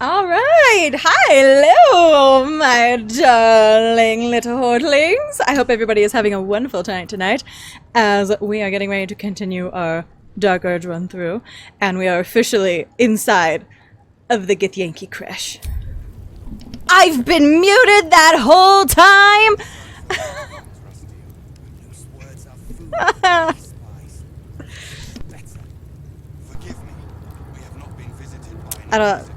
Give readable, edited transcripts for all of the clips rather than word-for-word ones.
All right. Hello, my darling little hortlings. I hope everybody is having a wonderful time tonight as we are getting ready to continue our Dark Urge run through, and we are officially inside of the Githyanki crash. I've been muted that whole time. I don't.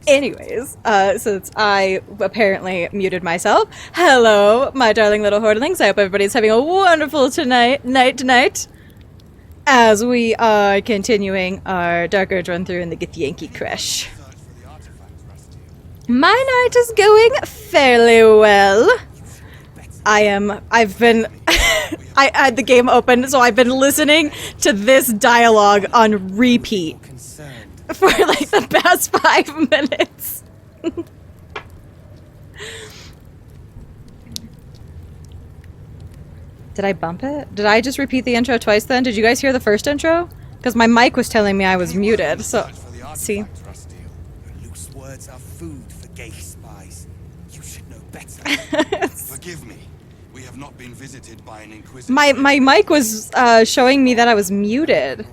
Anyways, since I apparently muted myself, hello, my darling little hortlings. I hope everybody's having a wonderful night tonight, as we are continuing our Dark Urge run through in the Githyanki crash. My night is going fairly well. I've been, I had the game open, so I've been listening to this dialogue on repeat for like the past 5 minutes. Did I bump it? Did I just repeat the intro twice then? Did you guys hear the first intro? Because my mic was telling me I was muted, so... See? Loose words are food for gay spies. You should know better. Forgive me. We have not been visited by an inquisitor. My mic was showing me that I was muted.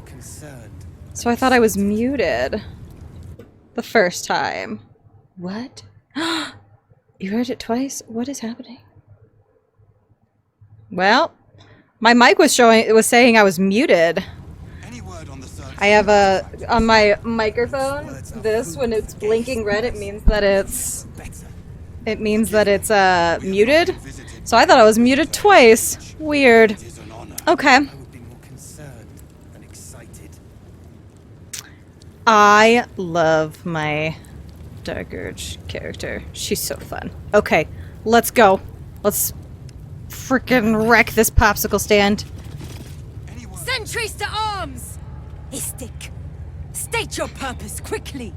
So I thought I was muted the first time. What? You heard it twice? What is happening? Well, my mic was saying I was muted. I have on my microphone, this, when it's blinking red, it means that it's muted. So I thought I was muted twice. Weird. Okay. I love my Dark Urge character. She's so fun. Okay, let's go. Let's freaking wreck this popsicle stand. Sentries to arms! Istik, state your purpose quickly.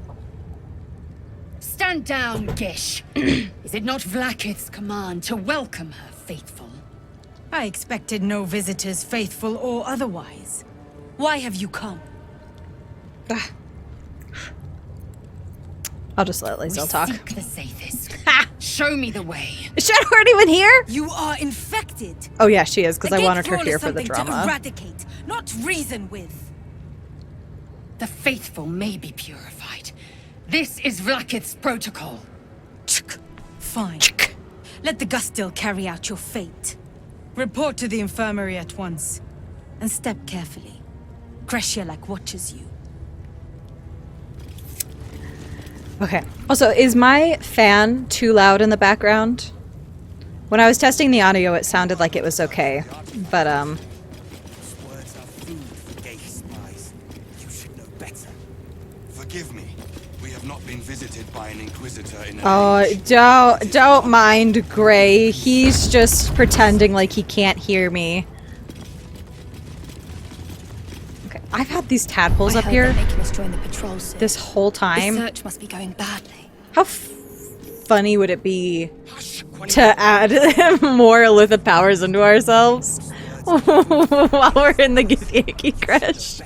Stand down, Gish. Is it not Vlaakith's command to welcome her faithful? I expected no visitors, faithful or otherwise. Why have you come? I'll just let Lae'zel talk. Seek the safest. Show me the way. Is Shadowheart even here? You are infected. Oh yeah, she is, because I wanted her Gatefoil here is for the something drama. to eradicate, not reason with. The faithful may be purified. This is Vlaakith's protocol. Fine. Let the Gustil carry out your fate. Report to the infirmary at once. And step carefully. Kreshjalak watches you. Okay. Also, is my fan too loud in the background? When I was testing the audio, it sounded like it was okay. But, Words are food for gay spies. You should know better. Forgive me. We have not been visited by an inquisitor in an age. don't mind Gray. He's just pretending like he can't hear me. Okay, I've had these tadpoles up here this whole time. The search must be going badly. How funny would it be to add more Illithid powers into ourselves while we're in the Githyanki crash?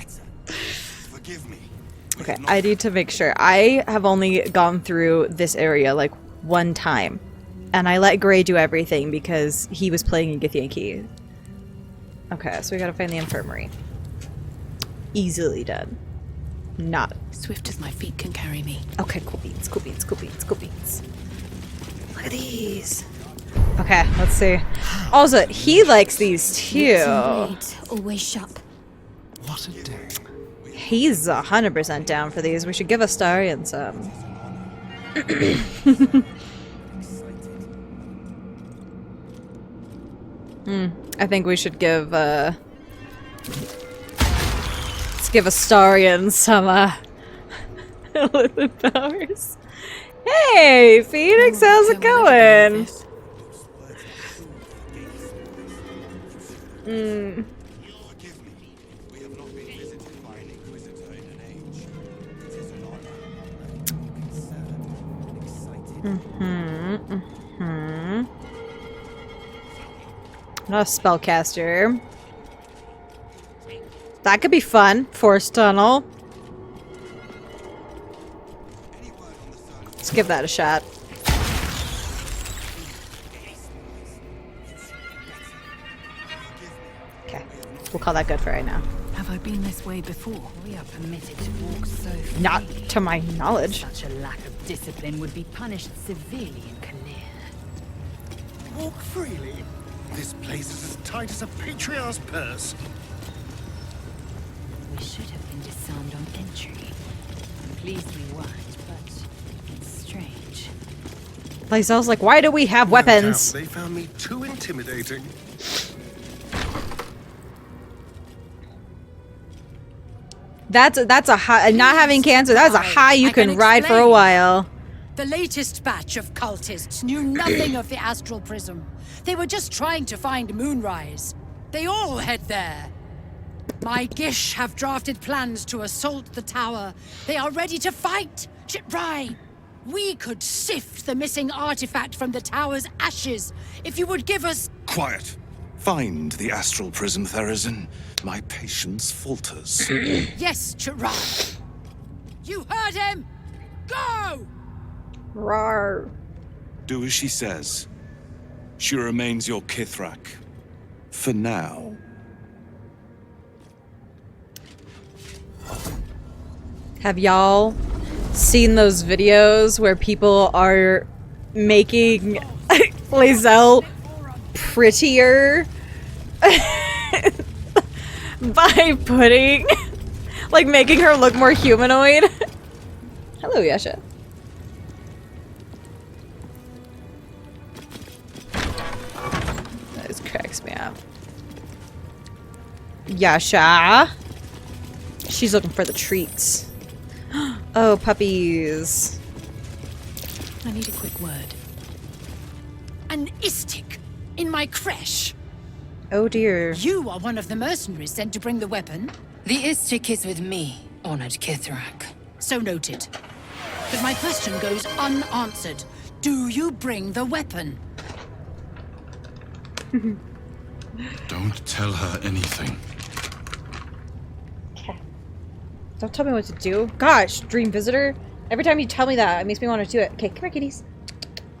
Okay, I need to make sure. I have only gone through this area like one time, and I let Gray do everything because he was playing in Githyanki. Okay, so we gotta find the infirmary. Easily done. Not. Swift as my feet can carry me. Okay, cool beans, cool beans, cool beans, cool beans. Look at these. Okay, let's see. Also, he likes these too. Always sharp. What a day. He's 100% down for these. We should give Astarion some. I think we should give, let's give Astarion some, Illithid powers. Hey, Phoenix, how's it going? Not a spellcaster. That could be fun. Forest tunnel. Let's give that a shot. Okay. We'll call that good for right now. Have I been this way before? We are permitted to walk so freely. Not to my knowledge. Such a lack of discipline would be punished severely in Kalir. Walk freely. This place is as tight as a patriarch's purse. We should have been disarmed on entry. I'm pleased we weren't, but it's strange. Lysel's like, why do we have No doubt weapons? they found me too intimidating. That's a high. Not having cancer. That's a high you I can can ride for a explain. while. The latest batch of cultists knew nothing of the astral prism. They were just trying to find Moonrise. They all head there. My Gish have drafted plans to assault the tower. They are ready to fight. Chitrai, we could sift the missing artifact from the tower's ashes if you would give us... Quiet. Find the astral prism, Therazin. My patience falters. Yes, Chitrai. You heard him. Go! Rawr. Do as she says. She remains your Kithrak. For now. Have y'all seen those videos where people are making Lysel prettier by putting, like, making her look more humanoid? Hello, Yasha. That just cracks me up. Yasha. She's looking for the treats. Oh, puppies. I need a quick word. An istik in my creche. Oh dear. You are one of the mercenaries sent to bring the weapon. The Istik is with me, honored Kithrak. So noted. But my question goes unanswered. Do you bring the weapon? Don't tell her anything. Don't tell me what to do. Gosh, dream visitor. Every time you tell me that, it makes me want to do it. Okay, come here, kitties.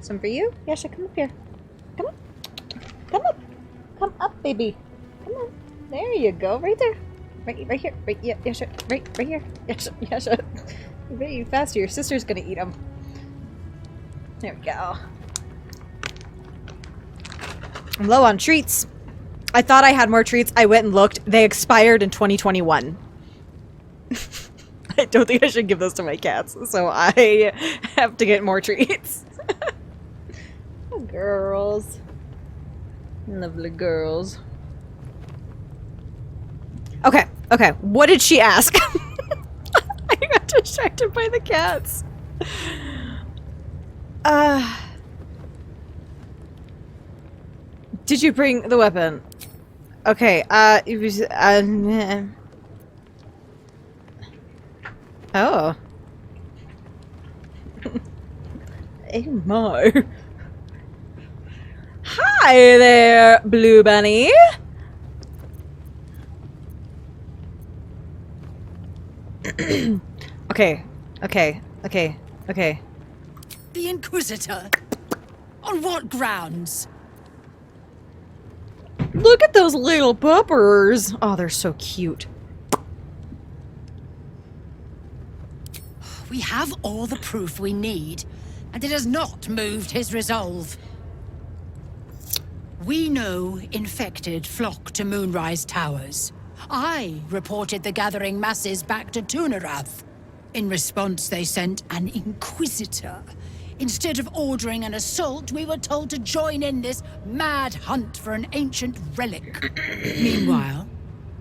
Some for you. Yasha, come up here. Come up. Come up. Come up, baby. Come on. There you go. Right there. Right here. Right, yeah, Yasha. Right here. Yasha. You're very faster. Your sister's gonna eat them. There we go. I'm low on treats. I thought I had more treats. I went and looked. They expired in 2021. I don't think I should give those to my cats, so I have to get more treats. Oh, girls. Lovely girls. Okay, okay. What did she ask? I got distracted by the cats. Did you bring the weapon? Okay, it was, oh. Oh my. Hi there, Blue Bunny. Okay, okay, okay, okay. The Inquisitor? On what grounds? Look at those little puppers. Oh, they're so cute. We have all the proof we need, and it has not moved his resolve. We know infected flock to Moonrise Towers. I reported the gathering masses back to Tunarath. In response, they sent an Inquisitor. Instead of ordering an assault, we were told to join in this mad hunt for an ancient relic. Meanwhile,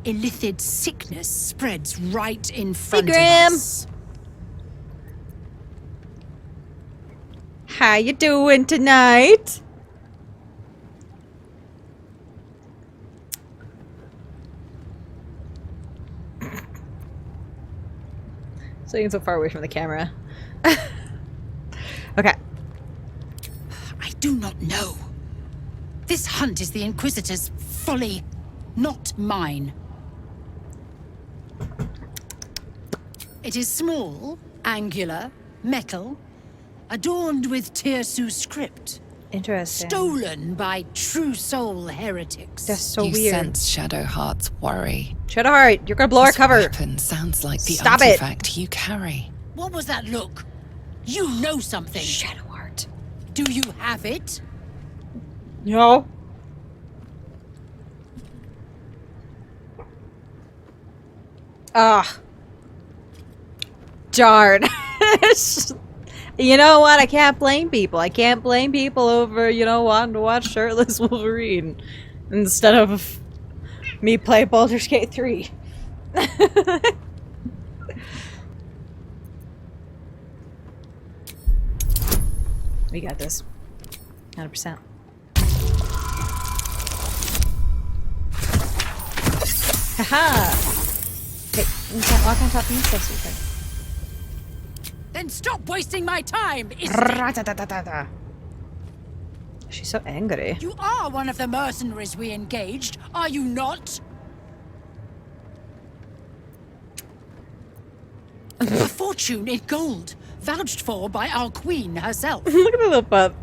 illithid sickness spreads right in front of Graham. us. How you doing tonight? Sitting so far away from the camera. Okay. I do not know. This hunt is the Inquisitor's folly, not mine. It is small, angular, metal, adorned with Tirsu script. Interesting. Stolen by true soul heretics. That's so You weird. sense Shadowheart's worry. Shadowheart, you're gonna blow our This cover. weapon sounds like the Stop it. artifact you carry. What was that look? You know something. Shadowheart. Do you have it? No. Ah. Darn. You know what? I can't blame people. I can't blame people over, you know, wanting to watch shirtless Wolverine instead of me play Baldur's Gate 3. We got this. 100%. Haha! Hey, you can't walk on top of me so stupid. Then stop wasting my time! She's so angry. You are one of the mercenaries we engaged, are you not? A fortune in gold, vouched for by our queen herself. Look at the little pup.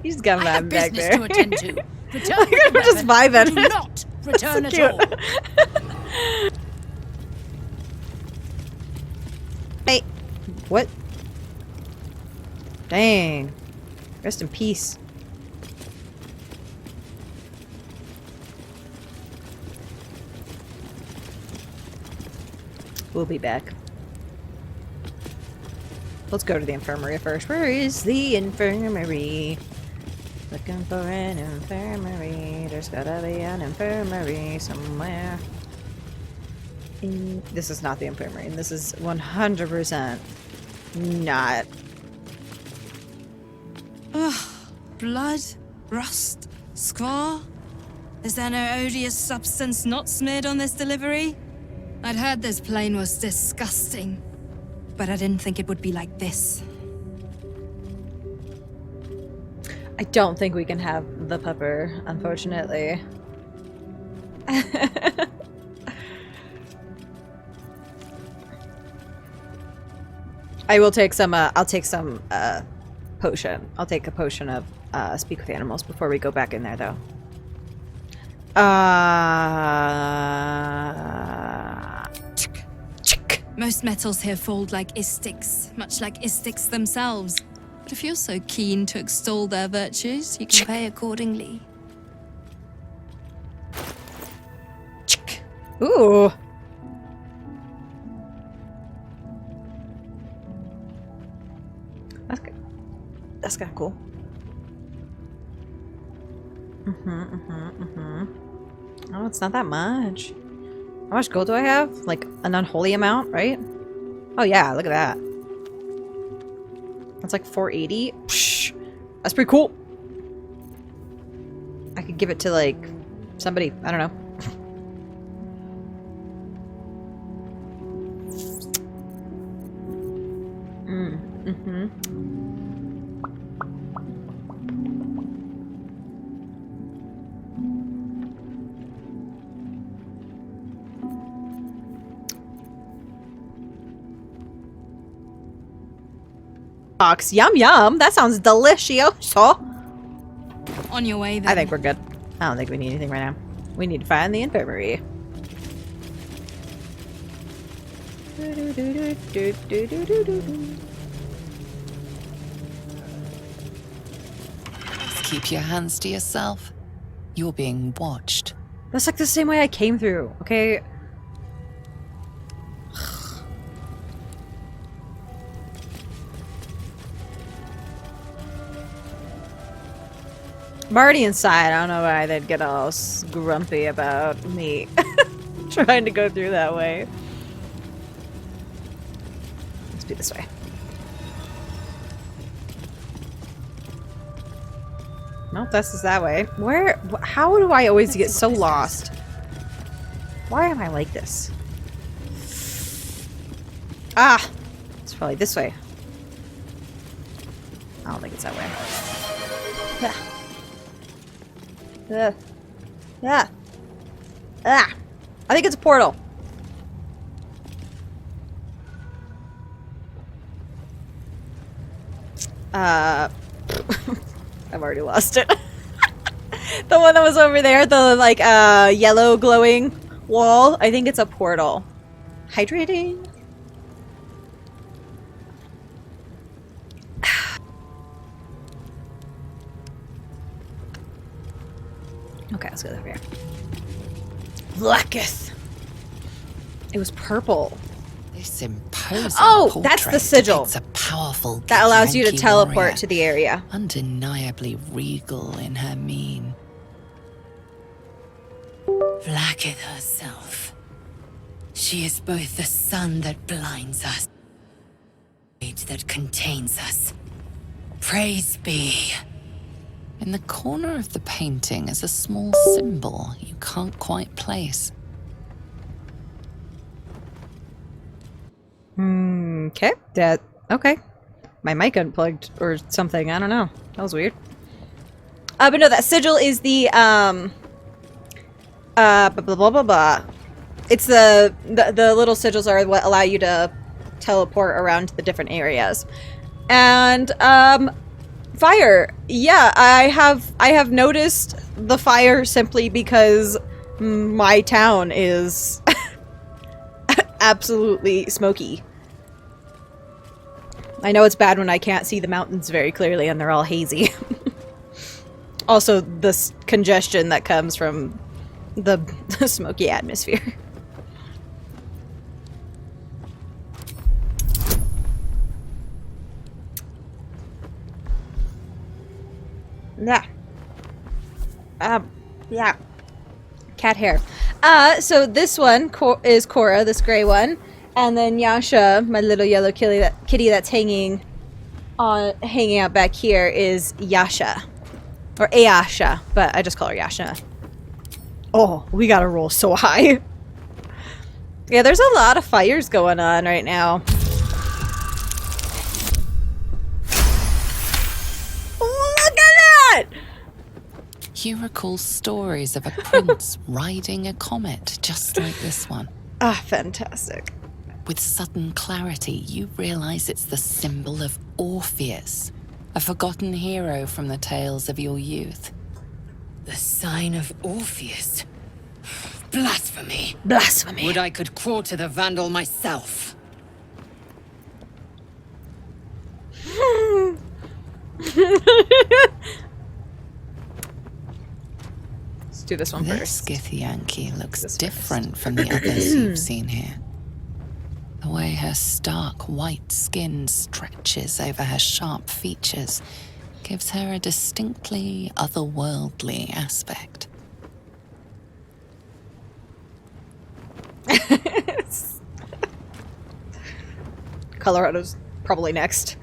He's got I that have back business there. to attend to. Return Look at him the just weapon, vibing. Do not return at cute. all. Hey, what? Dang. Rest in peace. We'll be back. Let's go to the infirmary first. Where is the infirmary? Looking for an infirmary. There's gotta be an infirmary somewhere. This is not the infirmary, and this is 100% not. Ugh. Blood? Rust? Squall? Is there no odious substance not smeared on this delivery? I'd heard this plane was disgusting, but I didn't think it would be like this. I don't think we can have the pupper, unfortunately. I will take some, I'll take some, potion. I'll take a potion of, speak with animals before we go back in there, though. Most metals here fold like istics, much like istics themselves. But if you're so keen to extol their virtues, you can pay accordingly. Ooh. That's good. That's kind of cool. Oh, it's not that much. How much gold do I have? Like an unholy amount, right? Oh yeah, look at that. That's like 480. Psh, that's pretty cool. I could give it to like somebody, I don't know. Box. Yum yum. That sounds delicioso. On your way, then. I think we're good. I don't think we need anything right now. We need to find the infirmary. Keep your hands to yourself. You're being watched. That's like the same way I came through, okay? I'm already inside. I don't know why they'd get all grumpy about me trying to go through that way. Let's be this way. Nope, this is that way. Where? How do I always get so lost? Why am I like this? Ah! It's probably this way. I don't think it's that way. Yeah. Yeah. Ah! I think it's a portal. I've already lost it. The one that was over there, the like yellow glowing wall. I think it's a portal. Hydrating. Okay, let's go over here. Vlaakith. It was purple. This imposing that's the portrait sigil. depicts a powerful That allows you to Githyanki teleport warrior, to the area. undeniably regal in her mien. Vlaakith herself. She is both the sun that blinds us, and the light that contains us. Praise be. In the corner of the painting is a small symbol you can't quite place. Okay. Okay. My mic unplugged or something. I don't know. That was weird. But no, that sigil is the blah blah blah blah blah. It's the little sigils are what allow you to teleport around to the different areas. And fire. Yeah, I have noticed the fire simply because my town is absolutely smoky. I know it's bad when I can't see the mountains very clearly and they're all hazy. Also, this congestion that comes from the smoky atmosphere. Yeah. Yeah. Cat hair. So this one is Cora, this gray one. And then Yasha, my little yellow kitty that's hanging out back here is Yasha. Or Ayasha, but I just call her Yasha. Oh, we gotta roll so high. Yeah, there's a lot of fires going on right now. Look at that! You recall stories of a prince riding a comet just like this one. Ah, fantastic. With sudden clarity, you realize it's the symbol of Orpheus, a forgotten hero from the tales of your youth. The sign of Orpheus. Blasphemy. Blasphemy. Would I could quarter the Vandal myself. Let's do this one This first. Githyanki looks This different from the others you've seen here. The way her stark white skin stretches over her sharp features gives her a distinctly otherworldly aspect. Colorado's probably next.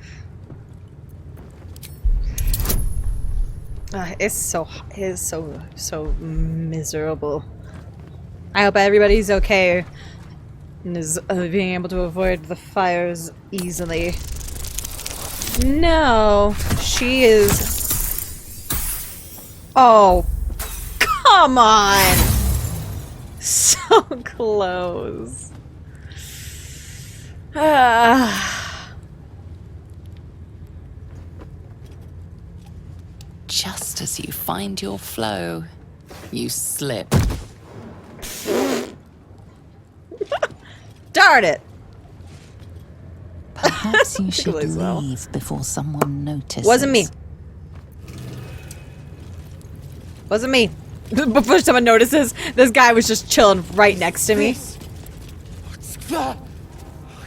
It's so miserable. I hope everybody's okay and is being able to avoid the fires easily. No, she is. Oh, come on! So close. Just as you find your flow, you slip. Darn it! Perhaps you should Myself. leave before someone notices. Wasn't me. Wasn't me. Before someone notices, this guy was just chilling right next to me. I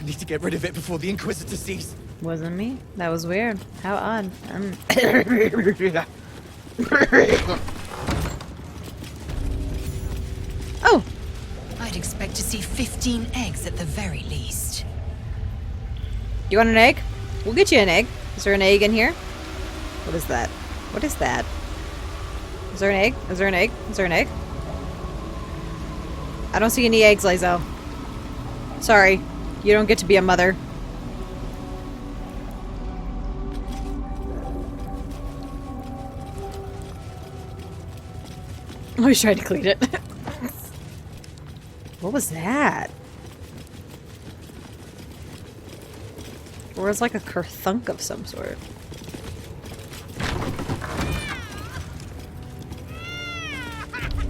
need to get rid of it before the Inquisitor sees. Wasn't me. That was weird. How odd. Oh! I'd expect to see 15 eggs at the very least. You want an egg? We'll get you an egg. Is there an egg in here? What is that? What is that? Is there an egg? Is there an egg? Is there an egg? I don't see any eggs, Lizo. Sorry. You don't get to be a mother. Oh, he's trying to clean it. What was that? Or was like a kerthunk of some sort.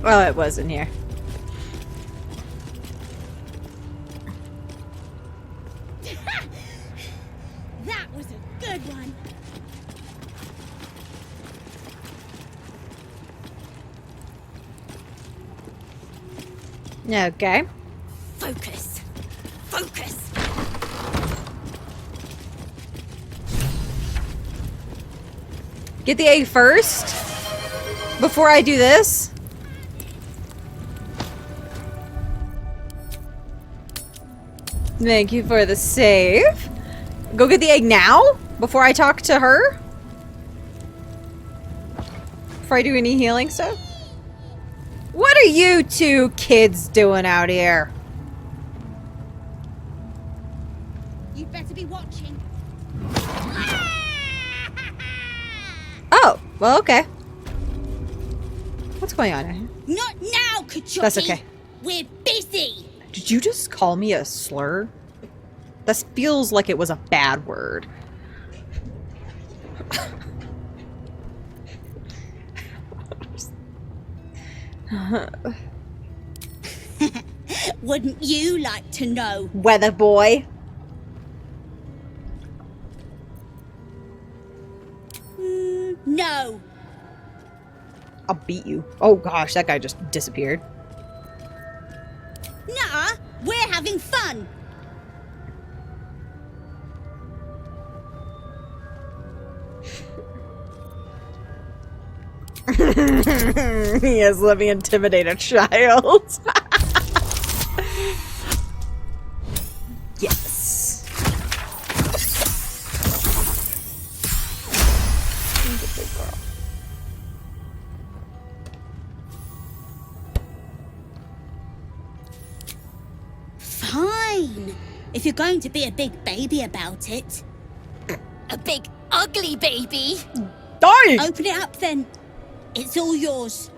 Oh, it was in here. That was a good one. Okay. Focus. Focus. Get the egg first before I do this. Thank you for the save. Go get the egg now before I talk to her. Before I do any healing stuff. What are you two kids doing out here? You'd better be watching. Oh, well, okay. What's going on here? Not now, Kachuki. That's okay. We're busy. Did you just call me a slur? This feels like it was a bad word. Wouldn't you like to know? Weather boy. No. I'll beat you. Oh gosh, that guy just disappeared. Nah, we're having fun. Yes, let me intimidate a child. Yes. Good girl. Fine. If you're going to be a big baby about it. A big ugly baby. Die! Open it up then. It's all yours.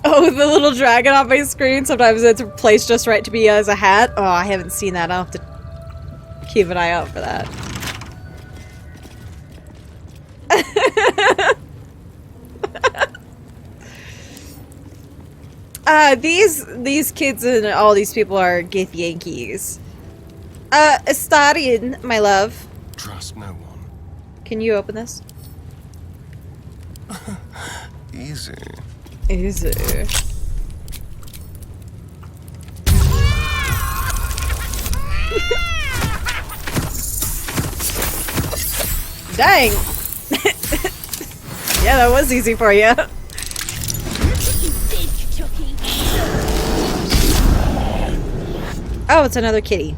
Oh, the little dragon on my screen. Sometimes it's placed just right to be as a hat. Oh, I haven't seen that. I'll have to keep an eye out for that. These kids and all these people are Gith Yankees. Astarian, my love. Trust no one. Can you open this? Easy. Easy. Dang! Yeah, that was easy for you. Oh, it's another kitty.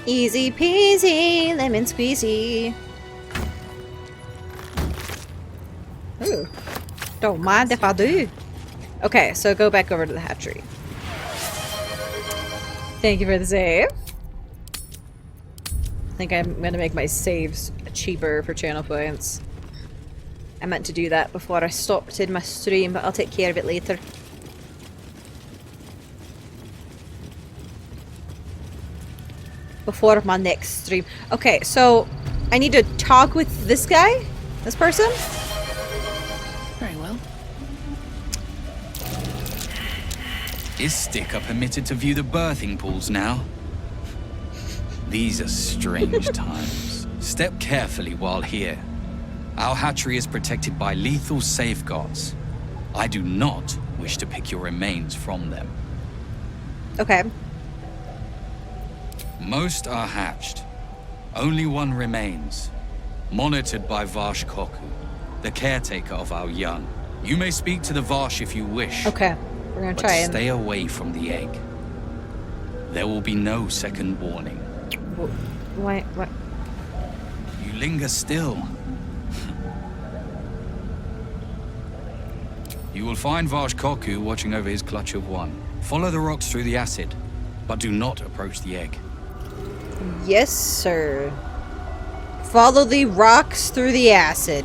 Easy peasy, lemon squeezy. Ooh. Don't mind if I do. Okay, so go back over to the hatchery. Thank you for the save. I think I'm gonna make my saves cheaper for channel points. I meant to do that before I stopped in my stream, but I'll take care of it later. Before my next stream. Okay, so I need to talk with this guy? This person? Very well. Is Sticker permitted to view the birthing pools now? These are strange times. Step carefully while here. Our hatchery is protected by lethal safeguards. I do not wish to pick your remains from them. Okay. Most are hatched. Only one remains. Monitored by Varsh Koku, the caretaker of our young. You may speak to the Varsh if you wish. Okay. We're gonna But try and... stay away from the egg. There will be no second warning. Why? What? You linger still. You will find Varsh Koku watching over his clutch of one. Follow the rocks through the acid, but do not approach the egg. Yes, sir. Follow the rocks through the acid.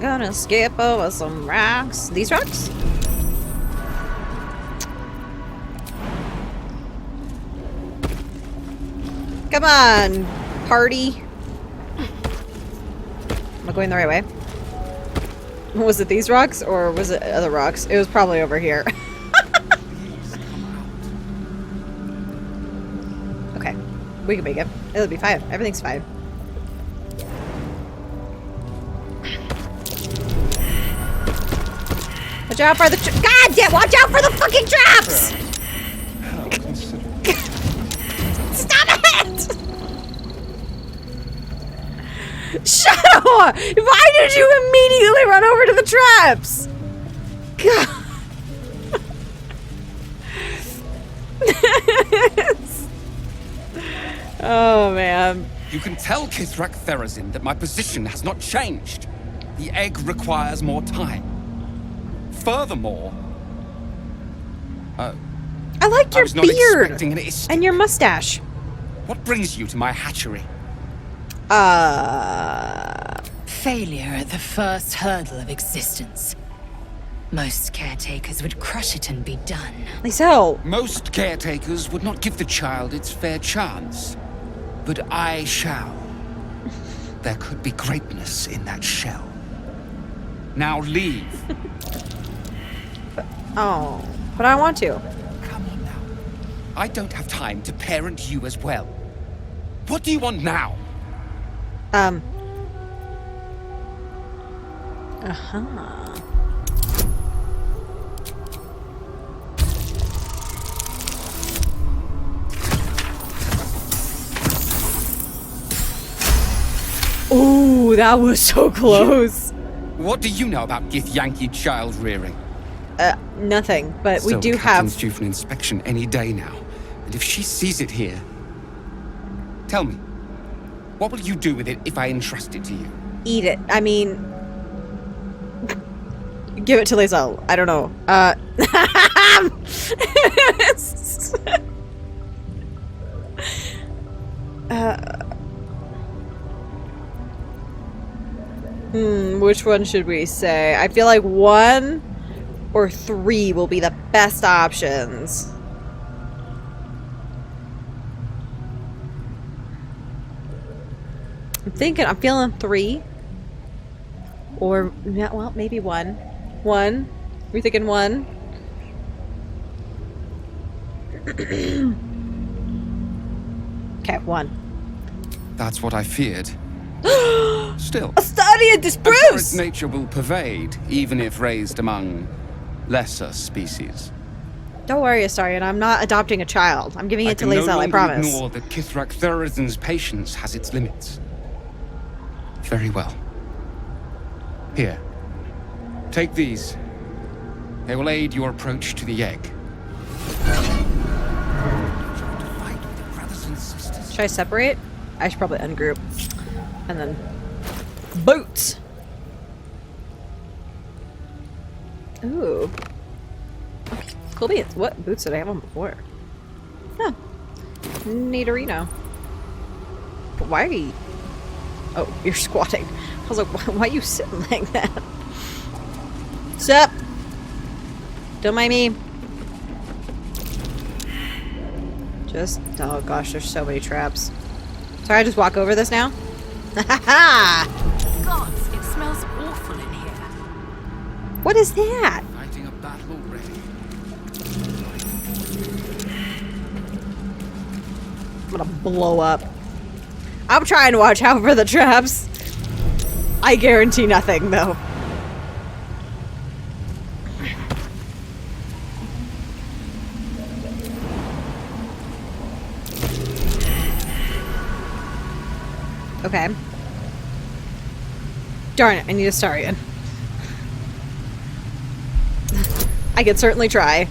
Gonna skip over some rocks. These rocks? Come on, party. Am I going the right way? Was it these rocks or was it other rocks? It was probably over here. Okay, we can make it. It'll be fine. Everything's fine. Watch out for the God damn! Watch out for the fucking traps! Stop it! Shadow! Why did you immediately run over to the traps? God. Oh man. You can tell Kithrak Therazin that my position has not changed. The egg requires more time. Furthermore, I like your was not beard expecting an Istik. and your mustache. What brings you to my hatchery? Failure at the first hurdle of existence. Most caretakers would crush it and be done. So, Most caretakers would not give the child its fair chance. But I shall. There could be greatness in that shell. Now leave. oh, but I want to. Come on now. I don't have time to parent you as well. What do you want now? Ooh, that was so close. What do you know about Githyanki child rearing? Nothing, but we Still, do Captain's have... due for an inspection any day now. And if she sees it here... Tell me, what will you do with it if I entrust it to you? Eat it. I mean... Give it to Lae'zel. I don't know. Which one should we say? I feel like 1 or 3 will be the best options. I'm feeling 3. Or, yeah, well, maybe 1. 1? We thinking 1? Okay, 1. That's what I feared. Still, A study of its disproves! nature will pervade, even if raised among lesser species. Don't worry, Astarion. I'm not adopting a child. I'm giving it to Lae'zel, I promise. I ignore that Kithrak Therazin's patience has its limits. Very well. Here. Take these. They will aid your approach to the egg. Should I separate? I should probably ungroup. And then... Boots! Ooh. Cool beans. What boots did I have on before? Huh. Neaterino. But why are you... Oh, you're squatting. I was like, why are you sitting like that? Sup? Don't mind me. Just... Oh gosh, there's so many traps. Sorry, I just walk over this now? Ha ha! Gods, it smells awful in here. What is that? Fighting a battle already. I'm gonna blow up. I'm trying to watch out for the traps. I guarantee nothing, though. Okay. Darn it, I need a Starion. I could certainly try.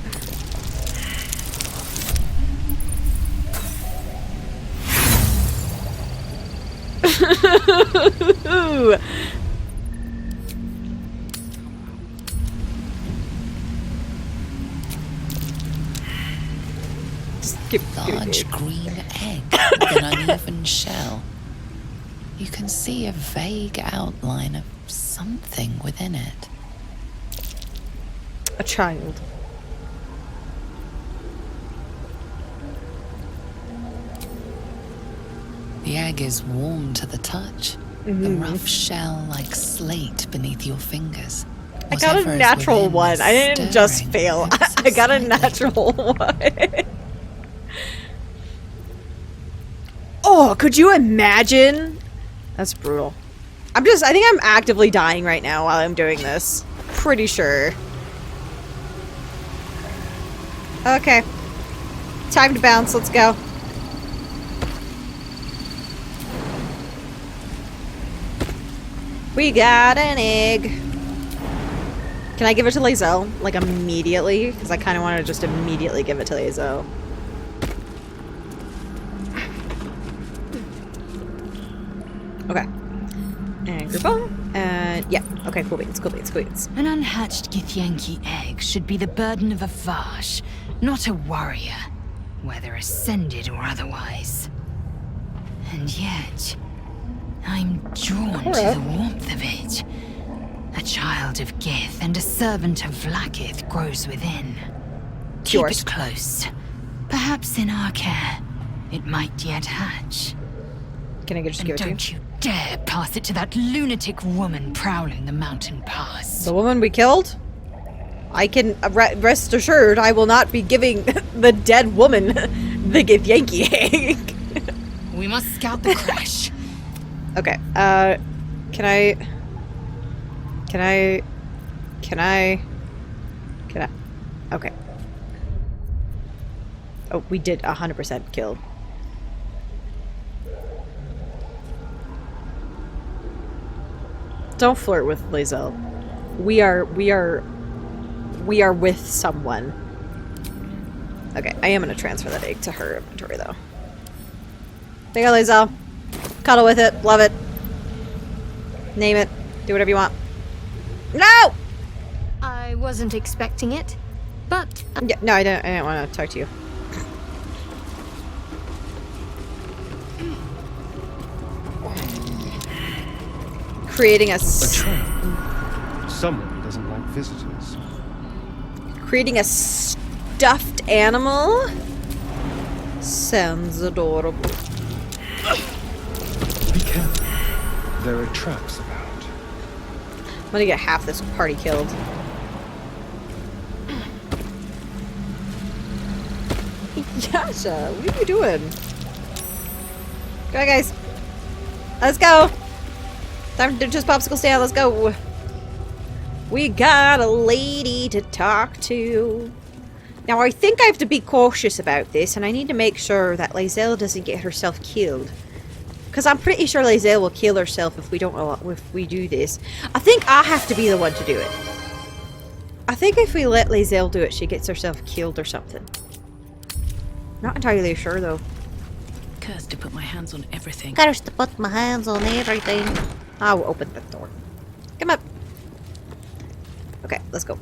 Large green egg with an uneven shell. You can see a vague outline of something within it. A child. The egg is warm to the touch. The rough shell like slate beneath your fingers. I got Whatever a is natural within one. is I didn't just stirring fail. ever so I got a slightly. natural one. Oh, could you imagine? That's brutal. I think I'm actively dying right now while I'm doing this. Pretty sure. Okay. Time to bounce. Let's go. We got an egg. Can I give it to Lae'zel? Like, immediately? Because I kind of want to just immediately give it to Lae'zel. Okay. And group on. And, yeah. Okay, cool beans, cool beans, cool beans. An unhatched Githyanki egg should be the burden of a Vash, not a warrior, whether ascended or otherwise. And yet, I'm drawn to the warmth of it. A child of Gith and a servant of Vlaakith grows within. Keep Yours. it close. Perhaps in our care, it might yet hatch. Can I just And give it to you? don't you dare pass it to that lunatic woman prowling the mountain pass. The woman we killed? I can rest assured I will not be giving the dead woman the Githyanki egg. We must scout the crash. Okay, can I... Okay. Oh, we did 100% kill. Don't flirt with Lae'zel. We are with someone. Okay, I am gonna transfer that egg to her inventory though. There you go, Lae'zel. Cuddle with it, love it. Name it. Do whatever you want. No! I wasn't expecting it, but Yeah, no, I didn't want to talk to you. Creating a trap. Someone doesn't like visitors. creating a stuffed animal sounds adorable. Be careful. There are traps about. I'm gonna get half this party killed. Yasha, what are you doing? Go on, guys. Let's go. Time to just popsicle stand. Let's go. We got a lady to talk to. Now, I think I have to be cautious about this, and I need to make sure that Lae'zel doesn't get herself killed. Because I'm pretty sure Lae'zel will kill herself if we do this. I think I have to be the one to do it. I think if we let Lae'zel do it, she gets herself killed or something. Not entirely sure, though. Cursed to put my hands on everything. Gotta put my hands on everything. I will open the door. Come up. Okay, let's go.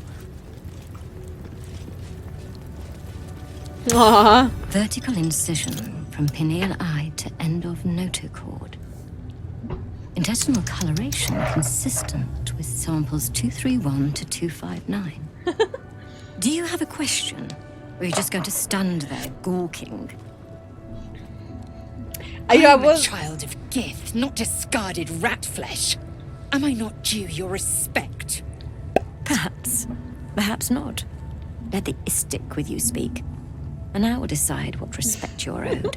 Aww. Vertical incision from pineal eye to end of notochord. Intestinal coloration consistent with samples 231 to 259. Do you have a question? Or are you just going to stand there gawking? I'm a child of Gith, not discarded rat flesh. Am I not due your respect? Perhaps. Perhaps not. Let the istic with you speak. And I will decide what respect you're owed.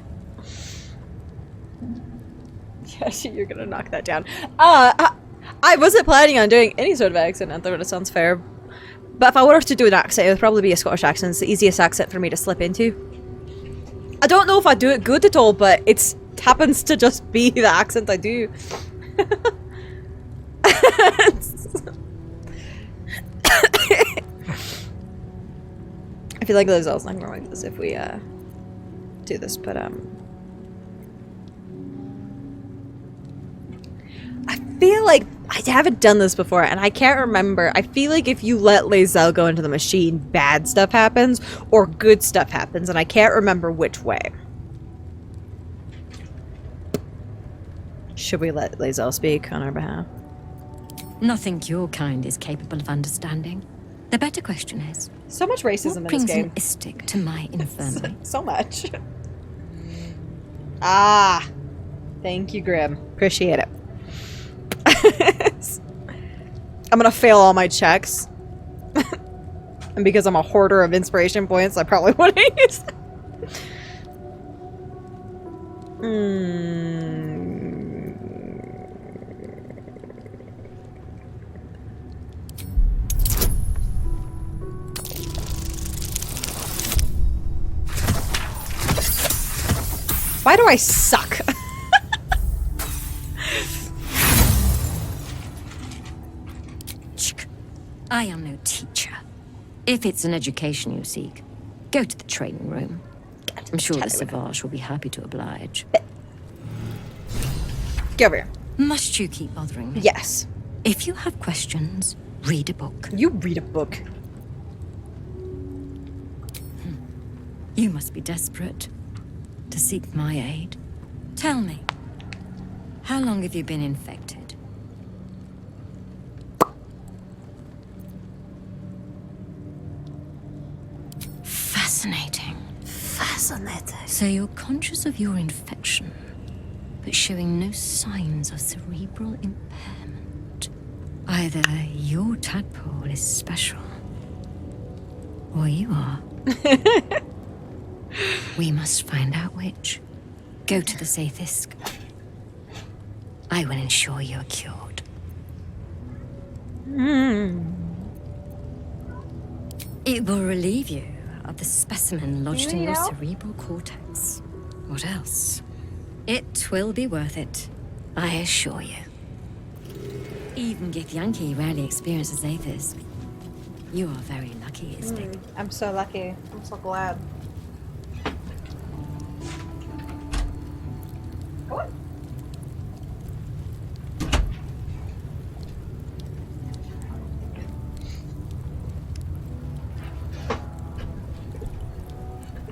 Yeah, you're gonna knock that down. I wasn't planning on doing any sort of accent. I thought it sounds fair. But if I were to do an accent, it would probably be a Scottish accent. It's the easiest accent for me to slip into. I don't know if I do it good at all, but it happens to just be the accent I do. I feel like there's also nothing wrong with this if we do this, but I feel like I haven't done this before, and I can't remember. I feel like if you let Lae'zel go into the machine, bad stuff happens, or good stuff happens, and I can't remember which way. Should we let Lae'zel speak on our behalf? Nothing your kind is capable of understanding. The better question is, so much racism what in this brings game. an istic to my infirmary? So much. Ah. Thank you, Grim. Appreciate it. I'm gonna fail all my checks. And because I'm a hoarder of inspiration points, I probably wouldn't use them. Why do I suck? I am no teacher. If it's an education you seek, go to the training room. I'm sure the Savage will be happy to oblige. Get over here. Must you keep bothering me? Yes. If you have questions, read a book. You read a book. You must be desperate to seek my aid. Tell me, how long have you been infected? Fascinating. Fascinating. So you're conscious of your infection, but showing no signs of cerebral impairment. Either your tadpole is special, or you are. We must find out which. Go to the Zaithisk. I will ensure you're cured. It will relieve you of the specimen lodged in your cerebral cortex. What else? It will be worth it, I assure you. Even Githyanki rarely experiences Zaithisk. You are very lucky, Istik. I'm so lucky. I'm so glad. What?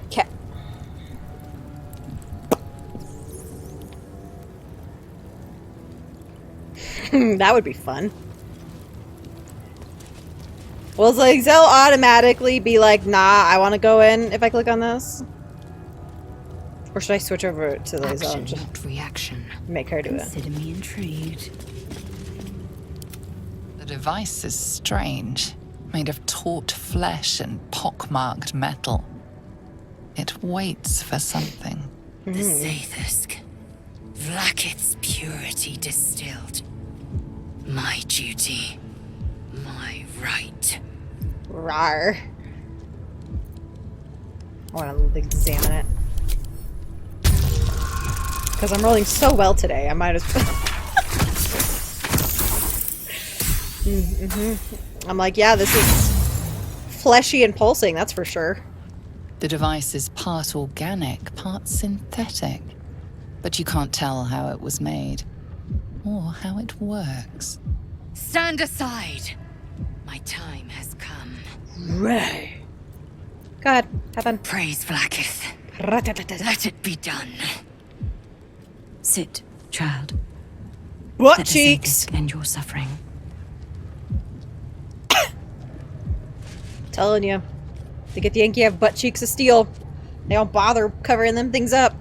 Okay. That would be fun. Will Lae'zel automatically be like, nah, I want to go in if I click on this? Or should I switch over to Lae'zel and just Not reaction. make her do it? Consider me intrigued. The device is strange, made of taut flesh and pockmarked metal. It waits for something. The Zaithisk. Vlaakith's purity distilled. My duty. My right. Rawr. I want to examine it. Because I'm rolling so well today, I might as well. I'm like, yeah, this is fleshy and pulsing, that's for sure. The device is part organic, part synthetic. But you can't tell how it was made, or how it works. Stand aside. My time has come. Ray. Go ahead, have fun. Praise Vlaakith. Let it be done. Sit, child. What Let the cheeks? Zaithisk end your suffering. Telling you. They get the Yankee have butt cheeks of steel. They don't bother covering them things up.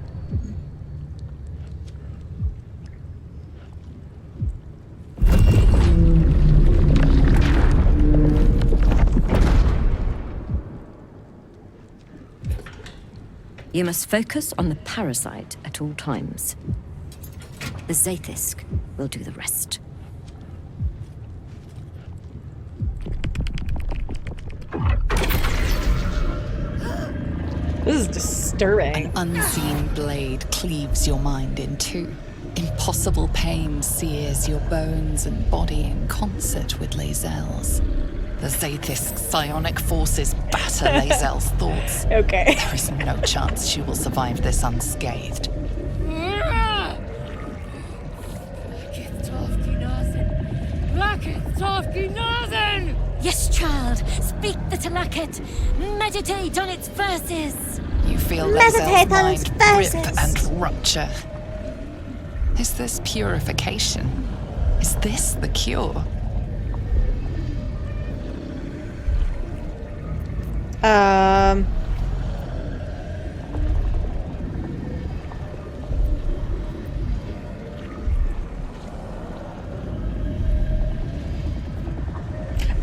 You must focus on the parasite at all times. The Zaithisk will do the rest. This is disturbing. An unseen blade cleaves your mind in two. Impossible pain sears your bones and body in concert with Lae'zel's. The Zaithisk's psionic forces batter Lae'zel's thoughts. Okay. There is no chance she will survive this unscathed. Yes, child. Speak the Vlaakith. Meditate on its verses. You feel Meditate Lae'zel's on mind its rip verses. and rupture. Is this purification? Is this the cure?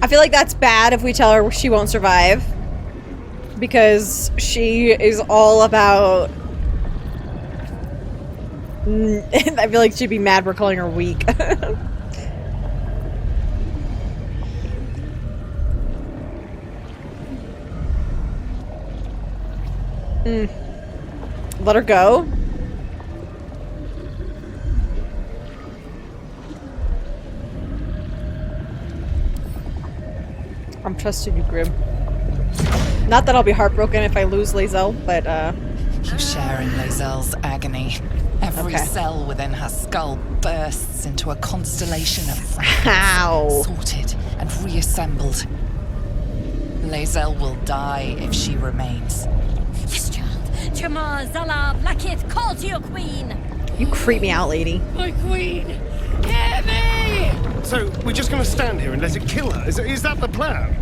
I feel like that's bad if we tell her she won't survive. Because she is all about... I feel like she'd be mad we're calling her weak. Let her go. I'm trusting you, Grim. Not that I'll be heartbroken if I lose Lae'zel, but You share in Lae'zel's agony. Every Okay. cell within her skull bursts into a constellation of fragments, Ow. sorted and reassembled. Lae'zel will die if she remains. Yes, child. Tramar, Zala, Vlaakith, call to your queen. you creep me out, lady. My queen! Hear me! So, we're just gonna stand here and let it kill her? Is that the plan?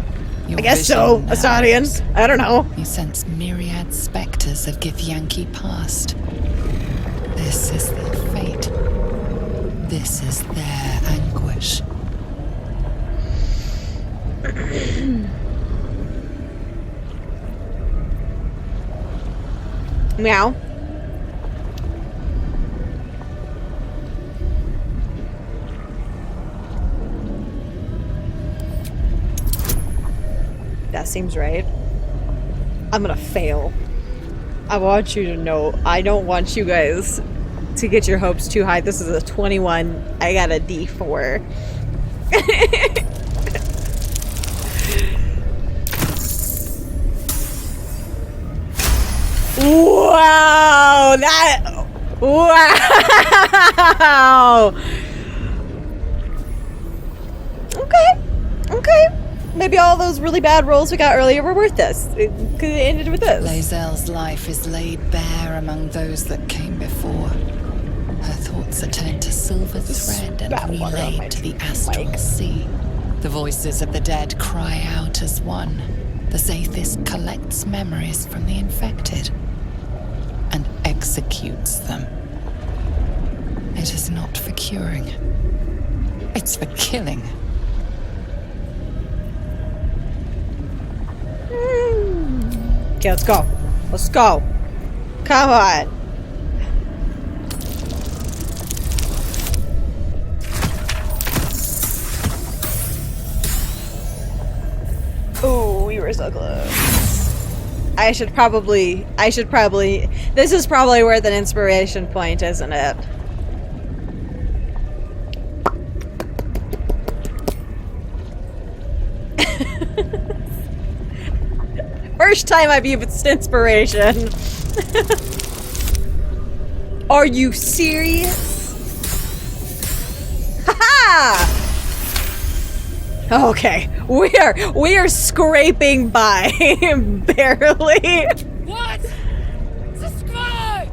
Your I guess so, vision Astarian. I don't know. You sense myriad spectres of Githyanki past. This is their fate. This is their anguish. Meow. That seems right. I'm gonna fail. I want you to know, I don't want you guys to get your hopes too high. This is a 21. I got a D4. Wow! That... Wow! Okay. Okay. Maybe all those really bad rolls we got earlier were worth this. It could have ended with this. Lae'zel's life is laid bare among those that came before. Her thoughts are turned to silver thread and spat water on my relayed to the astral mic. sea. The voices of the dead cry out as one. The Zaithis collects memories from the infected and executes them. It is not for curing. It's for killing. Okay, let's go. Let's go. Come on. Ooh, we were so close. I should probably, this is probably worth an inspiration point, isn't it? First time I've used inspiration. Are you serious? Haha! Okay, we are scraping by, barely. What? Subscribe!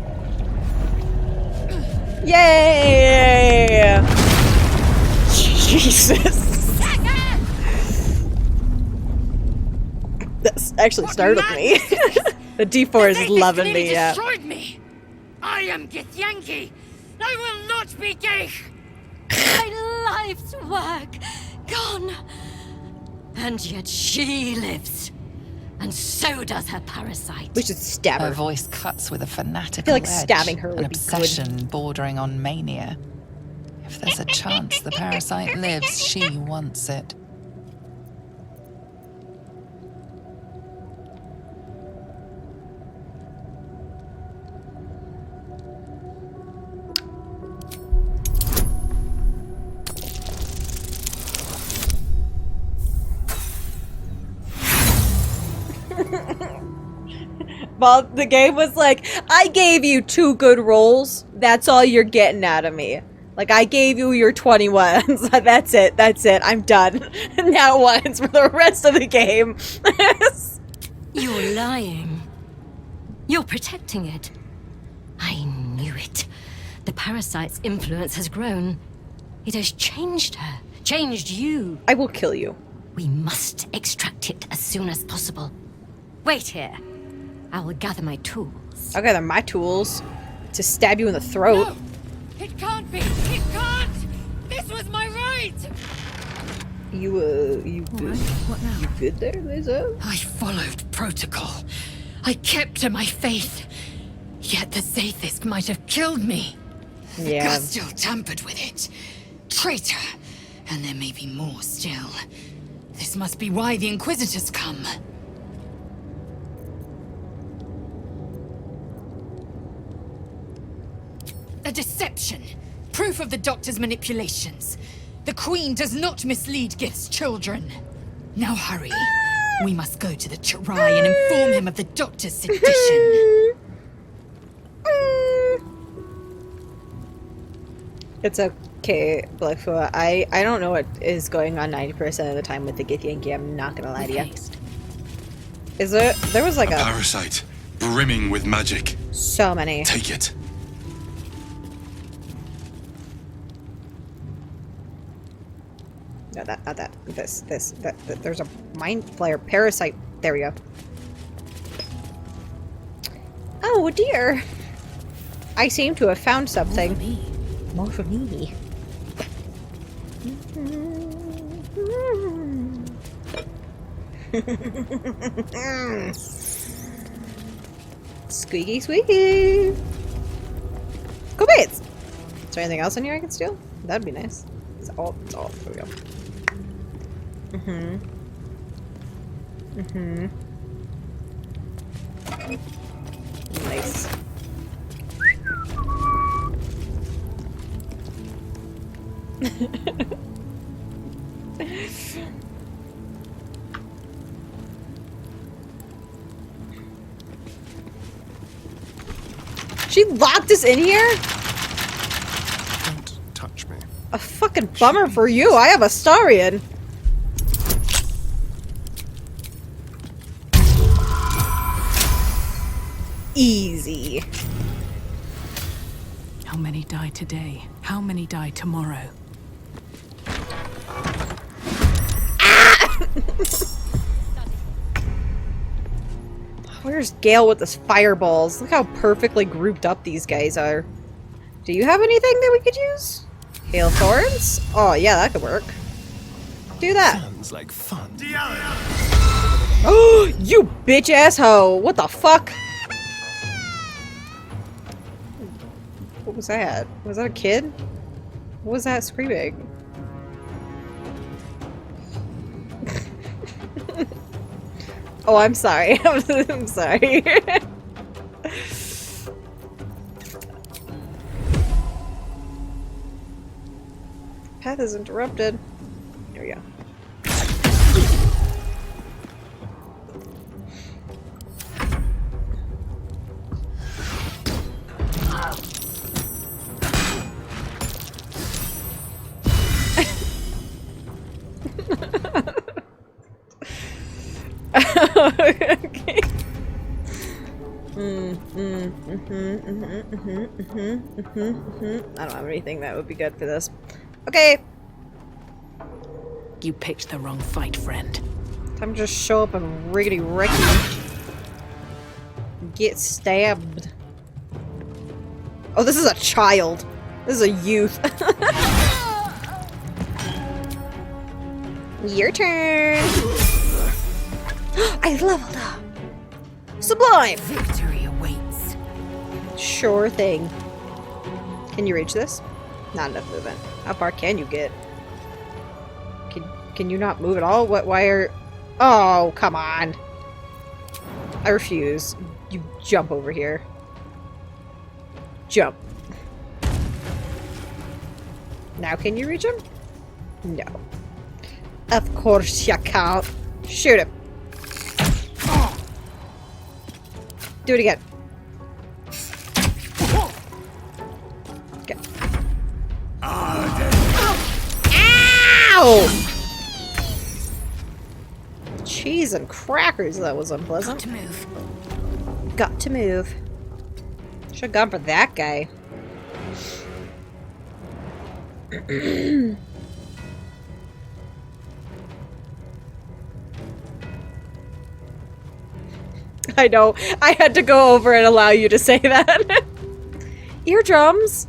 Yay! Jesus. This actually startled me. The D4 is loving me, yeah. Destroyed me. I am Githyanki. I will not be gay. My life's work gone. And yet she lives. And so does her parasite. We should stab Her her. voice cuts with a fanatical I feel like edge, stabbing her an would be good. obsession bordering on mania. If there's a chance the parasite lives, she wants it. Well, the game was like, I gave you 2 good rolls. That's all you're getting out of me. Like, I gave you your 21s. That's it. That's it. I'm done. Now ones for the rest of the game. You're lying. You're protecting it. I knew it. The parasite's influence has grown. It has changed her. Changed you. I will kill you. We must extract it as soon as possible. Wait here. I will gather my tools. I'll gather my tools to stab you in the throat. No! It can't be! It can't! This was my right! You good? Right, what now? You good there, Lizzo? I followed protocol. I kept to my faith. Yet the Zaithist might have killed me. Yeah. Gustil tampered with it. Traitor. And there may be more still. This must be why the Inquisitors come. A deception. Proof of the Doctor's manipulations. The Queen does not mislead Gith's children. Now hurry. We must go to the Chirai and inform him of the Doctor's sedition. It's okay, Blackfoot. I don't know what is going on 90% of the time with the Githyanki. I'm not gonna lie to you. Is there was like a parasite brimming with magic. So many. Take it. No, not that. This. There's a mind flayer parasite. There we go. Oh dear. I seem to have found something. More for me. Squeaky, squeaky. Cool bits. Is there anything else in here I can steal? That'd be nice. It's all. There we go. Nice. She locked us in here? Don't touch me. A fucking bummer for you. I have a Starian. Easy. How many die today? How many die tomorrow? Where's Gale with his fireballs? Look how perfectly grouped up these guys are. Do you have anything that we could use? Hail Thorns? Oh yeah, that could work. Do that. Sounds like fun. Oh, you bitch asshole! What the fuck? What was that? Was that a kid? What was that screaming? Oh, I'm sorry. I'm sorry. Path is interrupted. There we go. Okay. I don't have anything that would be good for this. Okay. You picked the wrong fight, friend. Time to just show up and riggedy ricky. Get stabbed. Oh, this is a child. This is a youth. Your turn. I leveled up. Sublime. Victory awaits. Sure thing. Can you reach this? Not enough movement. How far can you get? Can you not move at all? What? Why are? Oh, come on. I refuse. You jump over here. Jump. Now can you reach him? No. Of course you can't. Shoot him. Do it again. Okay. Ow! Cheese and crackers, that was unpleasant. Got to move. Got to move. Should've gone for that guy. I know. I had to go over and allow you to say that. Eardrums?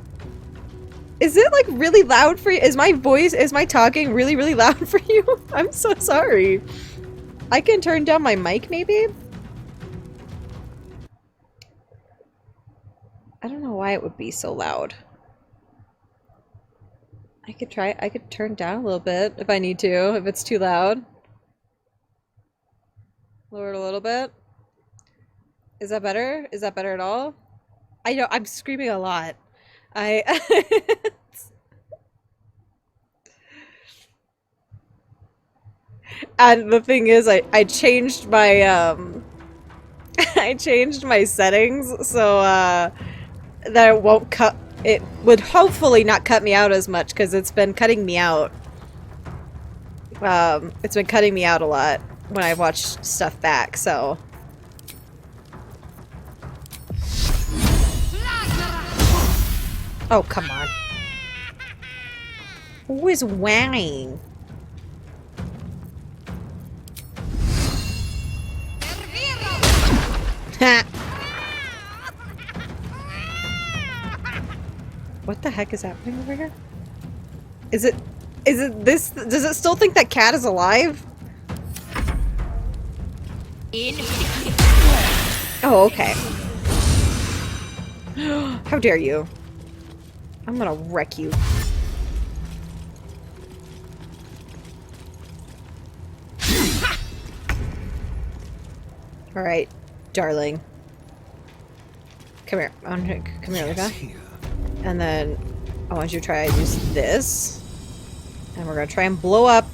Is it like really loud for you? Is my talking really, really loud for you? I'm so sorry. I can turn down my mic maybe? I don't know why it would be so loud. I could turn down a little bit if I need to, if it's too loud. Lower it a little bit. Is that better? Is that better at all? I know, I'm screaming a lot. And the thing is, I changed my, I changed my settings so, that it won't cut, it would hopefully not cut me out as much, because it's been cutting me out. It's been cutting me out a lot when I watch stuff back, so. Oh, come on. Who is whining? What the heck is happening over here? Is it this? Does it still think that cat is alive? Oh, okay. How dare you? I'm gonna wreck you. Alright, darling. Come here. Come here, Luca. And then I want you to try to use this. And we're gonna try and blow up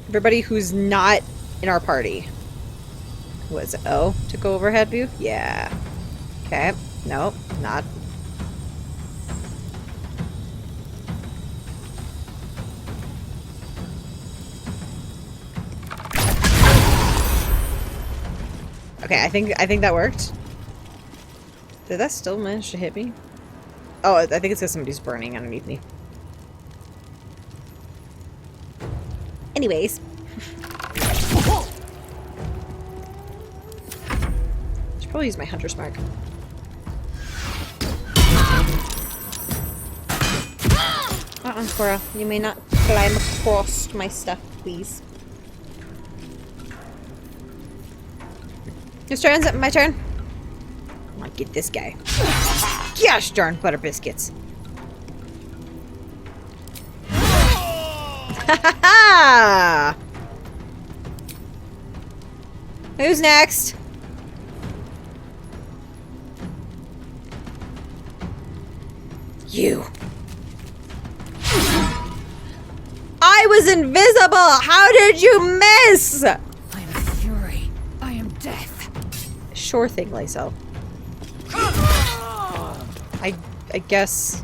everybody who's not in our party. What is it? Oh, to go overhead view? Yeah. Okay. Nope, not. Okay, I think that worked. Did that still manage to hit me? Oh, I think it's because somebody's burning underneath me. Anyways. Should probably use my hunter's mark. Cora. You may not climb across my stuff, please. Whose turn is it? My turn? I'm gonna get this guy. Gosh darn butter biscuits. Ha ha ha! Who's next? You. I was invisible! How did you miss? I am fury. I am death. Sure thing, Lysel. I guess.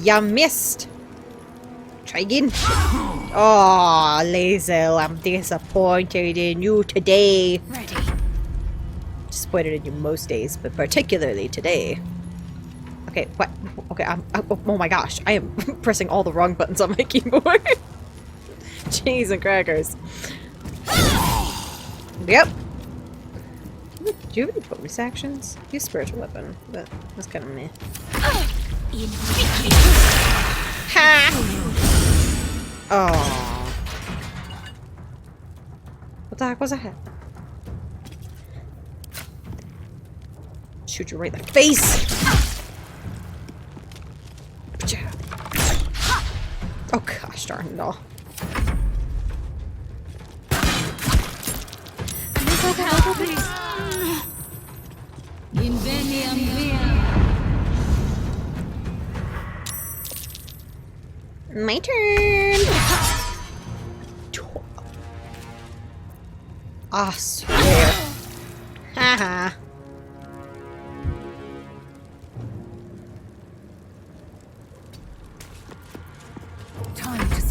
You missed. Try again. Oh, Lysel, I'm disappointed in you today. Ready. Disappointed in you most days, but particularly today. Okay, what? Okay, oh my gosh, I am pressing all the wrong buttons on my keyboard. Cheese and crackers. Yep. Do you have any bonus actions? Use spiritual weapon, but that's kind of meh. Ha! Oh. What the heck was that? Shoot you right in the face! Oh gosh darn it all. Help, please. My turn. I swear. Haha.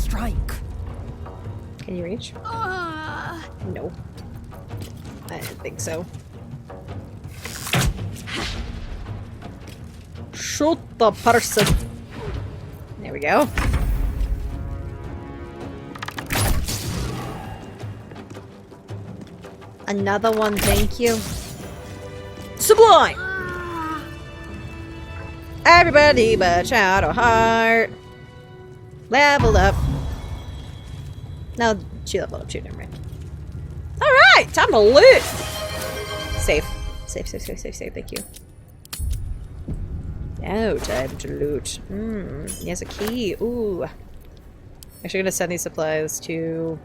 strike. Can you reach? No. I didn't think so. Shoot the person. There we go. Another one, thank you. Sublime! Everybody but Shadowheart. Leveled up. No, she leveled up too, never mind. Alright, time to loot! Save. Save, thank you. Now time to loot. He has a key. Ooh. Actually gonna send these supplies to...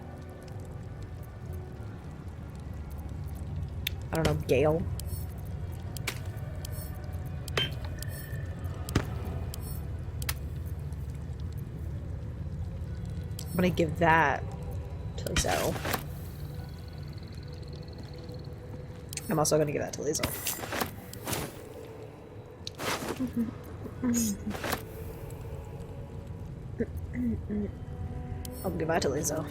I don't know, Gale. I'm gonna give that to Lizelle. I'm also gonna give that to Lizelle. I'll give that to Lizelle.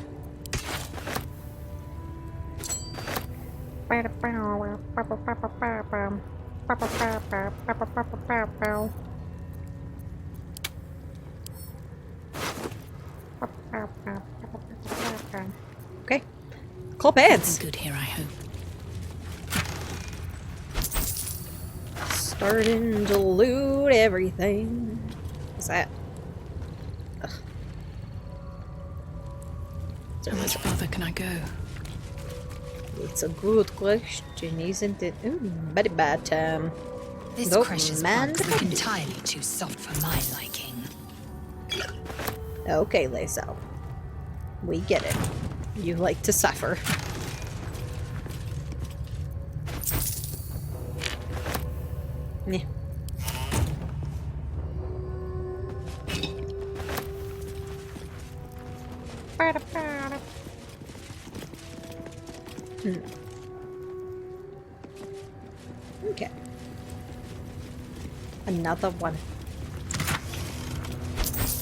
Okay. Cool pants. Good here, I hope. Starting to loot everything. What's that? Ugh. How much further can I go? It's a good question, isn't it? Ooh, very bad time. This Nope, precious man. bugs look entirely too soft for my liking. Okay, Lizelle. We get it. You like to suffer. Yeah. Okay. Another one.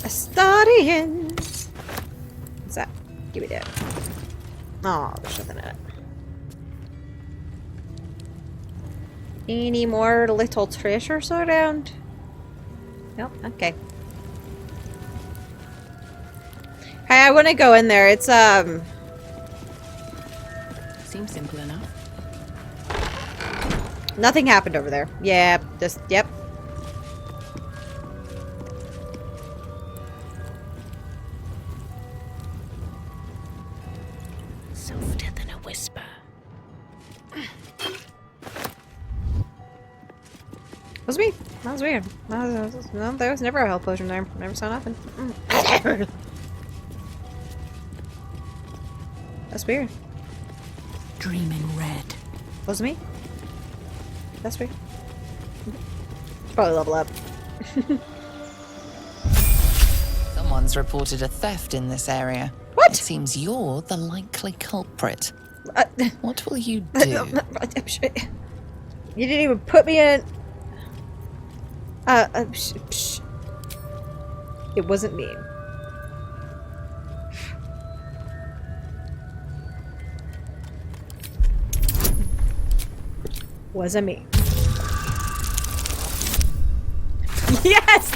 Astarian. What's that? Give me that. Oh, there's nothing in it. Any more little treasures around? Nope. Okay. Hey, I want to go in there. It's Seems simple enough. nothing happened over there. Yeah, just yep. Softer than a whisper. Was me? That was weird. No, there was never a health potion there. Never saw nothing. That's weird. Dreaming red. Was me? That's weird. Probably level up. Someone's reported a theft in this area. What? It seems you're the likely culprit. Uh, What will you do? You didn't even put me in. It wasn't me. Wasn't me. Yes!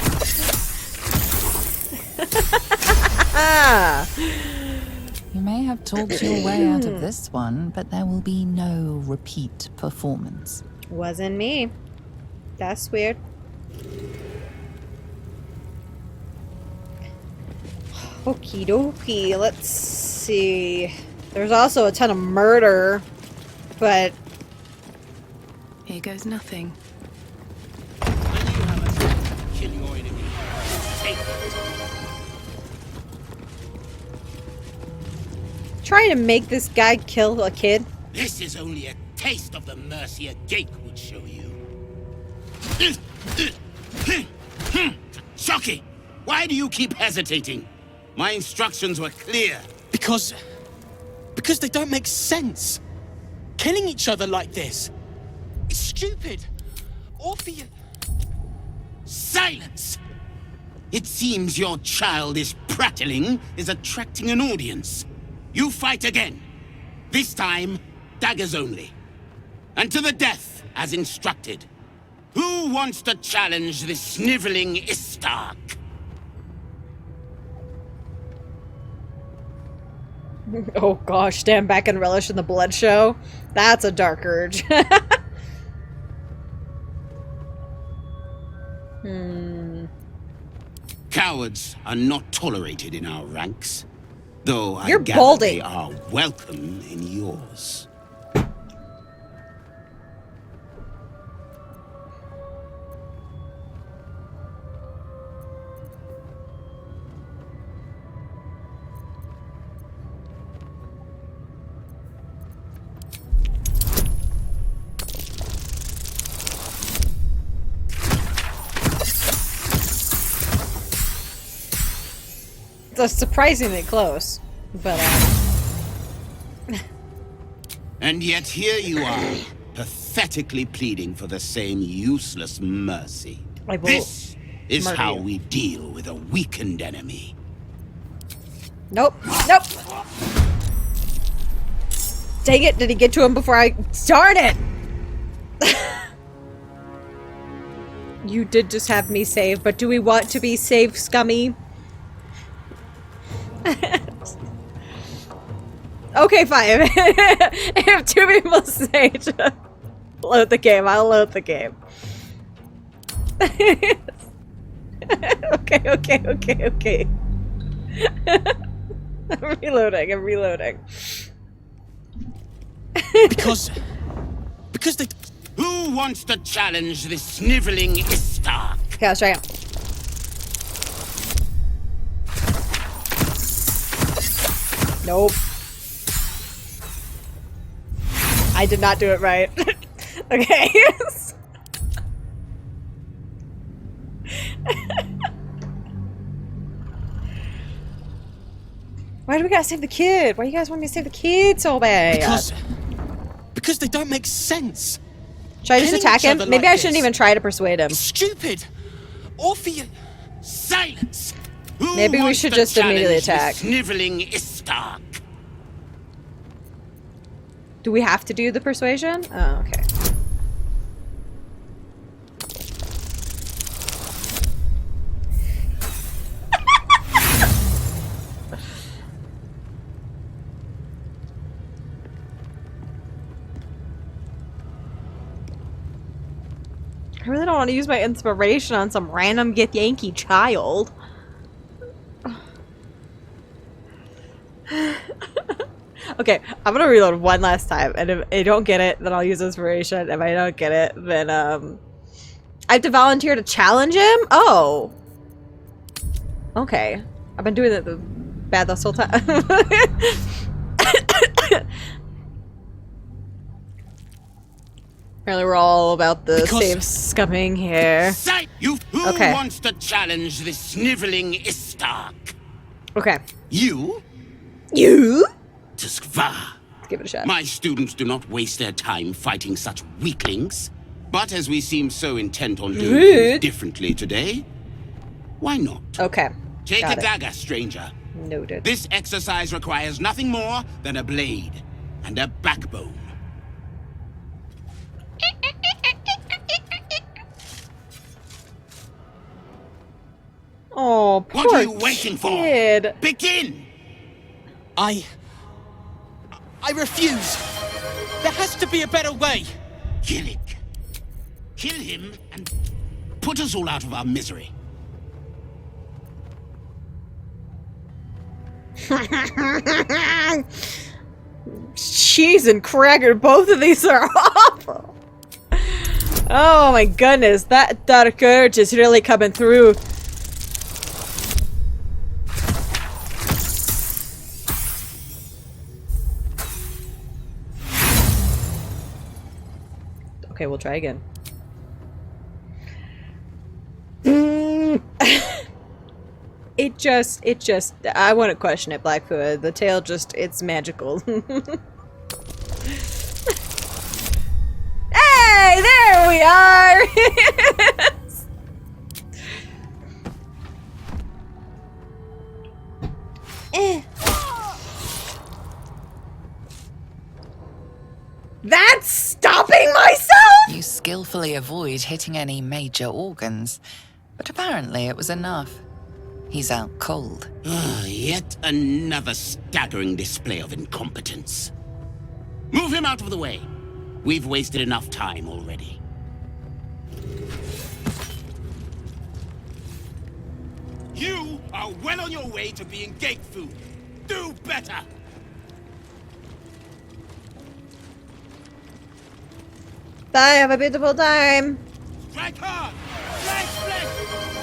You may have talked your way out of this one, but there will be no repeat performance. Wasn't me. That's weird. Okie dokie, let's see. There's also a ton of murder, but Here goes nothing. trying to make this guy kill a kid. This is only a taste of the mercy a gate would show you. Shocky! Why do you keep hesitating? My instructions were clear. Because they don't make sense. Killing each other like this. It's stupid. Obvious. Silence! It seems your childish prattling is attracting an audience. You fight again. This time, daggers only. And to the death, as instructed. Who wants to challenge this sniveling Istark? Oh gosh, stand back and relish in the blood show. That's a dark urge. Cowards are not tolerated in our ranks. Though I You're gather balding. they are welcome in yours. It's surprisingly close, but And yet here you are, pathetically pleading for the same useless mercy. I will This is murder how you. we deal with a weakened enemy. Nope. Nope. Dang it, did he get to him before I... Darn it! You did just have me save, but do we want to be saved, scummy? Okay, fine. If two people say to load the game, I'll load the game. Okay. I'm reloading. Because they... Who wants to challenge this sniveling Istark? Okay, let's try again. Nope. I did not do it right. Okay. Why do we gotta save the kid? Why do you guys want me to save the kid so bad? Because they don't make sense. Should I just Killing attack each him? other Maybe like I shouldn't this. even try to persuade him. Stupid. Or for you. Silence! Who Maybe we wants should to just immediately challenge attack. this sniveling Istark? Do we have to do the persuasion? Oh, okay. I really don't want to use my inspiration on some random Yankee child. Okay, I'm gonna reload one last time, and if I don't get it, then I'll use inspiration. If I don't get it, then I have to volunteer to challenge him? Oh. Okay. I've been doing it bad this whole time. Apparently we're all about the save scumming here. Who Okay. wants to challenge this sniveling Istark? Okay. You? You? Tuskva. Let's give it a shot. My students do not waste their time fighting such weaklings. But as we seem so intent on doing Rude. things differently today, why not? Okay. Take Got a it. dagger, stranger. Noted. This exercise requires nothing more than a blade and a backbone. Oh, poor What are you waiting for? kid. Begin! I refuse. There has to be a better way. Kill it. Kill him and put us all out of our misery. Cheese and cracker, both of these are awful. Oh my goodness, that dark urge is really coming through. Okay, we'll try again. It just, I wouldn't question it, Blackfoot. The tail just, it's magical. Hey, there we are! That's stopping myself! You skillfully avoid hitting any major organs, but apparently it was enough. He's out cold. Yet another staggering display of incompetence. Move him out of the way. We've wasted enough time already. You are well on your way to being gate food. Do better! Bye, have a beautiful time. Strike hard! Strike flesh!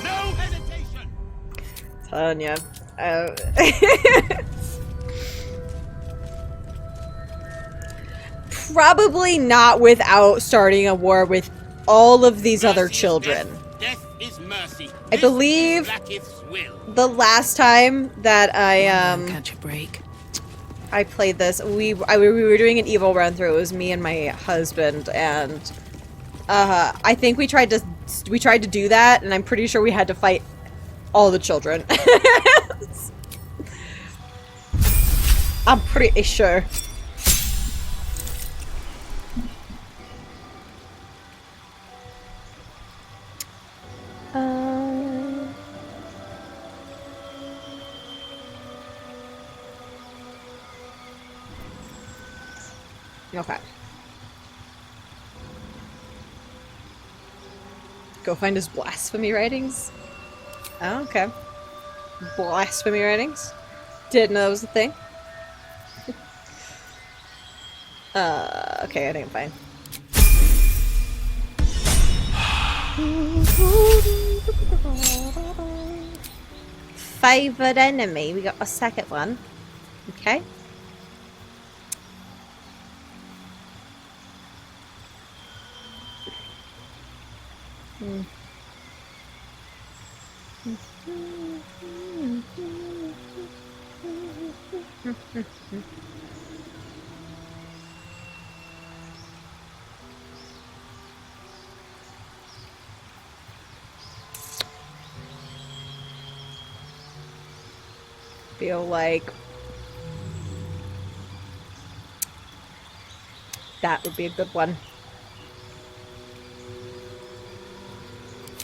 No hesitation! Telling ya. Probably not without starting a war with all of these other children. Death is mercy. I believe the last time that I catch a break. I played this, we were doing an evil run through. It was me and my husband, and I think we tried to do that, and I'm pretty sure we had to fight all the children. I'm pretty sure. Okay. Go find his blasphemy writings. Oh, okay. Blasphemy writings. Didn't know that was a thing. Okay, I think I'm fine. Favorite enemy. We got a second one. Okay. Feel like that would be a good one.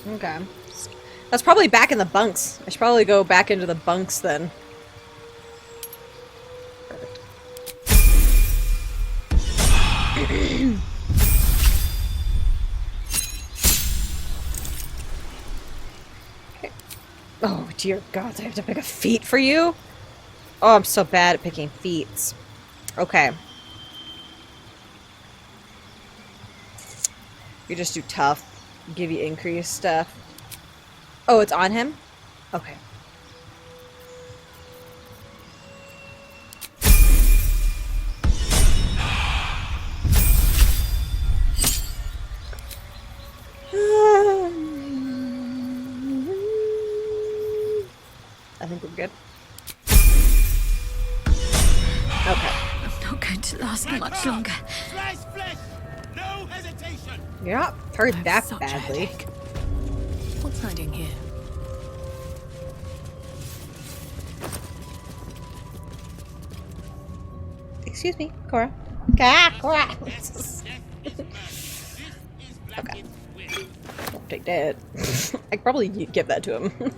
Okay. That's probably back in the bunks. I should probably go back into the bunks then. Perfect. Okay. Oh dear God, I have to pick a feat for you? Oh, I'm so bad at picking feats. Okay. You just do tough. Give you increased stuff. Oh, it's on him? Okay. I think we're good. Okay. I'm not going to last much longer. Slice flesh! No hesitation! You're not hurt that badly. What's hiding here? Excuse me, Cora. Cora! Okay. Won't take that. I could probably give that to him.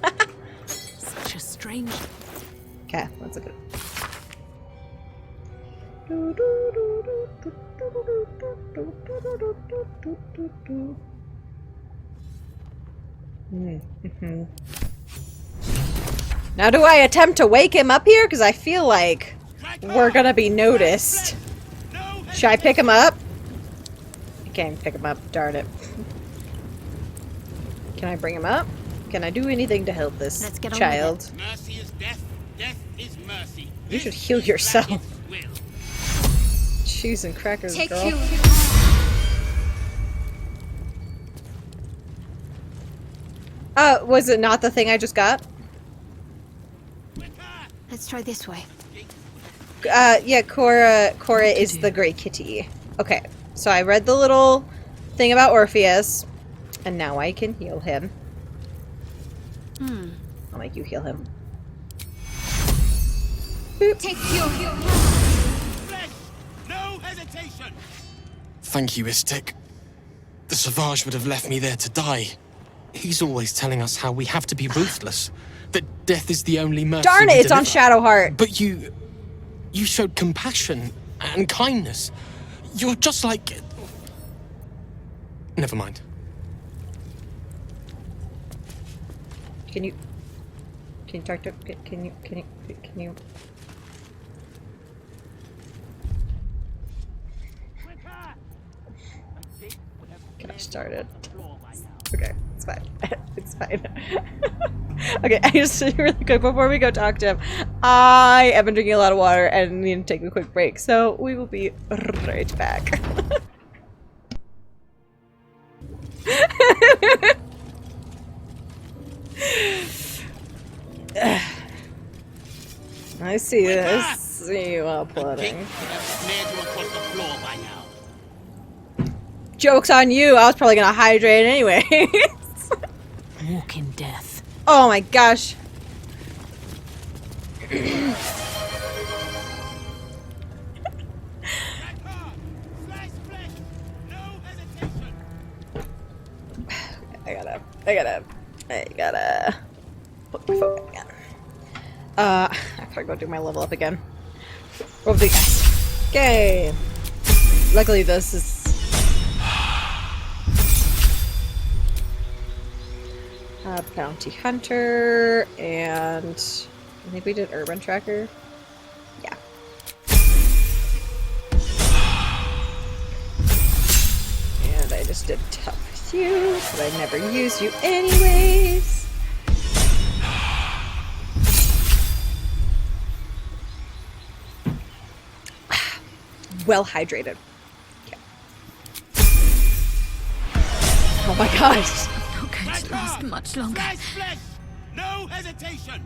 Such a strange... Okay, that's a good... Now do I attempt to wake him up here? Because I feel like we're gonna be noticed. Should I pick him up? I can't pick him up, darn it. Can I bring him up? Can I do anything to help this child? Mercy is death, death is mercy. You should heal yourself. Cheese and crackers, girl. Was it not the thing I just got? Let's try this way. Yeah, Cora is the Grey Kitty. Okay, so I read the little thing about Orpheus, and now I can heal him. I'll make you heal him. Take your Flesh! No hesitation! Thank you, Istik. The Sauvage would have left me there to die. He's always telling us how we have to be ruthless, that death is the only mercy. Darn we it, it's on deliver. Shadowheart. But you showed compassion and kindness. You're just like... Never mind. Can you talk to, can you? Can I start it? Okay, it's fine. It's fine. Okay, I just really quick before we go talk to him. I have been drinking a lot of water and need to take a quick break, so we will be right back. I see this. See you uploading. Joke's on you. I was probably gonna hydrate anyway. Walk in death. Oh my gosh. I gotta put my phone again. I gotta go do my level up again. Over the guys. Okay. Luckily this is Bounty Hunter, and I think we did Urban Tracker. Yeah. And I just did Tough with you, but I never use you anyways. Well hydrated. Okay. Oh my gosh. Not last much longer. No hesitation.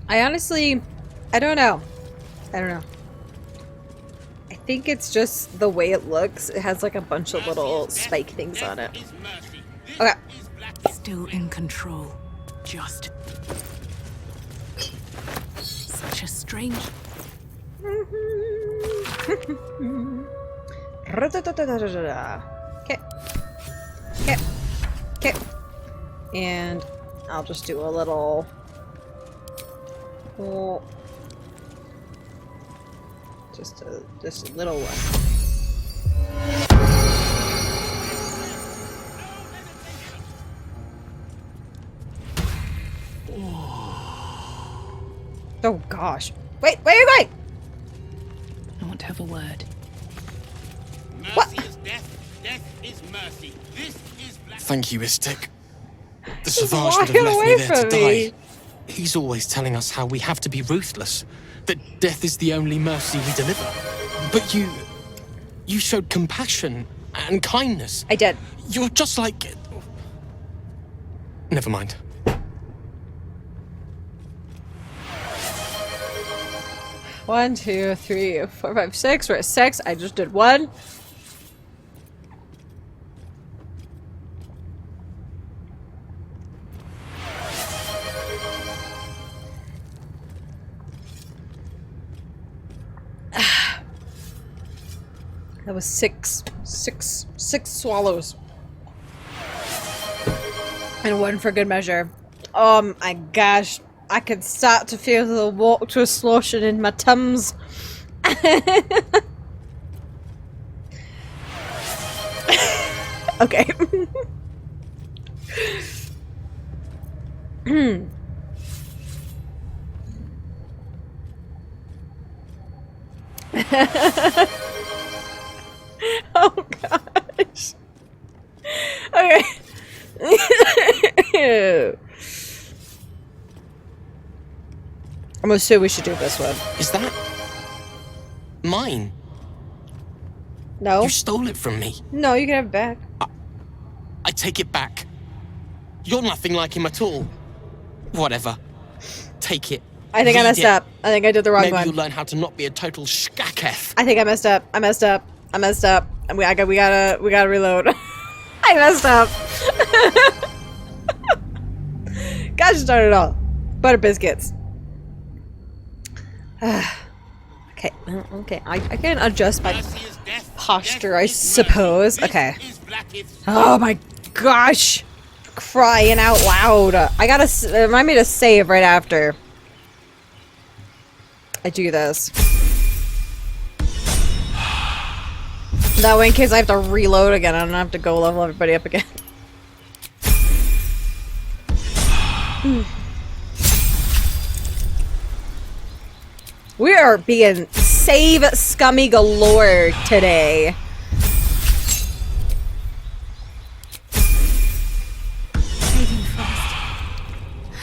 I honestly, I don't know. I think it's just the way it looks. It has like a bunch of little spike things on it. Okay. Still in control. Just such a strange. Okay. Okay. Okay. And I'll just do a little... Oh, just a little one. Oh gosh. Wait! I want to have a word. Mercy is death. Death is mercy. This is Thank you, Istik. The Sauvage would have left me there to die. He's always telling us how we have to be ruthless, that death is the only mercy we deliver. But you showed compassion and kindness. I did. You're just like... Never mind. One, two, three, four, five, six. We're at 6. I just did 1. That was 6 swallows. And 1 for good measure. Oh my gosh. I can start to feel the water sloshing in my tums. Okay. Oh gosh. Okay. I'm gonna say we should do this one. Is that... mine? No. You stole it from me. No, you can have it back. I take it back. You're nothing like him at all. Whatever. Take it. I think I messed up. I think I did the wrong Maybe one. you'll learn how to not be a total shkaketh. I think I messed up. And we gotta reload. I messed up. Gotta start it all. Butter biscuits. Okay, okay. I can adjust my posture, I suppose. Okay. Oh my gosh! Crying out loud. I gotta remind me to save right after I do this. That way, in case I have to reload again, I don't have to go level everybody up again. We are being save scummy galore today. Saving fast.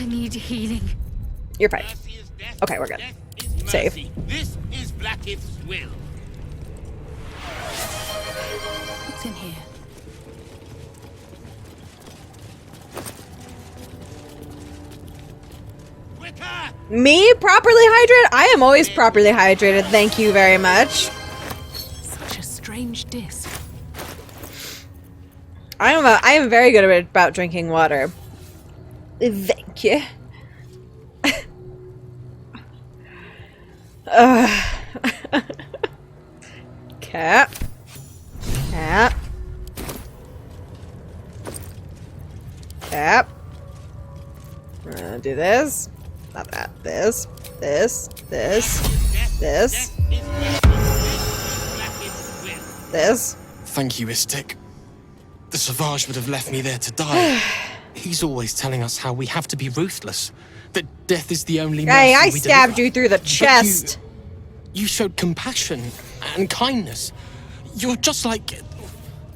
I need healing. You're fine. Okay, we're good. Save. This is Vlaakith's will. What's in here? Me? Properly hydrated? I am always properly hydrated, thank you very much. Such a strange disc. I am very good about drinking water. Thank you. Cap. Cap. Cap. We're gonna do this. Not that. This. This. This. This. This. Thank you, Istik. The Savage would have left me there to die. He's always telling us how we have to be ruthless. That death is the only mercy Hey, I we stabbed deliver. you through the chest. You showed compassion and kindness. You're just like...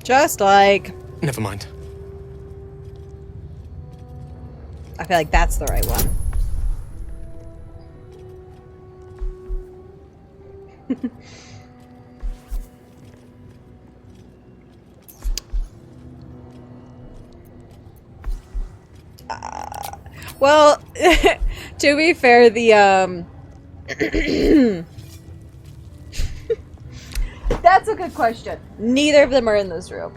Just like... Never mind. I feel like that's the right one. Well, to be fair, the that's a good question. Neither of them are in this room.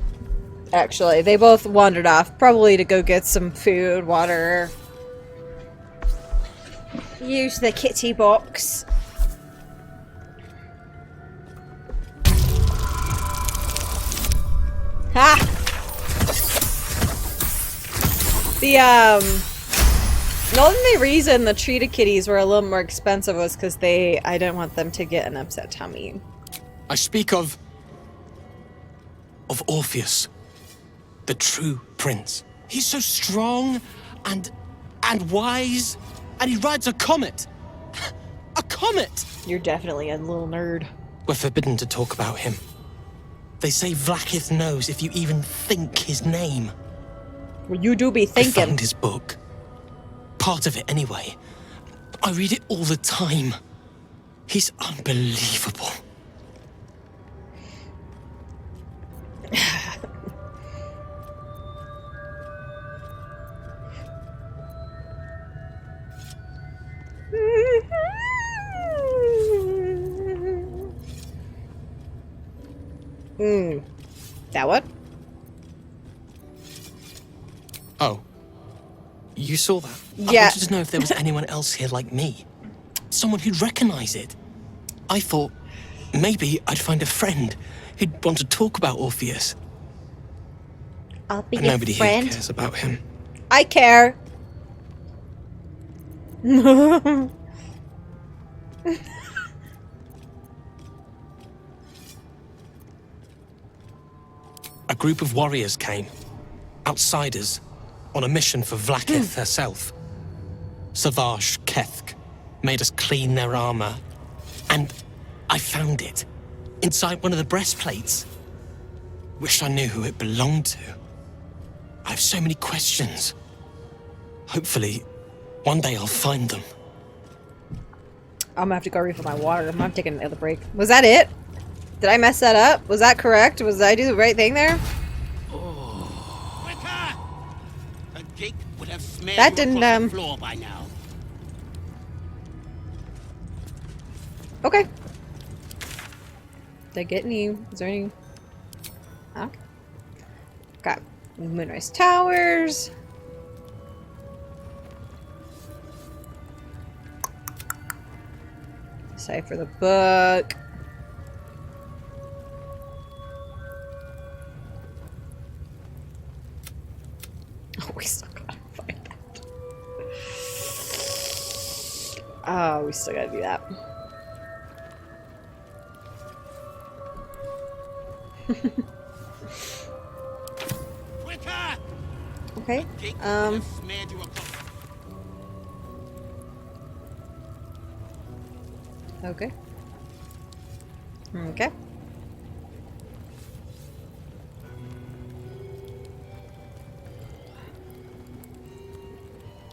Actually, they both wandered off, probably to go get some food, water. Use the kitty box. Ha! The only reason the treated kitties were a little more expensive was because I didn't want them to get an upset tummy. I speak of Orpheus, the true prince. He's so strong and wise, and he rides a comet. A comet! You're definitely a little nerd. We're forbidden to talk about him. They say Vlaakith knows if you even think his name. Well, you do be thinking. I found his book. Part of it, anyway. I read it all the time. He's unbelievable. That what? Oh. You saw that? Yeah. I wanted to know if there was anyone else here like me. Someone who'd recognize it. I thought maybe I'd find a friend who'd want to talk about Orpheus. I'll be But your nobody friend. here cares about him. I care. A group of warriors came. Outsiders. On a mission for Vlaakith herself. Savage Kethk made us clean their armor. And I found it. Inside one of the breastplates. Wish I knew who it belonged to. I have so many questions. Hopefully, one day I'll find them. I'm gonna have to go refill my water. I'm taking another break. Was that it? Did I mess that up? Was that correct? Did I do the right thing there? Would have smeared That you didn't, across the floor by now. Okay. Did I get any? Is there any? Okay. Got Moonrise Towers. Decipher the book. Oh, we still gotta find that. Oh, we still gotta do that. Okay. Okay. Okay.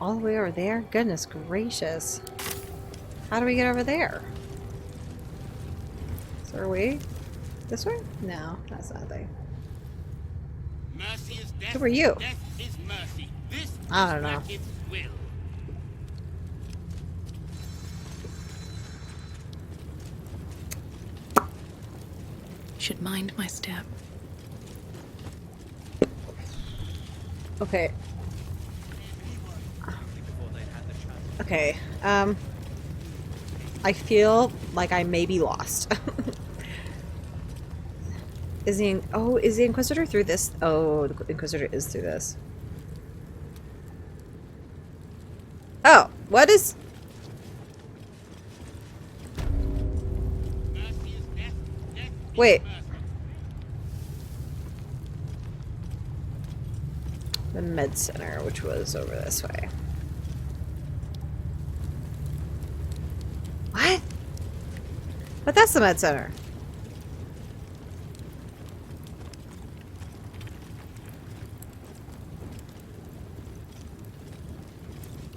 All the way over there? Goodness gracious. How do we get over there? Is there a way? This way? No, that's not there. Mercy is death. Who are you? Death is mercy. This I don't know. Vlaakith's will. Should mind my step. Okay. Okay. I feel like I may be lost. Is the Inquisitor through this? Oh, the Inquisitor is through this. Oh, what is? Wait. The med center, which was over this way. What? But that's the med center.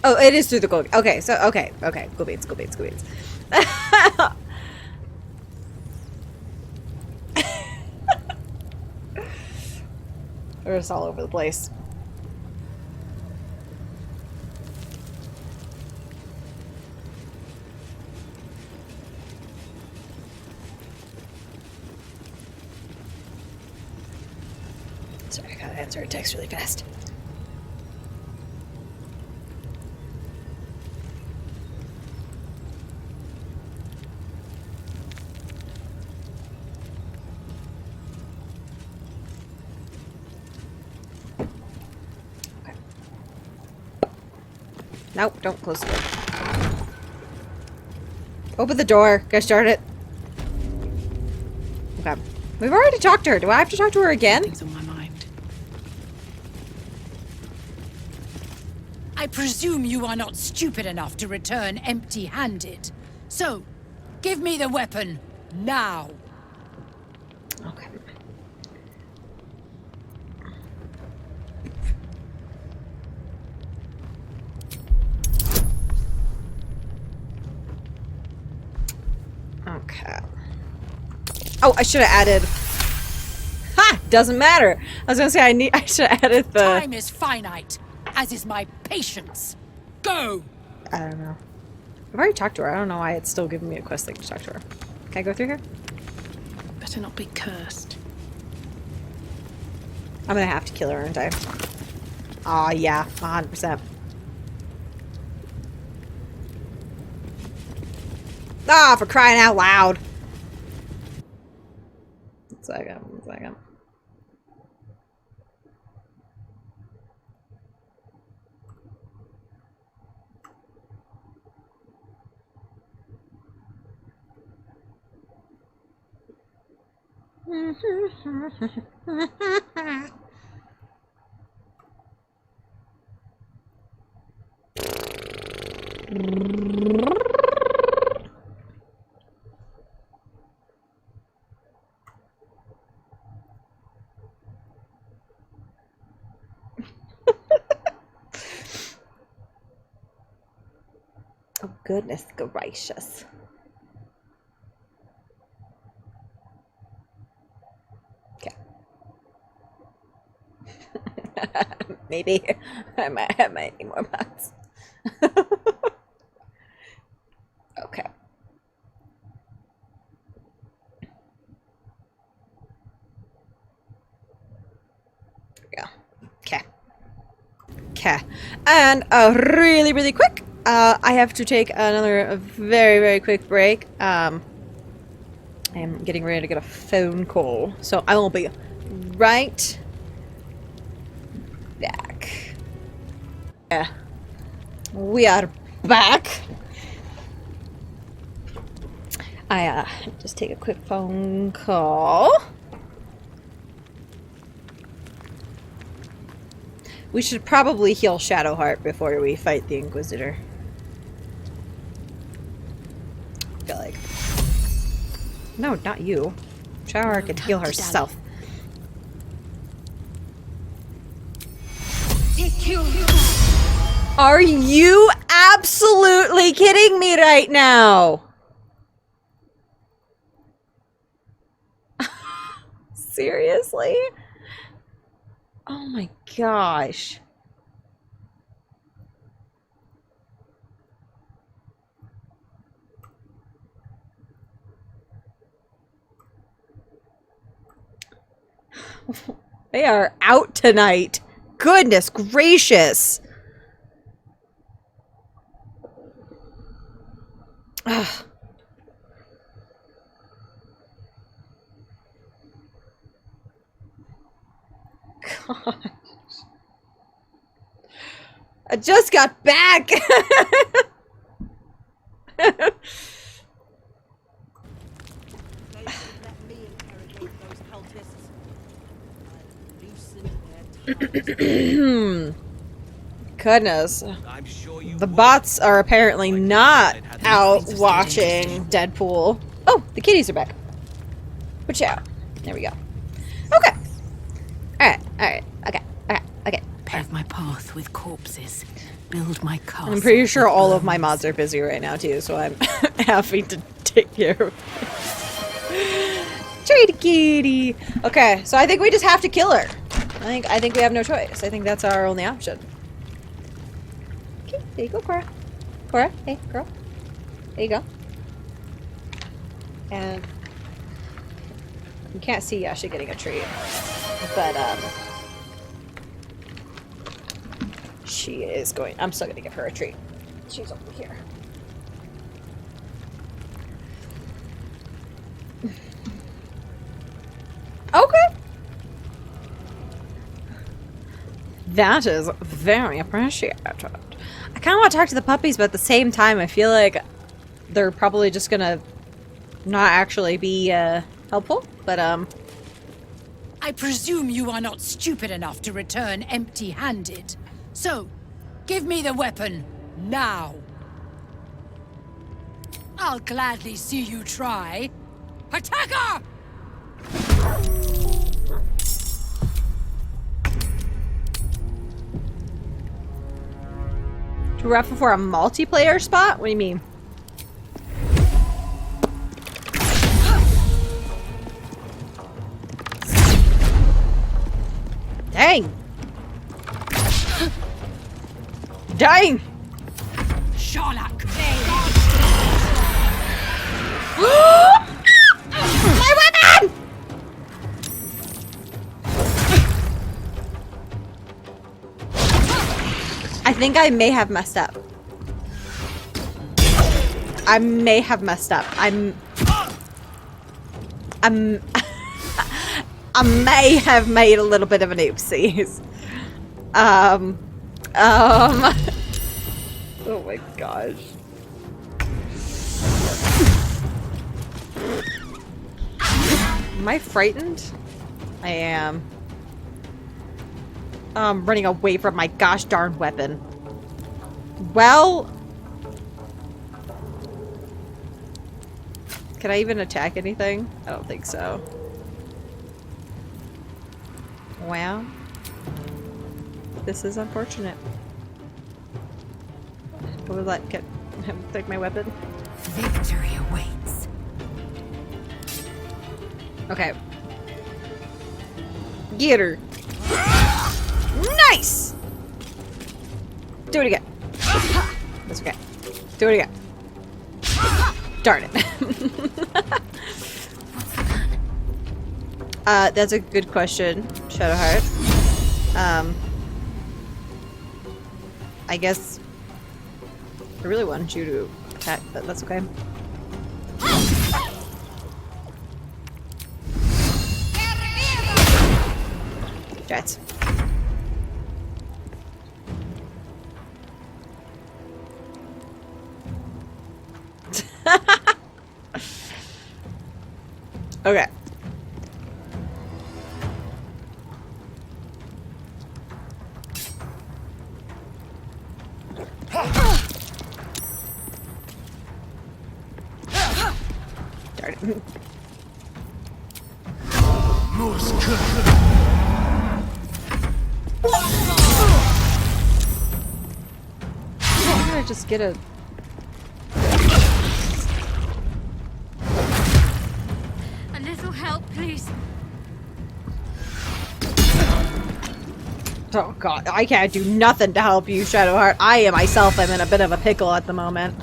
Oh, it is through the gold. Okay, so okay. Cool beans. They're just all over the place. Sorry, I gotta answer a text really fast. Nope, don't close the door. Open the door. Gosh darn it. Okay. We've already talked to her. Do I have to talk to her again? Things on my mind. I presume you are not stupid enough to return empty-handed. So, give me the weapon now. Okay. Okay. Oh, I should have added. Ha! Doesn't matter. I was gonna say I should have added the. Time is finite, as is my patience. Go. I don't know. I've already talked to her. I don't know why it's still giving me a quest thing to talk to her. Can I go through here? Better not be cursed. I'm gonna have to kill her, aren't I? Aw, yeah, 100%. Ah, for crying out loud. One second. Oh, goodness gracious. Okay. Maybe I might need more mods. Okay. There we go. Okay. Okay. And really, really quick, I have to take another very, very quick break. I am getting ready to get a phone call, so I will be right back. Yeah, we are back. I just take a quick phone call. We should probably heal Shadowheart before we fight the Inquisitor. I feel like. No, not you. Shadowheart can heal herself. Are you absolutely kidding me right now? Seriously? Oh my gosh. They are out tonight. Goodness gracious. Ugh. Gosh. I just got back. Goodness. The bots are apparently not out watching Deadpool. Oh, the kitties are back. Watch out. There we go. Okay. Alright. Okay. Pave my path with corpses. Build my castle. I'm pretty sure all of my mods are busy right now too, so I'm having to take care of Trade kitty. Okay, so I think we just have to kill her. I think we have no choice. I think that's our only option. Okay, there you go, Cora. Cora, hey, girl. There you go. And you can't see Yasha getting a treat, but she is going. I'm still gonna give her a treat. She's over here. Okay. That is very appreciated. I kind of want to talk to the puppies, but at the same time, I feel like they're probably just gonna not actually be helpful. But I presume you are not stupid enough to return empty-handed. So, give me the weapon now. I'll gladly see you try. Attacker! to raffle for a multiplayer spot? What do you mean? Dang! Dang! Sherlock! My weapon! I think I may have messed up. I may have messed up. I may have made a little bit of an oopsies. Oh my gosh. Am I frightened? I am. I'm running away from my gosh darn weapon. Well... Can I even attack anything? I don't think so. Wow. This is unfortunate. Will that get him take my weapon? Victory awaits. Okay. Get her. Nice! Do it again. That's okay. Do it again. Darn it. That's a good question, Shadowheart. I guess I really wanted you to attack, but that's okay. Jets. Okay. Darn it. Why did I just get a... A little help, please. Oh god, I can't do nothing to help you, Shadowheart. I myself am in a bit of a pickle at the moment.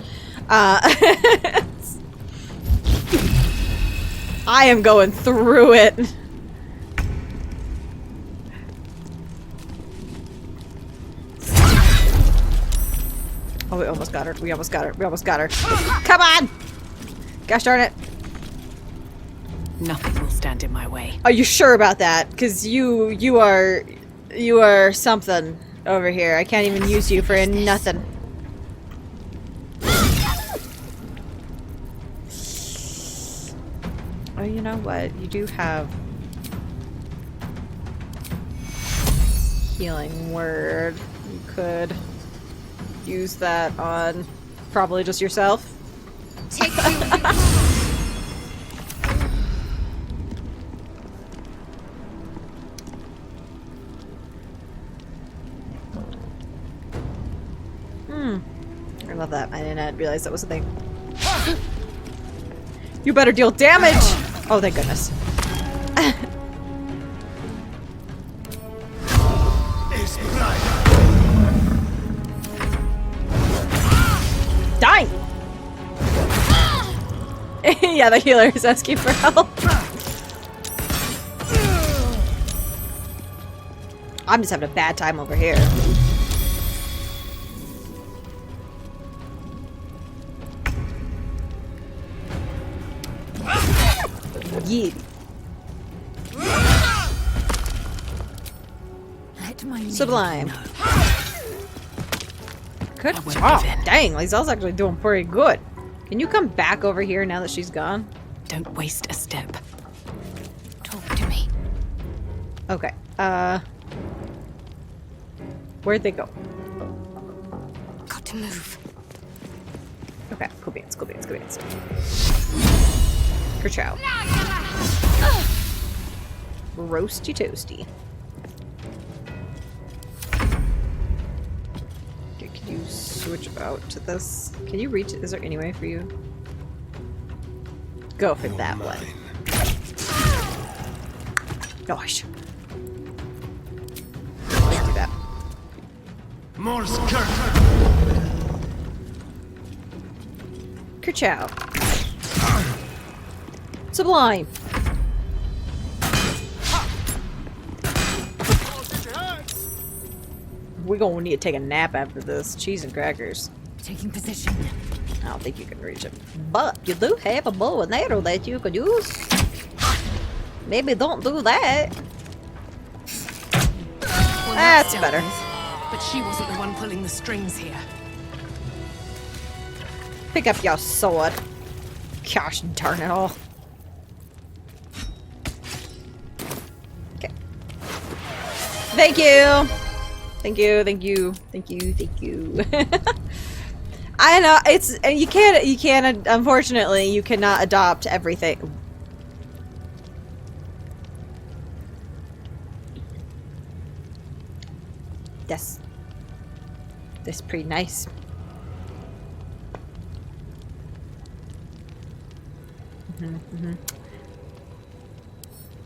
I am going through it. Oh, we almost got her. We almost got her. We almost got her. Come on! Gosh darn it. Nothing will stand in my way. Are you sure about that? Because you are something over here. I can't even use you for nothing. Oh, you know what? You do have healing word. You could use that on probably just yourself. Take I love that. I didn't realize that was a thing. You better deal damage! Oh, thank goodness. Die! Yeah, the healer is asking for help. I'm just having a bad time over here. Yeah. Sublime. Good job. Dang, Lizelle's actually doing pretty good. Can you come back over here now that she's gone? Don't waste a step. Talk to me. Okay. Where'd they go? Got to move. Okay, cool beans, cool beans, cool beans. Kerchow. Roasty toasty. Okay, can you switch out to this? Can you reach it? Is there any way for you? Go for that one. Gosh. Let's do that. More skirt. Kerchow. Sublime. We're gonna need to take a nap after this. Cheese and crackers. Taking position. I don't think you can reach it. But you do have a bow and arrow that you could use. Maybe don't do that. Well, That's better. But she wasn't the one pulling the strings here. Pick up your sword. Gosh darn it all. Okay. Thank you! Thank you, thank you, thank you, thank you. I know, it's, you can't, unfortunately, you cannot adopt everything. That's pretty nice.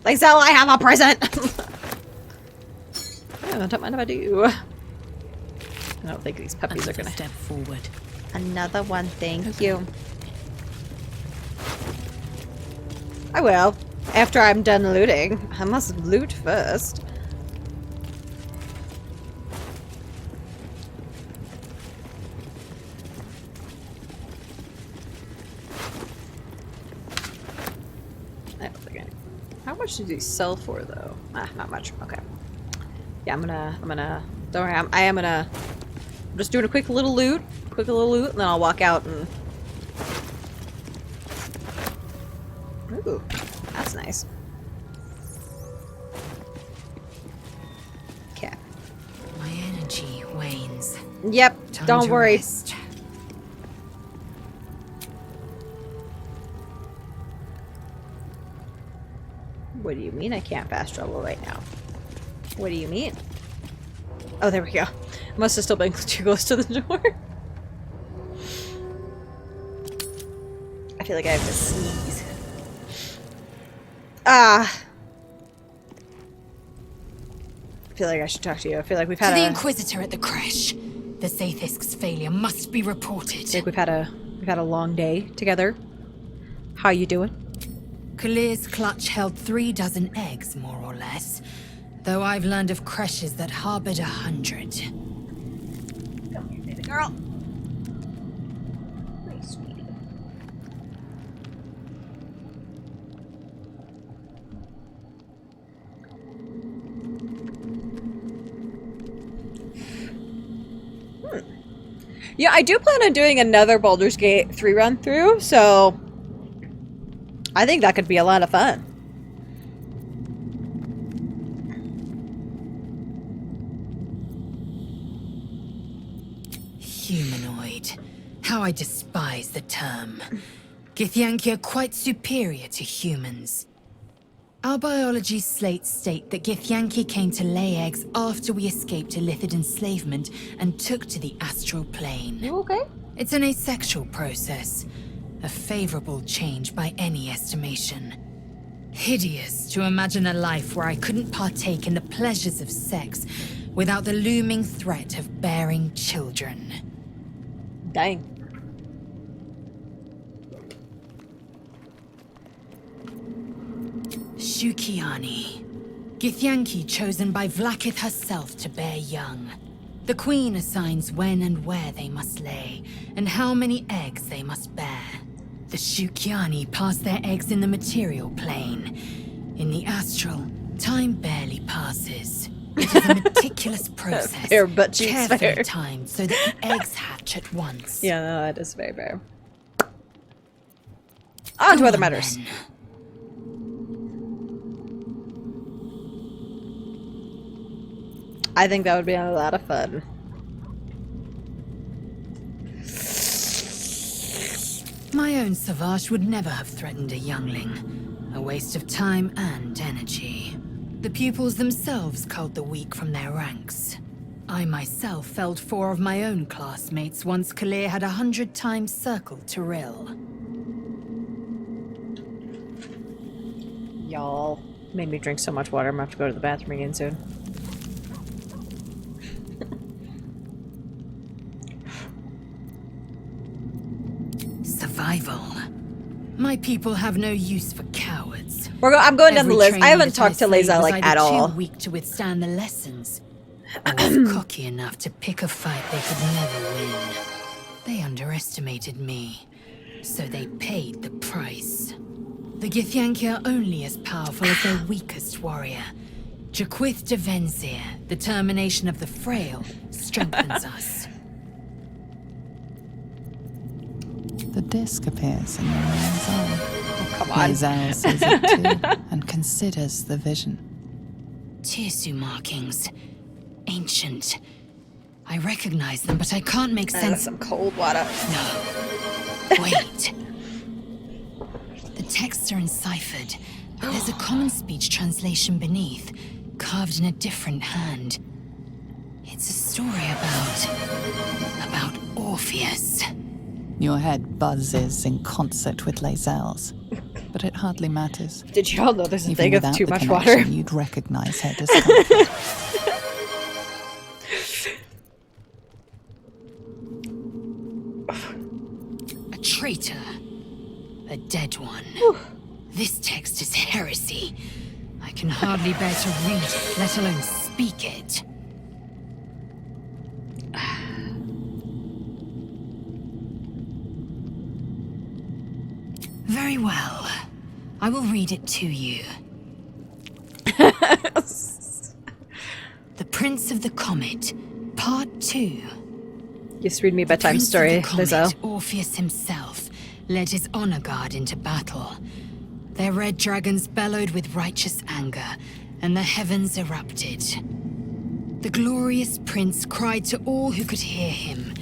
Lizelle, I have a present! Oh, don't mind if I do. I don't think these puppies are gonna step forward. Another one, thank you. I will. After I'm done looting. I must loot first. I don't think any. How much do these sell for, though? Ah, not much. Okay. Yeah, I'm gonna. Don't worry, I'm just doing a quick little loot, and then I'll walk out and. Ooh, that's nice. Okay. My energy wanes. Yep. Time Don't to worry. rest. What do you mean I can't fast travel right now? What do you mean? Oh, there we go. Must have still been too close to the door. I feel like I have to sneeze. Ah. I feel like I should talk to you. I feel like we've had To the Inquisitor at the crash. The Sathisk's failure must be reported. I think we've had a long day together. How you doing? Kalir's clutch held 36 eggs, more or less. Though I've learned of crashes that harbored 100. Come here, baby girl. Hey, sweetie. Yeah, I do plan on doing another Baldur's Gate 3 run through, so I think that could be a lot of fun. Humanoid. How I despise the term. Githyanki are quite superior to humans. Our biology slates state that Githyanki came to lay eggs after we escaped Illithid enslavement and took to the astral plane. You okay? It's an asexual process. A favorable change by any estimation. Hideous to imagine a life where I couldn't partake in the pleasures of sex without the looming threat of bearing children. Dang. Shukiani. Githyanki chosen by Vlaakith herself to bear young. The Queen assigns when and where they must lay, and how many eggs they must bear. The Shukiani pass their eggs in the material plane. In the astral, time barely passes. It is a meticulous process, Fair butt cheeks, carefully fair. timed so that the eggs hatch at once. Yeah, no, that is very fair. On to other matters. Then. I think that would be a lot of fun. My own Savage would never have threatened a youngling. A waste of time and energy. The pupils themselves culled the weak from their ranks. I myself felled 4 of my own classmates once Kalir had 100 times circled Tyrell. Y'all made me drink so much water. I'm gonna have to go to the bathroom again soon. Survival. My people have no use for cowards. I'm going down the Every list. I training haven't that I talked to slayed Leza was like either at all. too weak to withstand the lessons, or was cocky enough to pick a fight they could never win. They underestimated me, so they paid the price. The Githyanki are only as powerful as their weakest warrior. Jaquith de Venzir, the termination of the frail, strengthens us. The disc appears in the mind's eye. Oh, come on. Lae'zel sees it too and considers the vision. Tirsu markings. Ancient. I recognize them, but I can't make That's sense. some cold water. No. Wait. The texts are enciphered, but there's a common speech translation beneath, carved in a different hand. It's a story about Orpheus. Your head buzzes in concert with Lae'zel's, but it hardly matters. Did you all know there's a Even thing of without too the much connection, water? You'd recognize her discomfort. A traitor. A dead one. This text is heresy. I can hardly bear to read it, let alone speak it. Very well. I will read it to you. The Prince of the Comet, Part 2. Just read me a bedtime story, Lizzo. Orpheus himself led his honor guard into battle. Their red dragons bellowed with righteous anger, and the heavens erupted. The glorious prince cried to all who could hear him,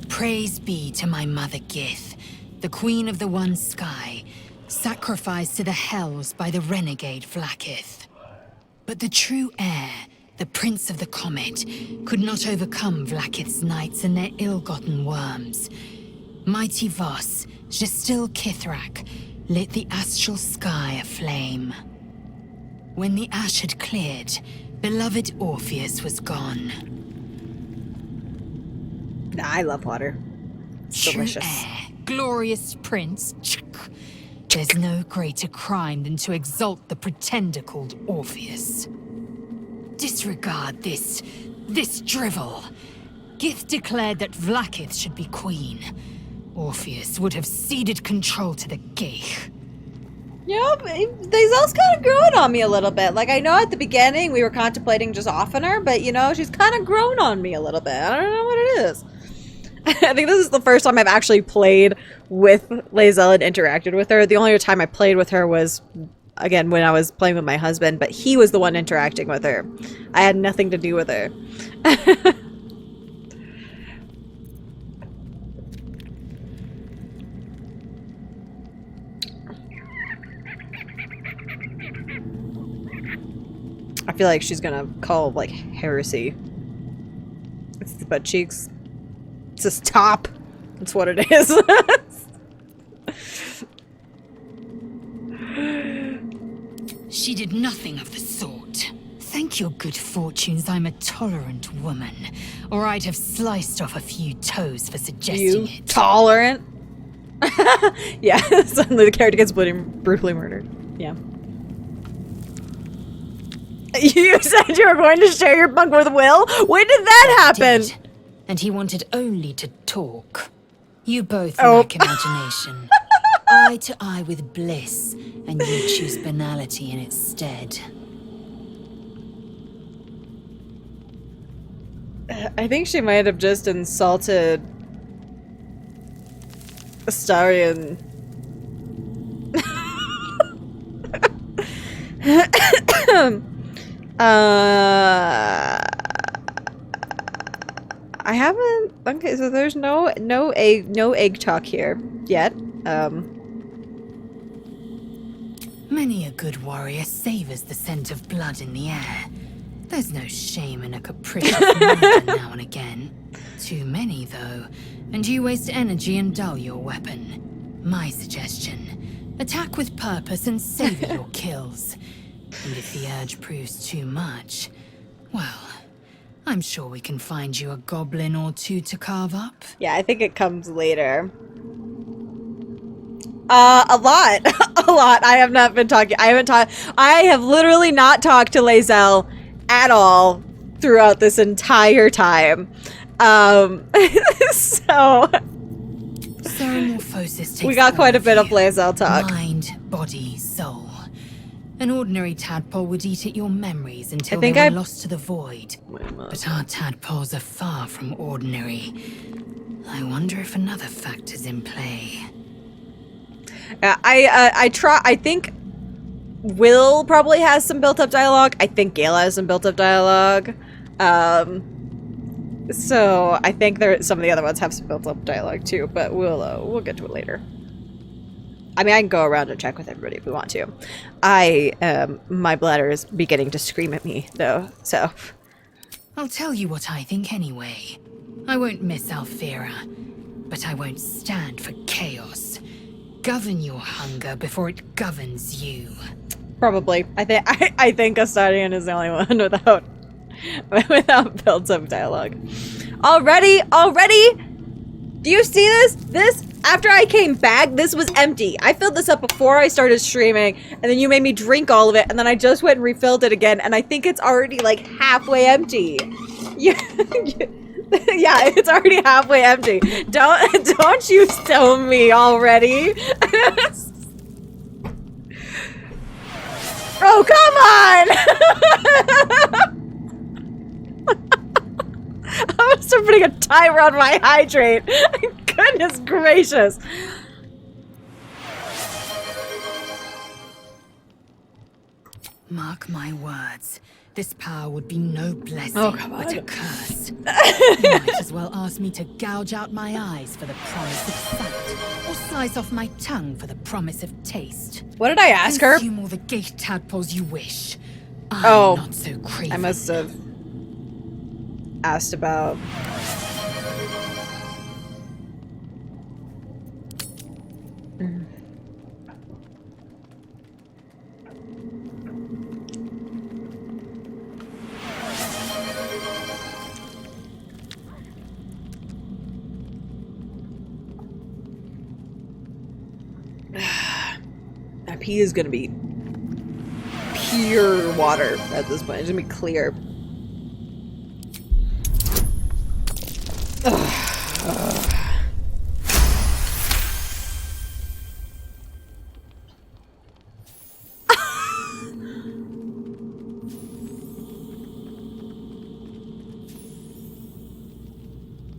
"Praise be to my mother Gith, the queen of the one sky, sacrificed to the hells by the renegade Vlaakith." But the true heir, the Prince of the Comet, could not overcome Vlaakith's knights and their ill-gotten worms. Mighty Voss, Gestil Kithrak, lit the astral sky aflame. When the ash had cleared, beloved Orpheus was gone. Nah, I love water. It's delicious. True heir, glorious prince. There's no greater crime than to exalt the pretender called Orpheus. Disregard this drivel. Gith declared that Vlaakith should be queen. Orpheus would have ceded control to the Geich. Yep, Lae'zel's kind of growing on me a little bit. Like, I know at the beginning we were contemplating just offing her, but you know, she's kind of grown on me a little bit. I don't know what it is. I think this is the first time I've actually played with Lae'zel and interacted with her. The only other time I played with her was, again, when I was playing with my husband, but he was the one interacting with her. I had nothing to do with her. I feel like she's gonna call, like, heresy. It's the butt cheeks. It's his top. That's what it is. She did nothing of the sort. Thank your good fortunes I'm a tolerant woman, or I'd have sliced off a few toes for suggesting it. Tolerant? Yeah, suddenly the character gets brutally murdered. Yeah. You said you were going to share your bunk with Will? When did that happen? Did. And he wanted only to talk. You both lack imagination. Eye to eye with bliss, and you choose banality in its stead. I think she might have just insulted Astarion. I haven't. Okay, so there's no egg talk here yet. Many a good warrior savors the scent of blood in the air. There's no shame in a capricious murder now and again. Too many, though, and you waste energy and dull your weapon. My suggestion: attack with purpose and savor your kills. And if the urge proves too much, well, I'm sure we can find you a goblin or two to carve up. Yeah, I think it comes later. A lot. A lot. I have not been talking. I have literally not talked to Lae'zel at all throughout this entire time. So we got quite a bit of Lae'zel talk. Mind, body, soul. An ordinary tadpole would eat at your memories until they were lost to the void. But our tadpoles are far from ordinary. I wonder if another factor's in play. I think Will probably has some built-up dialogue. I think Gala has some built-up dialogue. So I think some of the other ones have some built-up dialogue too, but we'll get to it later. I mean, I can go around and check with everybody if we want to. My bladder is beginning to scream at me, though, so. I'll tell you what I think anyway. I won't miss Alfira, but I won't stand for chaos. Govern your hunger before it governs you. Probably. I think Astarion is the only one without built-up dialogue. Already? Do you see this? After I came back, this was empty. I filled this up before I started streaming, and then you made me drink all of it, and then I just went and refilled it again, and I think it's already like halfway empty. Yeah, it's already halfway empty. Don't you stone me already. I run my hydrate. Goodness gracious. Mark my words. This power would be no blessing, but a curse. You might as well ask me to gouge out my eyes for the promise of sight, or slice off my tongue for the promise of taste. What did I ask her? Consume all the gate tadpoles you wish. I'm not so crazy. I must have asked about... That pee is gonna be pure water at this point. It's gonna be clear.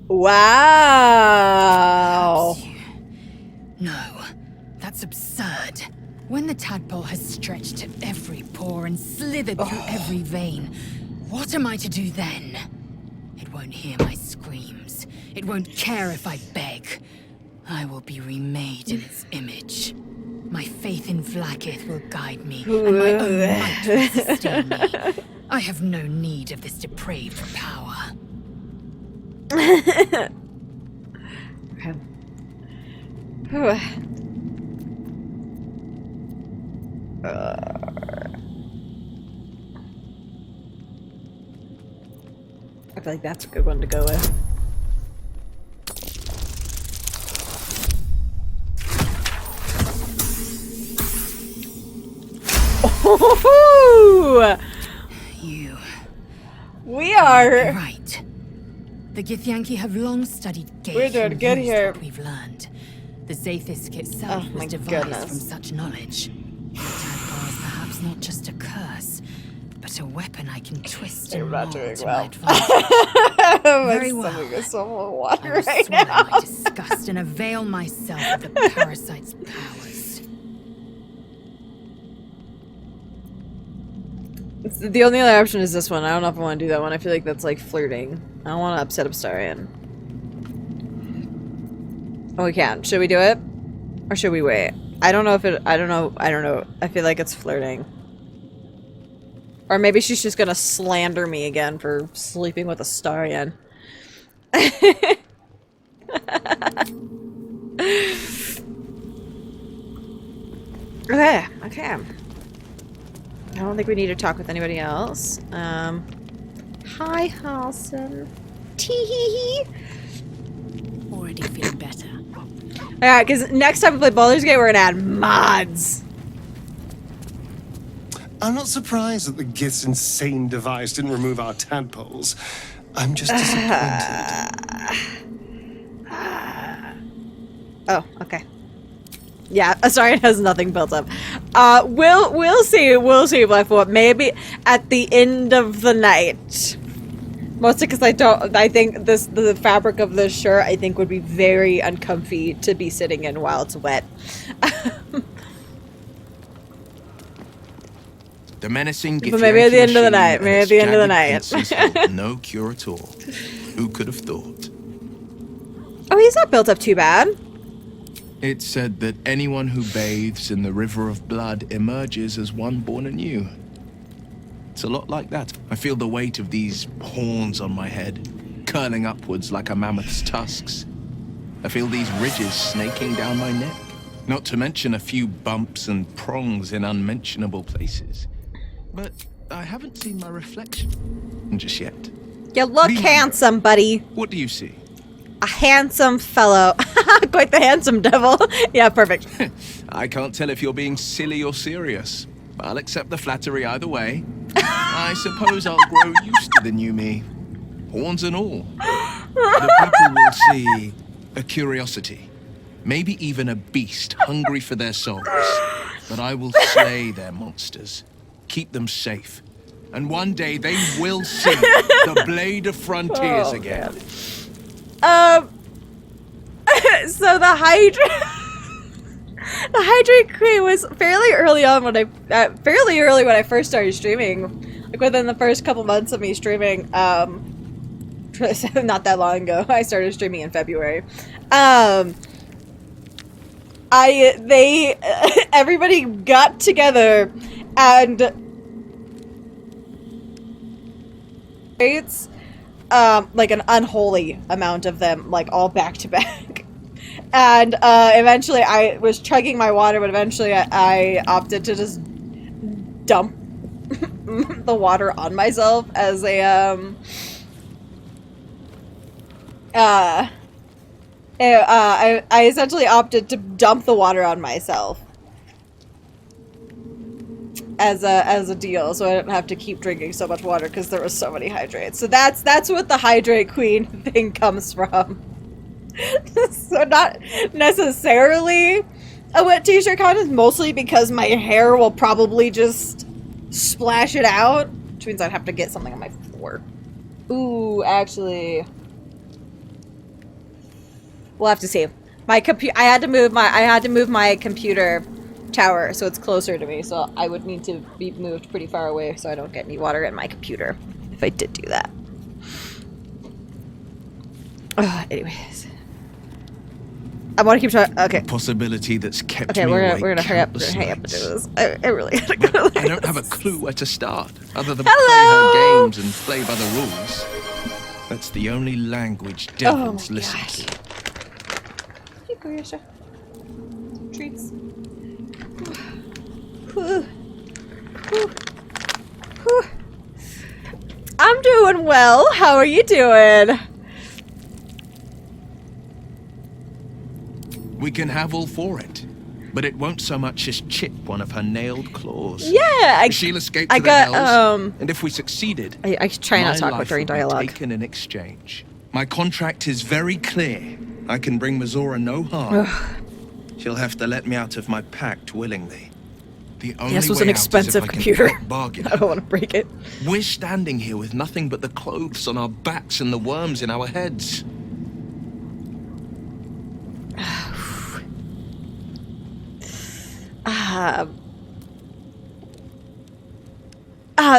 Wow. No, that's absurd. When the tadpole has stretched to every pore and slithered through every vein, what am I to do then? It won't hear my screams. It won't care if I beg. I will be remade in its image. My faith in Vlaakith will guide me, and my own might will sustain me. I have no need of this depraved power. Okay. I feel like that's a good one to go with. Oh, we are right. The Githyanki have long studied gates. We're doing good here. We've learned. The Zaithisk itself was devised from such knowledge. The tadpole is perhaps not just a curse, but a weapon I can twist and mold to my advantage. Very well. Some water I will right swallow now. my disgust and avail myself of the parasite's powers. The only other option is this one. I don't know if I want to do that one. I feel like that's like flirting. I don't want to upset Upstarian. Oh, we can. Should we do it? Or should we wait? I don't know if it... I don't know. I feel like it's flirting. Or maybe she's just gonna slander me again for sleeping with Astarion. Okay. Okay. I don't think we need to talk with anybody else. Hi, Halson. Tee-hee-hee. Already feeling better. Alright, because next time we play Baldur's Gate, we're gonna add mods. I'm not surprised that the Gith's insane device didn't remove our tadpoles. I'm just disappointed. Oh, okay. Yeah, sorry, it has nothing built up. We'll see, Blackfoot. Maybe at the end of the night. Mostly because I think the fabric of this shirt, I think, would be very uncomfy to be sitting in while it's wet. The menacing But maybe at the end of the night. Maybe at the end of the night. No cure at all. Who could have thought? Oh, he's not built up too bad. It's said that anyone who bathes in the river of blood emerges as one born anew. It's a lot like that. I feel the weight of these horns on my head, curling upwards like a mammoth's tusks. I feel these ridges snaking down my neck. Not to mention a few bumps and prongs in unmentionable places. But I haven't seen my reflection just yet. You look handsome, buddy. What do you see? A handsome fellow. Quite the handsome devil. Yeah, perfect. I can't tell if you're being silly or serious. I'll accept the flattery either way. I suppose I'll grow used to the new me. Horns and all. The people will see a curiosity. Maybe even a beast hungry for their souls. But I will slay their monsters. Keep them safe. And one day they will see the Blade of Frontiers again. So the hydrate queen was fairly early when I first started streaming. Like within the first couple months of me streaming, not that long ago. I started streaming in February. Everybody got together and it's like an unholy amount of them, like all back to back. And eventually I was chugging my water, but eventually I opted to just dump the water on myself as a I essentially opted to dump the water on myself as a deal, so I didn't have to keep drinking so much water because there was so many hydrates. So that's what the hydrate queen thing comes from. So not necessarily a wet t-shirt contest, mostly because my hair will probably just splash it out, which means I'd have to get something on my floor. Ooh, actually, we'll have to see. I had to move my computer tower so it's closer to me, so I would need to be moved pretty far away so I don't get any water in my computer if I did do that. Anyways, I want to keep trying. Okay. Possibility that's kept Okay, me we're awake gonna hurry up and do this. I really gotta go. I don't have a clue where to start, other than Hello! play her games and play by the rules. That's the only language devils listen to. Here you go, Yasha. Treats. I'm doing well. How are you doing? We can have all for it, but it won't so much as chip one of her nailed claws. Yeah, she'll escape to the hells, and if we succeeded, I try not to talk during dialogue. Taken in exchange. My contract is very clear. I can bring Mazora no harm. She'll have to let me out of my pact willingly. The only This was way an out is expensive if I can computer. bargain. I don't want to break it. We're standing here with nothing but the clothes on our backs and the worms in our heads.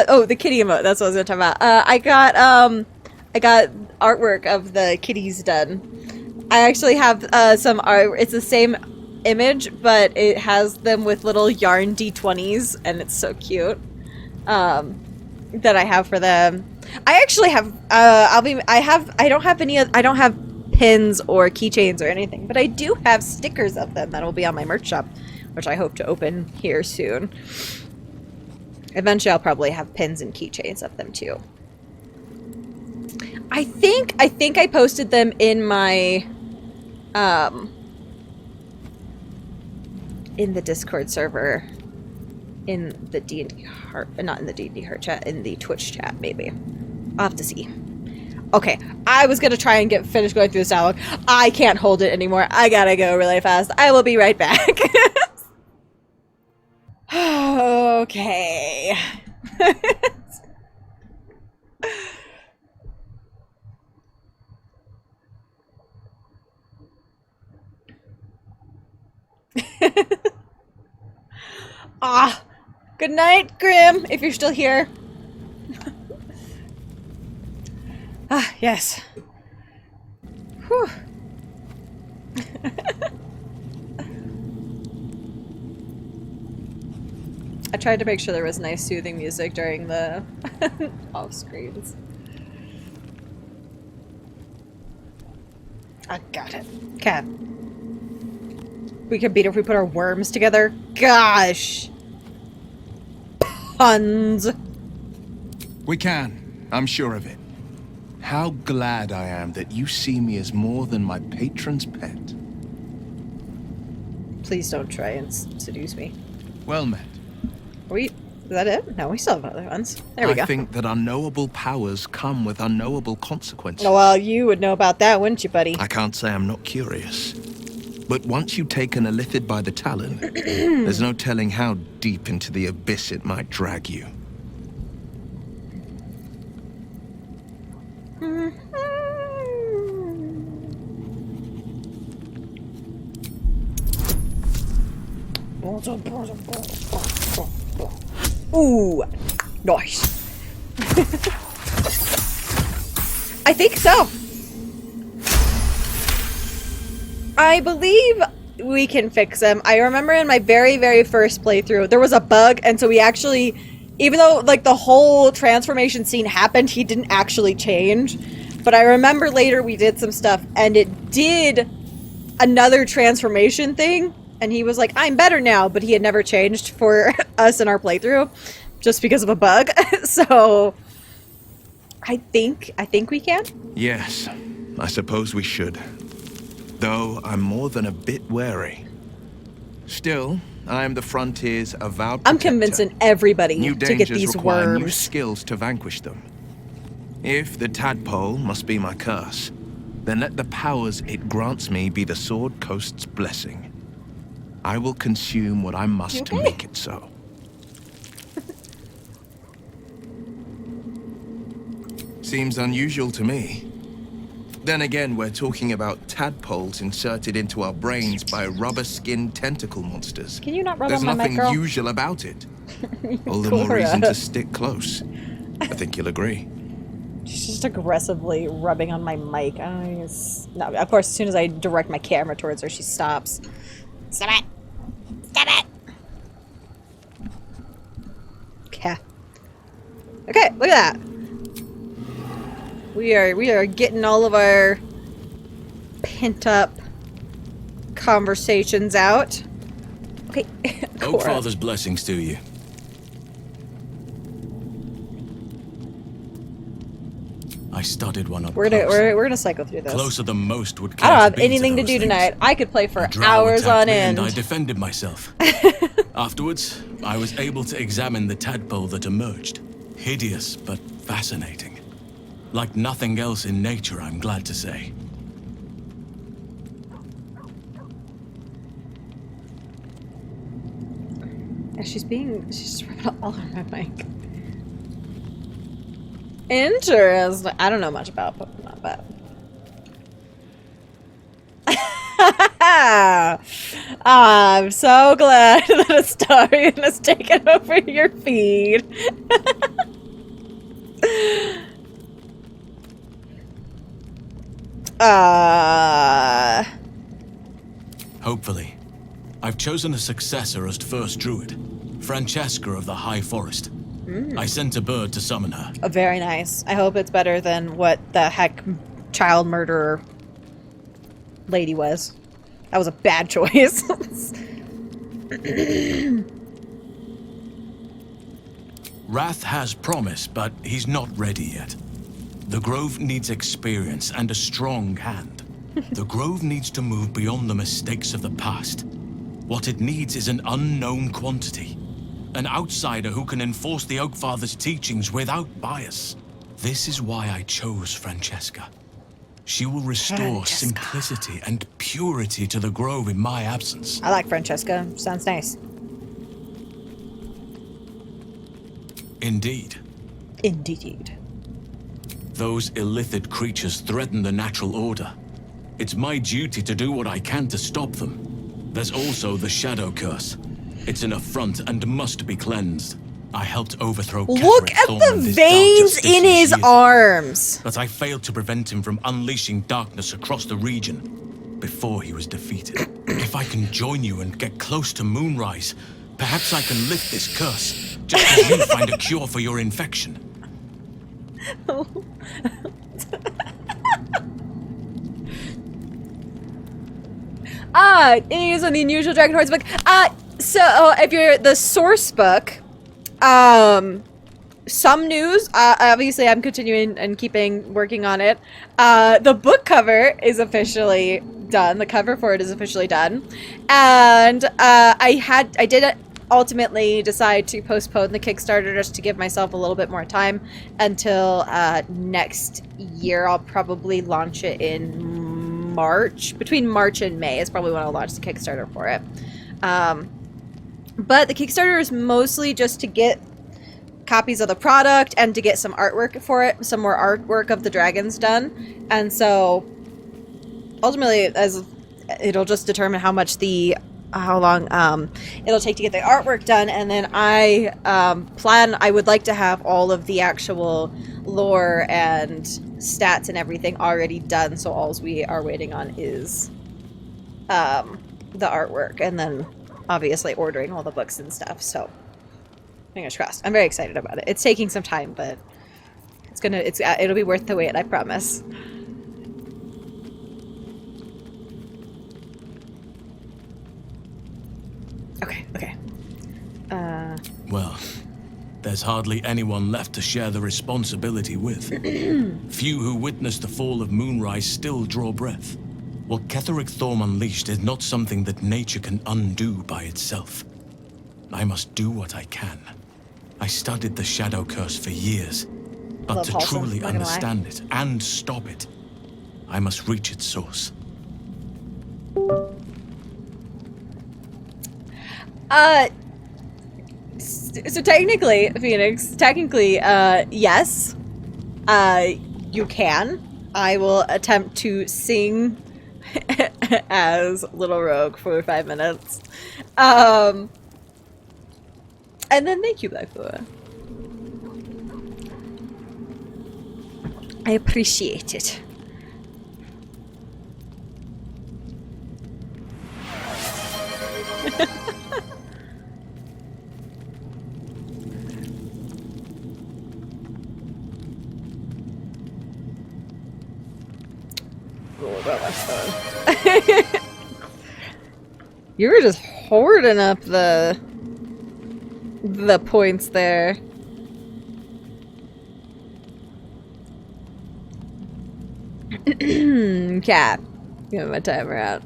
Oh, the kitty emote. That's what I was gonna talk about. I got artwork of the kitties done. I actually have some art. It's the same image, but it has them with little yarn D20s, and it's so cute. That I have for them. I actually have. I don't have pins or keychains or anything, but I do have stickers of them that will be on my merch shop, which I hope to open here soon. Eventually, I'll probably have pins and keychains of them too. I think I posted them in my in the Discord server, in the Dndhart, not in the Dndhart chat, in the Twitch chat maybe. I'll have to see. Okay, I was gonna try and finish going through this dialogue. I can't hold it anymore. I gotta go really fast. I will be right back. Okay. Good night, Grim, if you're still here. Yes. Whew. I tried to make sure there was nice soothing music during the off screens. I got it. Okay. We could beat it if we put our worms together. Gosh. Puns. We can. I'm sure of it. How glad I am that you see me as more than my patron's pet. Please don't try and seduce me. Well met. Is that it? No, we still have other ones. There we go. I think that unknowable powers come with unknowable consequences. Well, you would know about that, wouldn't you, buddy? I can't say I'm not curious. But once you've taken a Lithid by the talon, there's no telling how deep into the abyss it might drag you. Ooh, nice. I think so. I believe we can fix them. I remember in my very, very first playthrough, there was a bug, and so we actually, even though like the whole transformation scene happened, he didn't actually change. But I remember later we did some stuff, and it did another transformation thing, and he was like, I'm better now, but he had never changed for us in our playthrough, just because of a bug. So, I think we can? Yes, I suppose we should. Though I'm more than a bit wary. Still, I am the Frontier's avowed protector. I'm convincing everybody New to get these require new worms. skills to vanquish them. If the tadpole must be my curse, then let the powers it grants me be the Sword Coast's blessing. I will consume what I must to make it so. Seems unusual to me. Then again, we're talking about tadpoles inserted into our brains by rubber-skinned tentacle monsters. Can you not rub There's on my nothing mic, girl? usual about it. All the more reason to stick close. I think you'll agree. She's just aggressively rubbing on my mic. No, of course, as soon as I direct my camera towards her, she stops. Stop it! Stop it! Okay. Okay, look at that. We are getting all of our pent up conversations out. Okay. Oakfather's blessings to you. I studied one up we're gonna cycle through this. Closer than most would I care don't to have be anything to those do things. tonight. I could play for A drow hours attacked on me end. and I defended myself. Afterwards, I was able to examine the tadpole that emerged. Hideous, but fascinating. Like nothing else in nature, I'm glad to say. Yeah, she's rubbing all over my mic. Interesting. I don't know much about Pokemon, but I'm so glad that Astarion has taken over your feed. Hopefully. I've chosen a successor as first druid, Francesca of the High Forest. I sent a bird to summon her. Oh, very nice. I hope it's better than what the heck child murderer lady was. That was a bad choice. Wrath has promise, but he's not ready yet. The Grove needs experience and a strong hand. The Grove needs to move beyond the mistakes of the past. What it needs is an unknown quantity. An outsider who can enforce the Oakfather's teachings without bias. This is why I chose Francesca. She will restore simplicity and purity to the Grove in my absence. I like Francesca. Sounds nice. Indeed. Indeed. Those illithid creatures threaten the natural order. It's my duty to do what I can to stop them. There's also the Shadow Curse. It's an affront and must be cleansed. I helped overthrow Look Ketheric at Thorn the and his veins dark in his years. arms. But I failed to prevent him from unleashing darkness across the region before he was defeated. If I can join you and get close to Moonrise, perhaps I can lift this curse, just as you find a cure for your infection. It is an unusual Dragon Hordes book. So if you're the source book, some news. Obviously, I'm continuing and working on it. The book cover is officially done. The cover for it is officially done, and I did ultimately decide to postpone the Kickstarter just to give myself a little bit more time until next year. I'll probably launch it in March. Between March and May is probably when I'll launch the Kickstarter for it. But the Kickstarter is mostly just to get copies of the product and to get some artwork for it, some more artwork of the dragons done. And so ultimately, as it'll just determine how much the how long it'll take to get the artwork done, and then I I would like to have all of the actual lore and stats and everything already done, so all we are waiting on is the artwork, and then obviously ordering all the books and stuff. So fingers crossed. I'm very excited about it. It's taking some time, but it'll be worth the wait, I promise. Okay. Well, there's hardly anyone left to share the responsibility with. Few who witnessed the fall of Moonrise still draw breath. What Ketheric Thorm unleashed is not something that nature can undo by itself. I must do what I can. I studied the Shadow Curse for years, but to truly understand it and stop it, I must reach its source. So technically, Phoenix, yes, you can. I will attempt to sing as Little Rogue for 5 minutes. And then thank you, Blackboard. I appreciate it. You were just hoarding up the points there. Cat. Give my timer out.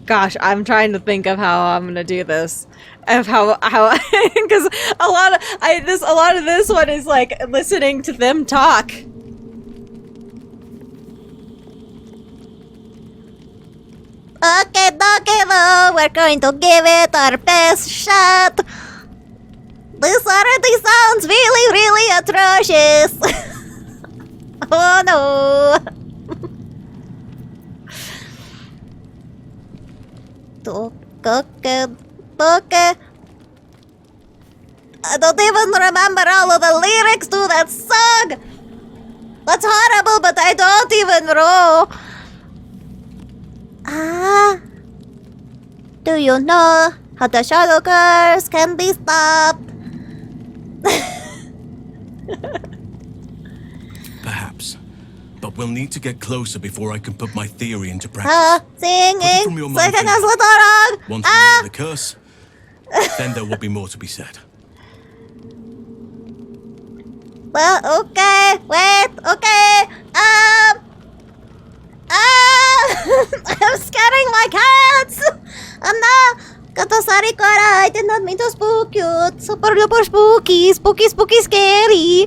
Gosh, I'm trying to think of how I'm gonna do this. Of how because a lot of this one is like listening to them talk. Okay, though, we're going to give it our best shot. This already sounds really, really atrocious. Oh no. Okay. I don't even remember all of the lyrics to that song. That's horrible, but I don't even know. Do you know how the Shadow Curse can be stopped? Perhaps. But we'll need to get closer before I can put my theory into practice. Singing as Little Rogue. Once we know the curse, then there will be more to be said. Well, okay, wait, okay, I'm scaring my cats! Katasari Kara, I did not mean to spook you. It's super duper spooky, spooky, scary.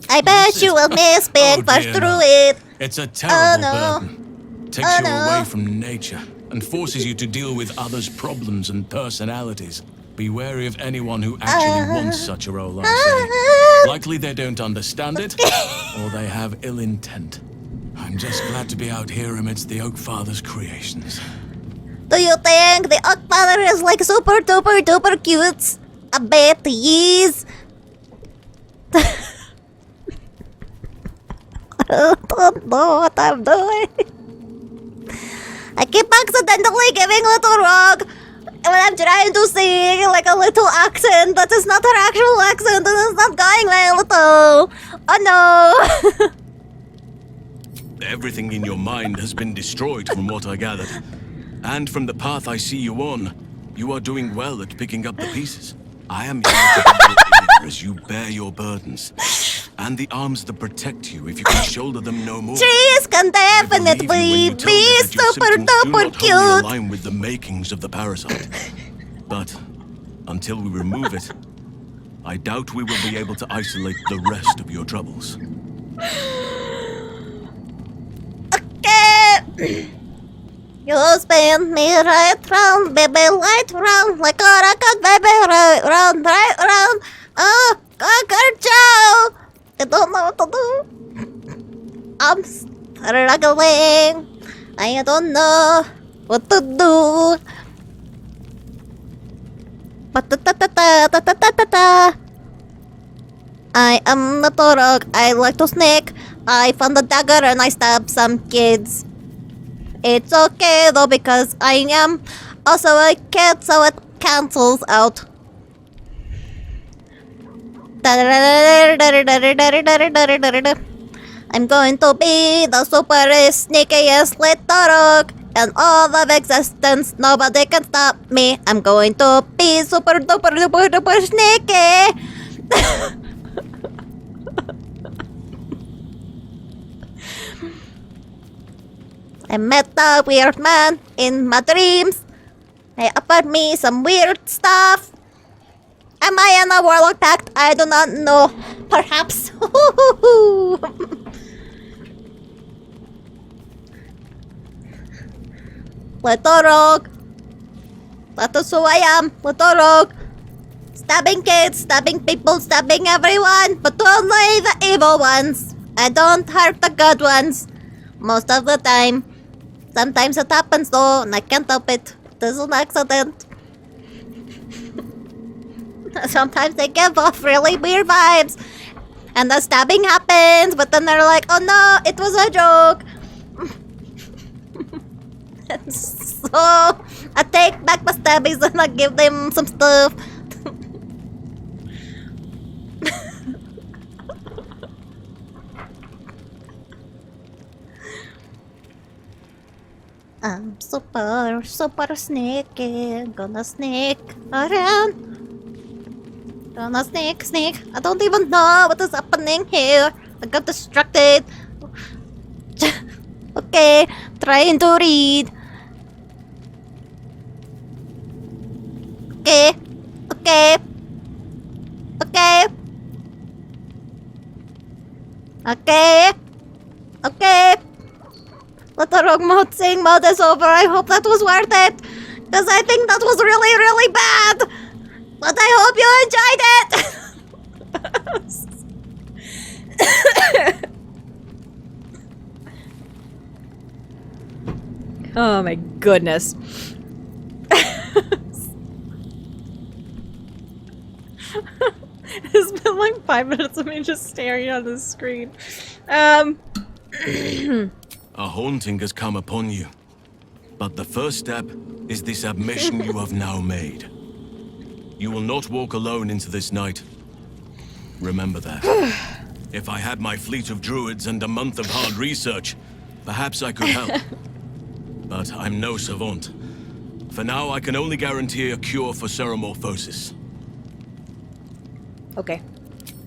I bet you will miss being pushed through it. It's a terrible burden. Takes you away from nature and forces you to deal with others' problems and personalities. Be wary of anyone who actually wants such a role, I say. Likely they don't understand it, or they have ill intent. I'm just glad to be out here amidst the Oak Father's creations. Do you think the Oak Father is like super duper cute? I bet he is. I don't know what I'm doing. I keep accidentally giving Little Rogue when I'm trying to sing like a little accent that is not her actual accent and it's not going well at all. Oh no. Everything in your mind has been destroyed from what I gathered. And from the path I see you on, you are doing well at picking up the pieces. I am here to be your ear as you bear your burdens. And the arms that protect you if you can shoulder them no more. Trees can definitely be super duper cute. Align with the makings of the parasite. But until we remove it, I doubt we will be able to isolate the rest of your troubles. Okay. You spin me right round, baby, right round, like a rocket, baby, right round, right round. Oh, Chow! I don't know what to do. I'm struggling. I don't know what to do. I am not a rogue. I like to sneak. I found a dagger and I stabbed some kids. It's okay though because I am also a kid, so it cancels out. I'm going to be the super sneakiest little rogue in all of existence. Nobody can stop me. I'm going to be super duper duper duper sneaky. I met a weird man in my dreams. He offered me some weird stuff. Am I in a warlock pact? I do not know. Perhaps. Little rogue. That is who I am. Little rogue. Stabbing kids, stabbing people, stabbing everyone. But only the evil ones. I don't hurt the good ones. Most of the time. Sometimes it happens though, and I can't help it. It is an accident. Sometimes they give off really weird vibes. And the stabbing happens, but then they're like, oh no, it was a joke. And so, I take back the stabbies and I give them some stuff. I'm super, super sneaky. Gonna sneak around. Gonna sneak. I don't even know what is happening here. I got distracted. Okay, trying to read. Okay. Let the rogue mode sing mode is over. I hope that was worth it. Because I think that was really, really bad. But I hope you enjoyed it. Oh my goodness. It's been like 5 minutes of me just staring at the screen. A haunting has come upon you. But the first step is this admission you have now made. You will not walk alone into this night. Remember that. If I had my fleet of druids and a month of hard research, perhaps I could help. But I'm no savant. For now, I can only guarantee a cure for ceremorphosis. Okay.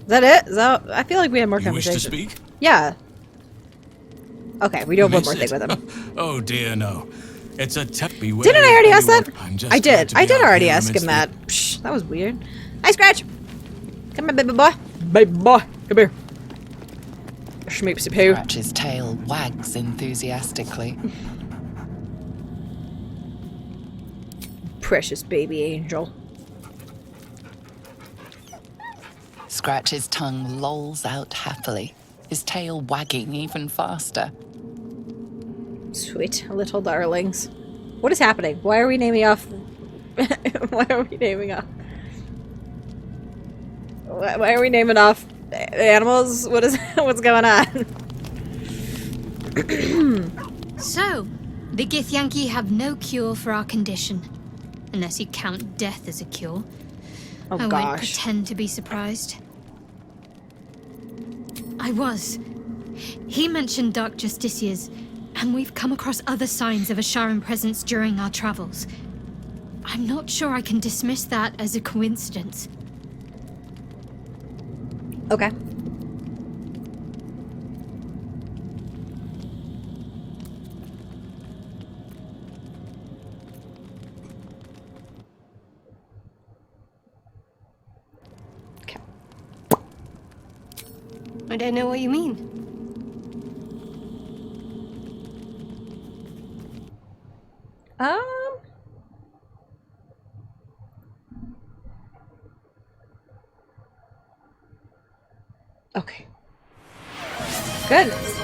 Is that it? I feel like we had more You wish conversation. to speak? Yeah. Okay, we do have one more Miss thing it? with him. Oh dear, no. It's a teppy. Didn't I already ask that? I'm just I glad did. to I be did out already here ask him amidst that. Psh, that was weird. Hi, Scratch. Come on, baby boy. Baby boy, come here. Schmoopsy poo. Scratch's tail wags enthusiastically. Precious baby angel. Scratch's tongue lolls out happily, his tail wagging even faster. Sweet little darlings. What is happening? Why are we naming off? Why are we naming off? Why are we naming off animals? What's going on? So, the Githyanki have no cure for our condition. Unless you count death as a cure. Oh, I won't gosh. pretend to be surprised. I was. He mentioned Dark Justicias, and we've come across other signs of a Sharan presence during our travels. I'm not sure I can dismiss that as a coincidence. Okay. I don't know what you mean. Okay. Goodness.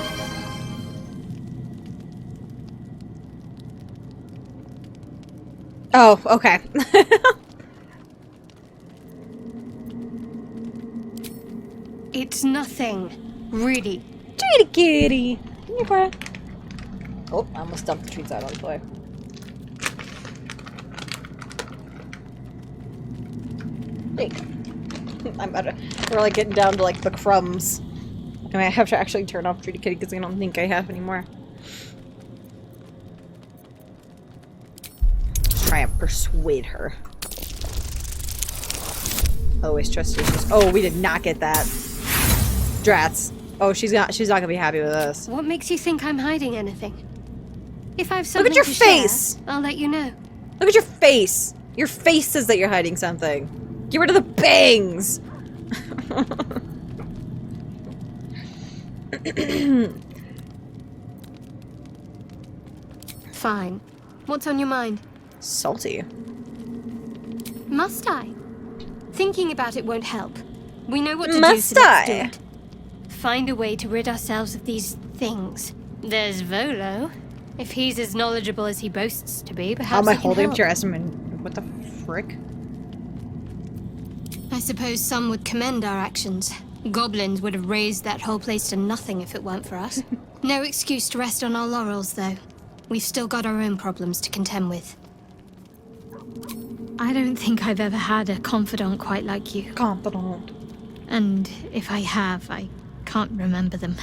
Oh, okay. It's nothing, really. Treat it, kitty. Come here, Cora. Oh, I almost dumped the treats out on the floor. Hey. We're like getting down to like the crumbs. I mean, I have to actually turn off Treaty Kitty because I don't think I have anymore. Try and persuade her. Always trust you. Oh, we did not get that. Drats. Oh, she's not gonna be happy with us. What makes you think I'm hiding anything? If I have Look something at your to face! share, I'll let you know. Look at your face! Your face says that you're hiding something. Get rid of the bangs! Fine. What's on your mind? Salty. Must I? Thinking about it won't help. We know what to do, Must so let's do I? it. Find a way to rid ourselves of these things. There's Volo. If he's as knowledgeable as he boasts to be, perhaps How am I he can holding up help. to your estimate? What the frick? I suppose some would commend our actions. Goblins would have razed that whole place to nothing if it weren't for us. No excuse to rest on our laurels, though. We've still got our own problems to contend with. I don't think I've ever had a confidant quite like you. Confidant. And if I have, I can't remember them.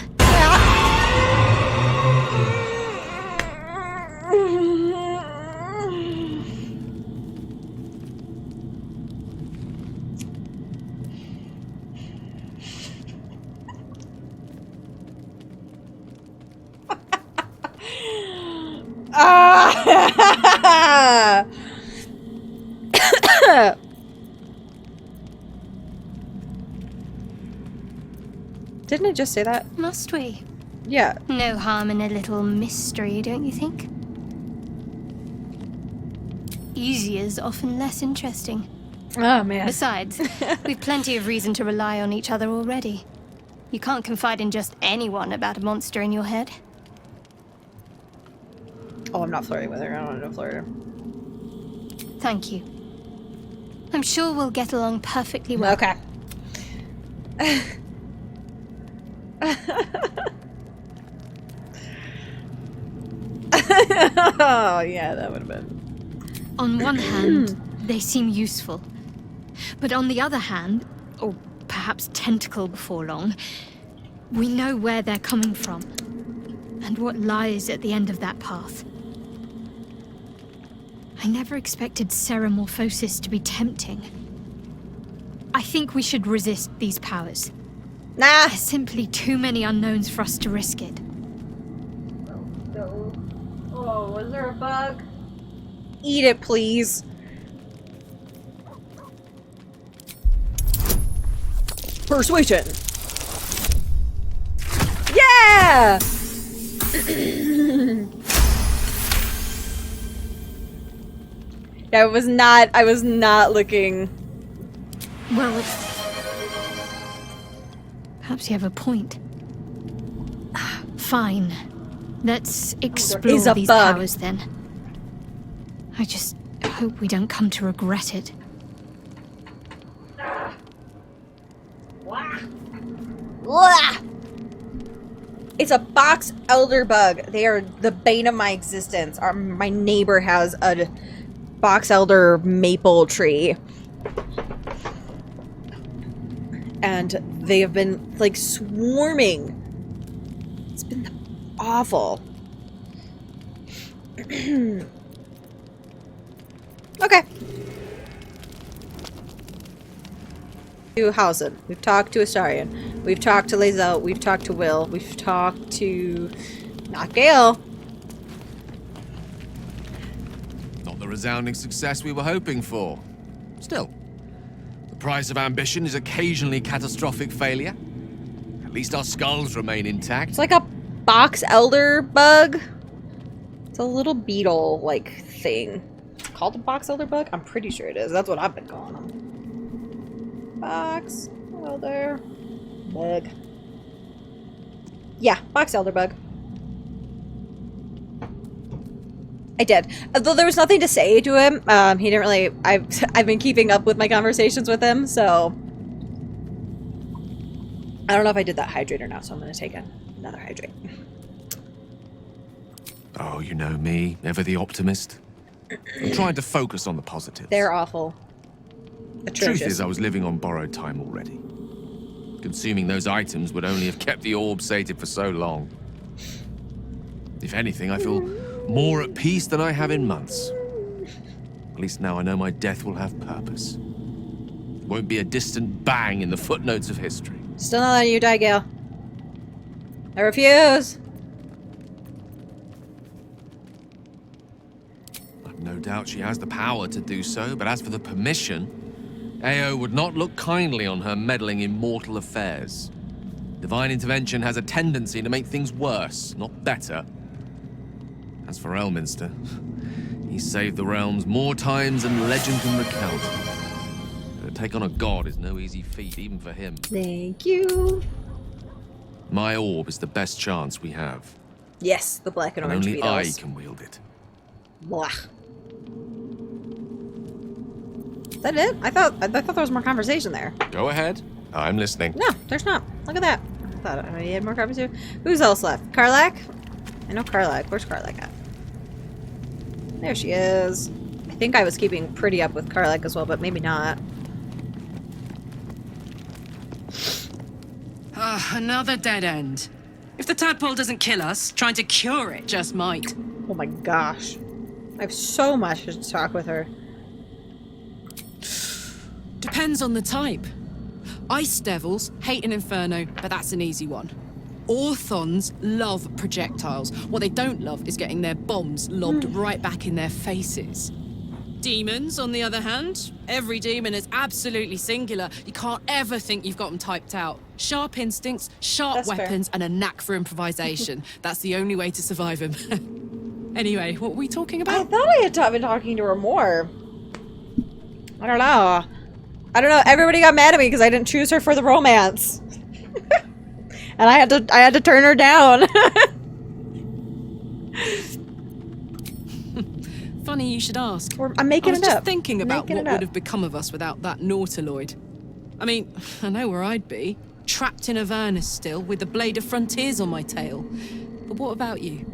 Ah! Didn't I just say that? Must we? Yeah. No harm in a little mystery, don't you think? Easy is often less interesting. Oh, man. Besides, we've plenty of reason to rely on each other already. You can't confide in just anyone about a monster in your head. Oh, I'm not flirting with her. I don't want to flirt her. Thank you. I'm sure we'll get along perfectly well. Okay. Oh, yeah, that would have been. On one hand, they seem useful. But on the other hand, or perhaps tentacle before long, we know where they're coming from. And what lies at the end of that path. I never expected Ceramorphosis to be tempting. I think we should resist these powers. Nah. There's simply too many unknowns for us to risk it. No. Oh, was there a bug? Eat it, please. Persuasion. Yeah! I was not looking. Well, perhaps you have a point. Fine. Let's explore is a these bug. powers then. I just hope we don't come to regret it. Blah! It's a box elder bug. They are the bane of my existence. My neighbor has a box elder maple tree. And they have been, like, swarming. It's been awful. Okay. To Hausen. We've talked to Astarion. We've talked to Lae'zel. We've talked to Will. We've talked to... not Gale. Not the resounding success we were hoping for. Still, the price of ambition is occasionally catastrophic failure. At least our skulls remain intact. It's like a box elder bug. It's a little beetle-like thing. It's called a box elder bug? I'm pretty sure it is. That's what I've been calling them. Box elder bug. Yeah, box elderbug. I did. Though there was nothing to say to him. He didn't really... I've been keeping up with my conversations with him, so... I don't know if I did that hydrate or not, so I'm going to take another hydrate. Oh, you know me, ever the optimist. I'm trying to focus on the positives. They're awful. Atrocious. Truth is, I was living on borrowed time already. Consuming those items would only have kept the orb sated for so long. If anything, I feel more at peace than I have in months. At least now I know my death will have purpose. It won't be a distant bang in the footnotes of history. Still not letting you die, Gale. I refuse. I've no doubt she has the power to do so, but as for the permission, Ao would not look kindly on her meddling in mortal affairs. Divine intervention has a tendency to make things worse, not better. As for Elminster, he saved the realms more times than legend can recount. To take on a god is no easy feat, even for him. Thank you. My orb is the best chance we have. Yes, the black and orange only beetles. I can wield it. Blah. Is that it? I thought there was more conversation there. Go ahead. I'm listening. No, there's not. Look at that. I thought I had more conversation. Who's else left? Karlak? I know Karlak. Where's Karlak at? There she is. I think I was keeping pretty up with Karlak as well, but maybe not. Another dead end. If the tadpole doesn't kill us, trying to cure it just might. Oh my gosh. I have so much to talk with her. Depends on the type. Ice devils hate an inferno, but that's an easy one. Orthons love projectiles. What they don't love is getting their bombs lobbed right back in their faces. Demons, on the other hand, every demon is absolutely singular. You can't ever think you've got them typed out. Sharp instincts, sharp That's weapons, and a knack for improvisation. That's the only way to survive them. Anyway, what were we talking about? I thought I had been talking to her more. I don't know. Everybody got mad at me because I didn't choose her for the romance. And I had to turn her down. Funny you should ask. I'm making it up. I was just thinking about what would up. have become of us without that Nautiloid. I mean, I know where I'd be. Trapped in Avernus still, with the Blade of Frontiers on my tail. But what about you?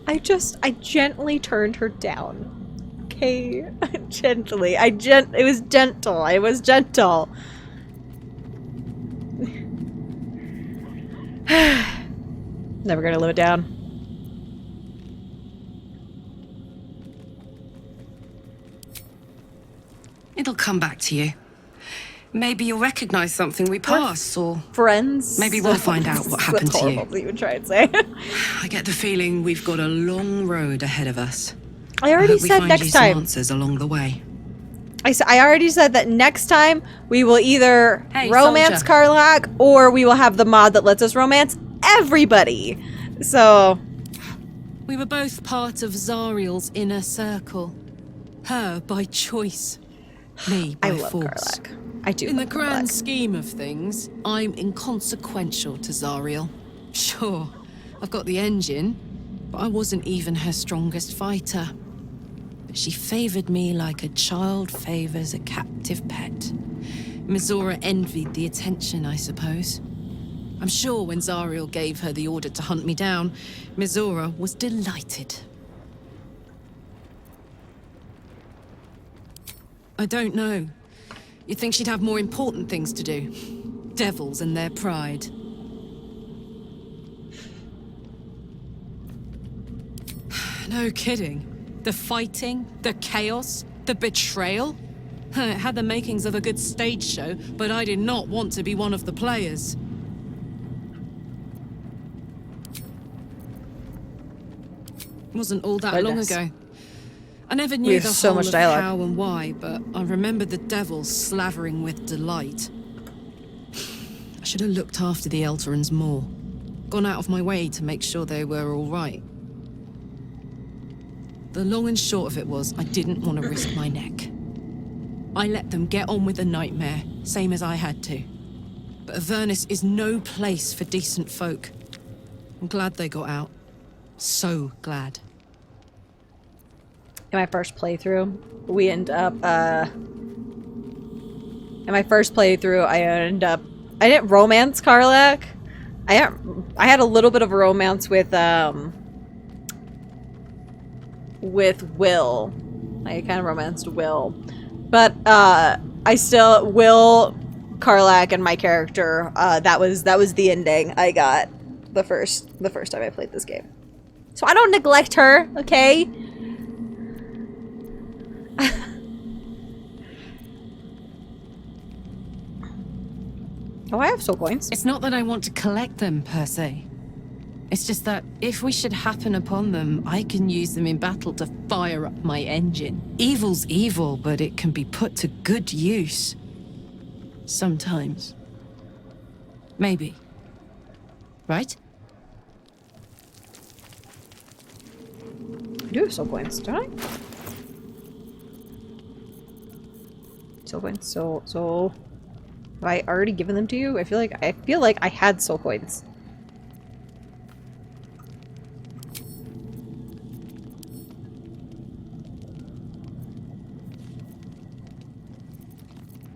I gently turned her down. Okay? Gently. It was gentle. I was gentle. Never gonna live it down. It'll come back to you. Maybe you'll recognize something we pass, or... friends. Maybe we'll find out what happened to you. That's horrible that you would try and say. I get the feeling we've got a long road ahead of us. I already said next time. Answers along the way. I already said that next time we will either romance soldier. Karlak or we will have the mod that lets us romance everybody. So... We were both part of Zariel's inner circle. Her by choice. Me by I love force. Karlak. I do. In the love grand Karlak. scheme of things, I'm inconsequential to Zariel. Sure, I've got the engine, but I wasn't even her strongest fighter. But she favored me like a child favors a captive pet. Mizora envied the attention, I suppose. I'm sure when Zariel gave her the order to hunt me down, Mizora was delighted. I don't know. You'd think she'd have more important things to do. Devils and their pride. No kidding. The fighting, the chaos, the betrayal. It had the makings of a good stage show, but I did not want to be one of the players. It wasn't all that long ago. I never We knew have the so whole much of dialogue. how and why, but I remember the devils slavering with delight. I should have looked after the Elterans more. Gone out of my way to make sure they were all right. The long and short of it was, I didn't want to risk my neck. I let them get on with the nightmare, same as I had to. But Avernus is no place for decent folk. I'm glad they got out. So glad. In my first playthrough, we end up, in my first playthrough, I didn't romance Karlach. I had a little bit of a romance with Will. I kind of romanced Will. But, Will, Karlach, and my character, that was the ending I got the first time I played this game. So I don't neglect her, okay? Oh, I have soul coins. It's not that I want to collect them, per se. It's just that if we should happen upon them, I can use them in battle to fire up my engine. Evil's evil, but it can be put to good use. Sometimes. Maybe. Right? I do have soul coins, don't I? Soul coins, soul. Have I already given them to you? I feel like I had soul coins.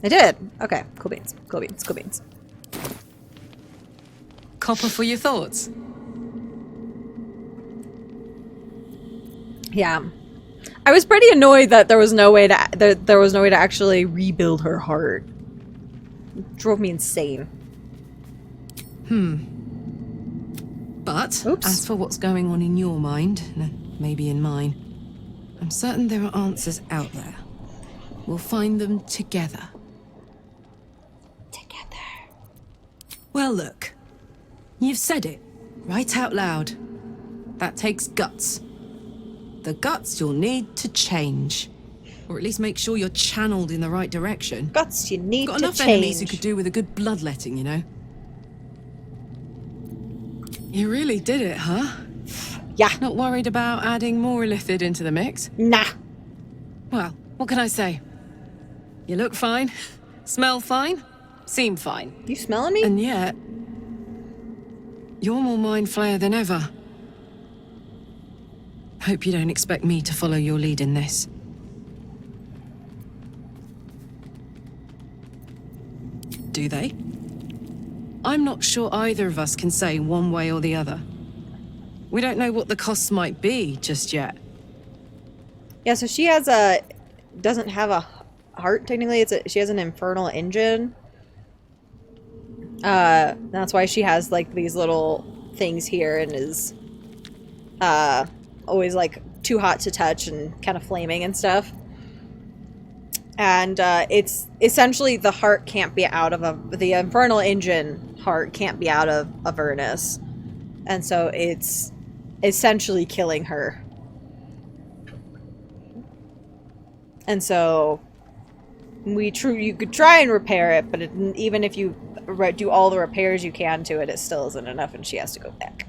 I did. Okay, cool beans. Cool beans. Cool beans. Copper for your thoughts. Yeah. I was pretty annoyed that there was no way to actually rebuild her heart. It drove me insane. But, oops. As for what's going on in your mind, and maybe in mine, I'm certain there are answers out there. We'll find them together. Well, look. You've said it, right out loud. That takes guts. The guts you'll need to change. Or at least make sure you're channeled in the right direction. Guts you need Got to enough change. enemies who could do with a good bloodletting, you know? You really did it, huh? Yeah. Not worried about adding more illithid into the mix? Nah. Well, what can I say? You look fine, smell fine, seem fine. You smelling me? And yet, you're more mind flayer than ever. Hope you don't expect me to follow your lead in this. Do they? I'm not sure either of us can say one way or the other. We don't know what the costs might be just yet. Yeah, so she has doesn't have a heart technically. She has an infernal engine. That's why she has like these little things here and is always like too hot to touch and kind of flaming and stuff. And it's essentially the heart can't be out of the infernal engine heart can't be out of Avernus, and so it's essentially killing her. And so you could try and repair it, but even if you do all the repairs you can to it, it still isn't enough, and she has to go back.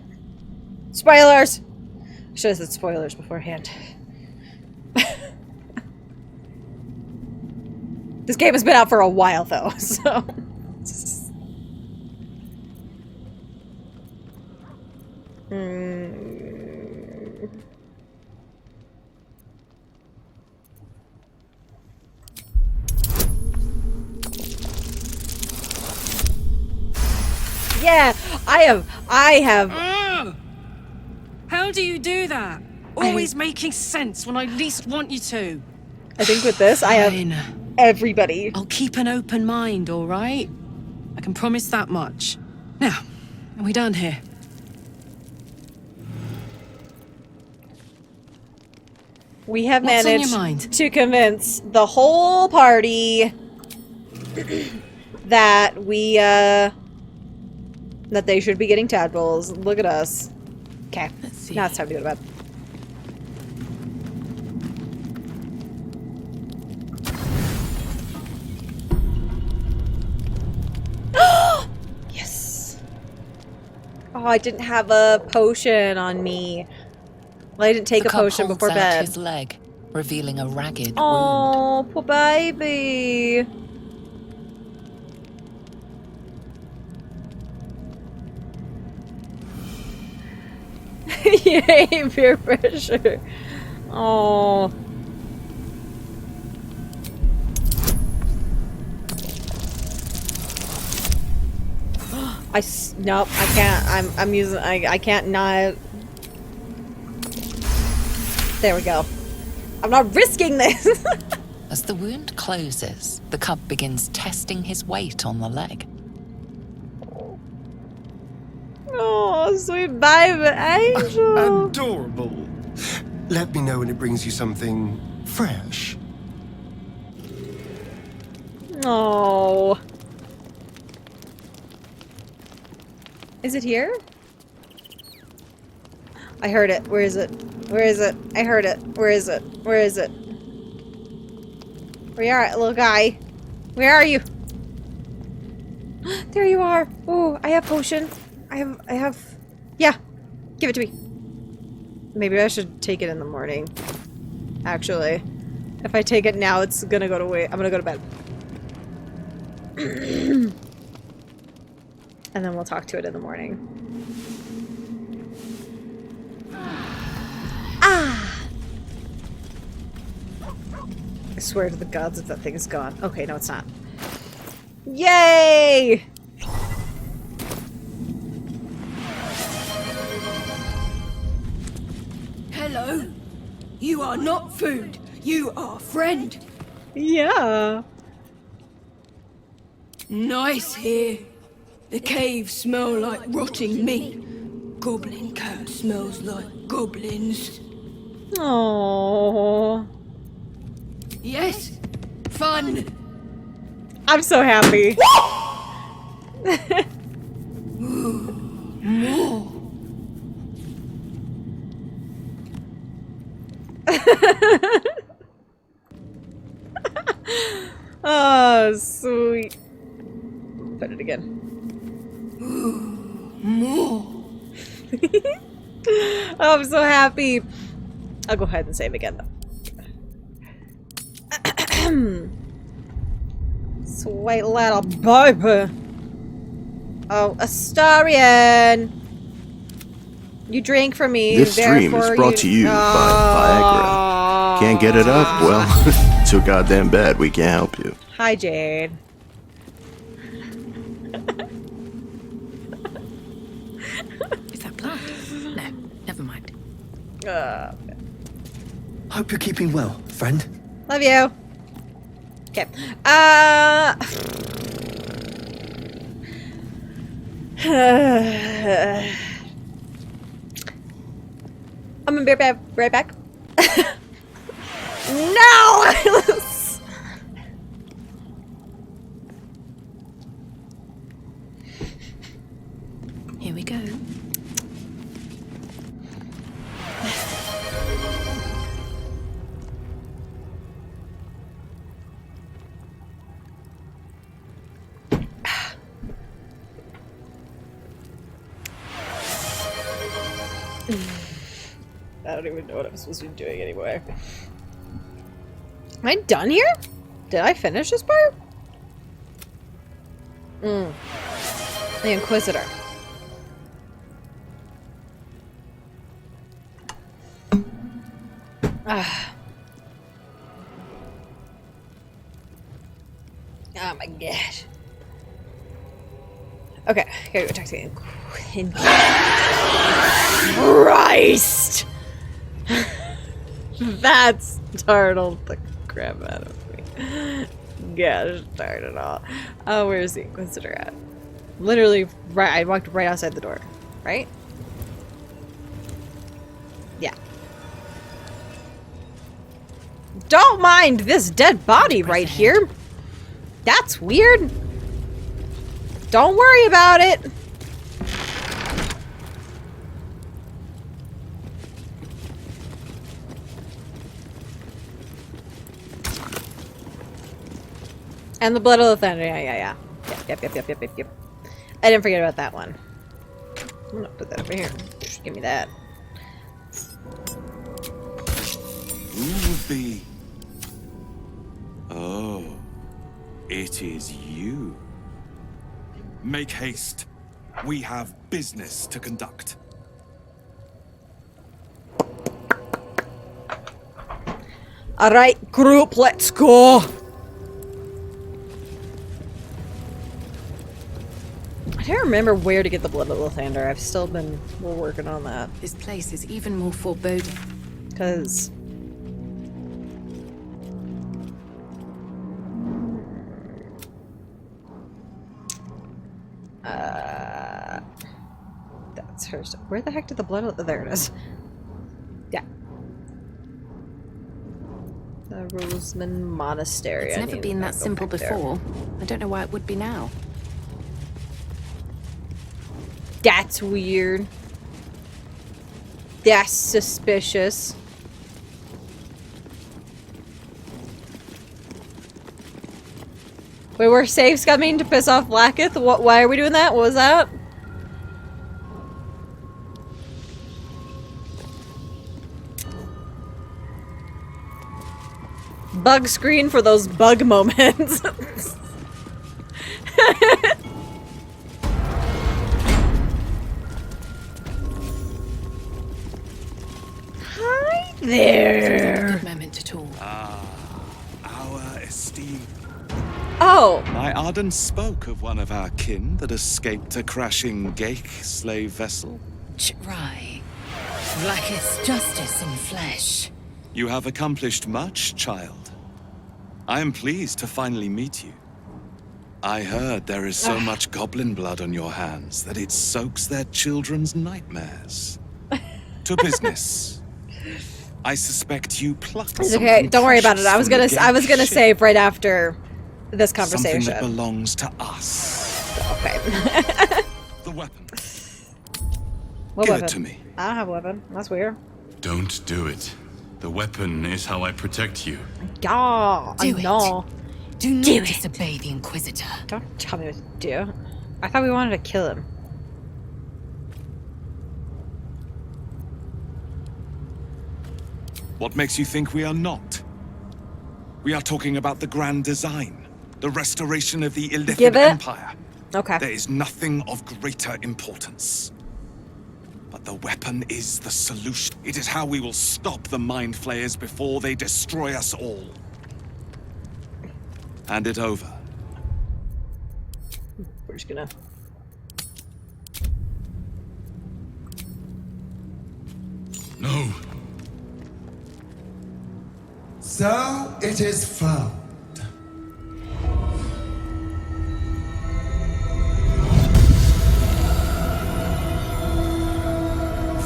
Spoilers! I should have said spoilers beforehand. This game has been out for a while, though, so... Yeah, I have... How do you do that? Always making sense when I least want you to. I think with this, I have everybody. I'll keep an open mind, all right? I can promise that much. Now, are we done here? We have What's on your managed mind? to convince the whole party that that they should be getting tadpoles. Look at us. Okay, now it's time to go to bed. Yes. Oh, I didn't have a potion on me. Well, I didn't take The a cup potion holds before out bed. his leg, revealing a ragged wound. Oh, poor baby. Yay, peer pressure. Oh. Nope, I can't. I'm using. I can't not. There we go. I'm not risking this. As the wound closes, the cub begins testing his weight on the leg. Oh, sweet baby angel. Adorable. Let me know when it brings you something fresh. Oh. Is it here? I heard it. Where is it? Where is it? I heard it. Where is it? Where is it? Where you at, little guy? Where are you? There you are. Oh, I have potion. I have... Yeah. Give it to me. Maybe I should take it in the morning. Actually. If I take it now, it's gonna go to wait. I'm gonna go to bed. And then we'll talk to it in the morning. Ah! I swear to the gods if that thing is gone. Okay, no, it's not. Yay! Hello. You are not food. You are friend. Yeah. Nice here. The caves smell like rotting meat. Goblin cat smells like goblins. Oh. Yes. Fun. I'm so happy. More. Oh, sweet. Put it again. More. Oh, I'm so happy. I'll go ahead and save again, though. Sweet little baby. Oh, Astarion. You drank from me. This stream is brought to you by Viagra. Can't get it up? Well, too goddamn bad. We can't help you. Hi, Jade. Is that blood? No, never mind. Hope you're keeping well, friend. Love you. Okay. I'm gonna be right back. No! Here we go. I don't even know what I'm supposed to be doing anymore. Am I done here? Did I finish this part? The Inquisitor. Oh my gosh. Okay, gotta go talk to the Christ! That startled the crap out of me. Gosh darn it all. Oh, where's the Inquisitor at? Literally, right. I walked right outside the door, right? Yeah. Don't mind this dead body right here. That's weird. Don't worry about it. And the blood of the thunder. Yeah. Yep. I didn't forget about that one. I'm gonna put that over here. Just give me that. Who would be? Oh, it is you. Make haste. We have business to conduct. Alright, group, let's go. I don't remember where to get the blood of Lathander. I've still been working on that. This place is even more foreboding. Because... that's her stuff. Where the heck did the blood of... There it is. Yeah. The Roseman Monastery. It's never been that simple before. I don't know why it would be now. That's weird. That's suspicious. Wait, we're safes coming to piss off Vlaakith? What? Why are we doing that? What was that? Bug screen for those bug moments. Hi there. Good moment to talk. Our esteemed. Oh. My Arden spoke of one of our kin that escaped a crashing Geik slave vessel. Right. Vlaakith's justice in flesh. You have accomplished much, child. I am pleased to finally meet you. I heard there is so much goblin blood on your hands that it soaks their children's nightmares. To business. I suspect you plucked It's something okay, don't worry about it. I was precious gonna from the Geik save right after this conversation. Something that belongs to us. Okay. The weapon. What Give weapon? it to me. I don't have a weapon. That's weird. Don't do it. The weapon is how I protect you. God, Do it. no. Do not Do it. disobey the Inquisitor. Don't tell me what to do. I thought we wanted to kill him. What makes you think we are not? We are talking about the grand design, the restoration of the Illithid Give it. Empire. Okay. There is nothing of greater importance. But the weapon is the solution. It is how we will stop the Mind Flayers before they destroy us all. Hand it over. We're just gonna... No. So it is found.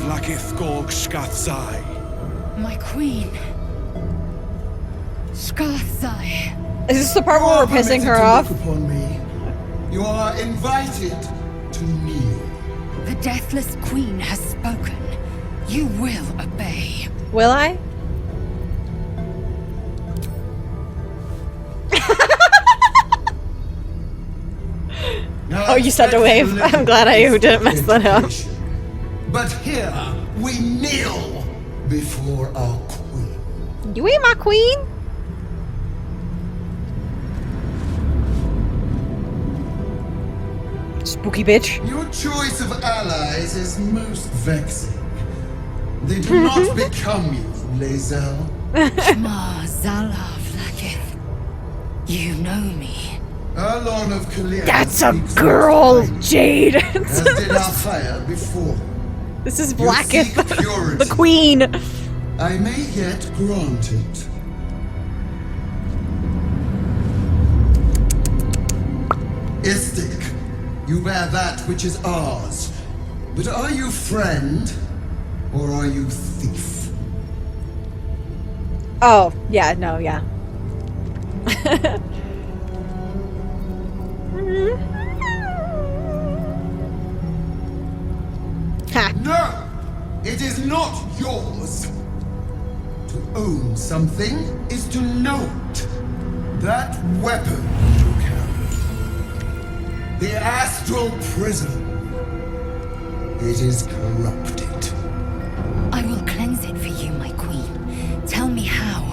Vlaakith Gorg Shkathzai. My queen. Shkathzai. Is this the part where we're pissing her off? Look upon me. You are invited to kneel. The deathless queen has spoken. You will obey. Will I? Oh, you said to wave. I'm glad I didn't mess that up. But here we kneel before our queen. You ain't my queen. Spooky bitch. Your choice of allies is most vexing. They do not become you, Lae'zel. Ma Zala Vlaakith. You know me. Our Lord of Kalir. That's a girl, Jade. As did our fire before. This is You Vlaakith, seek purity. the queen. I may yet grant it. Istik, you bear that which is ours. But are you friend, or are you thief? Oh, yeah, no, yeah. No! It is not yours! To own something is to know it. That weapon you carry. The astral prison. It is corrupted. I will cleanse it for you, my queen. Tell me how.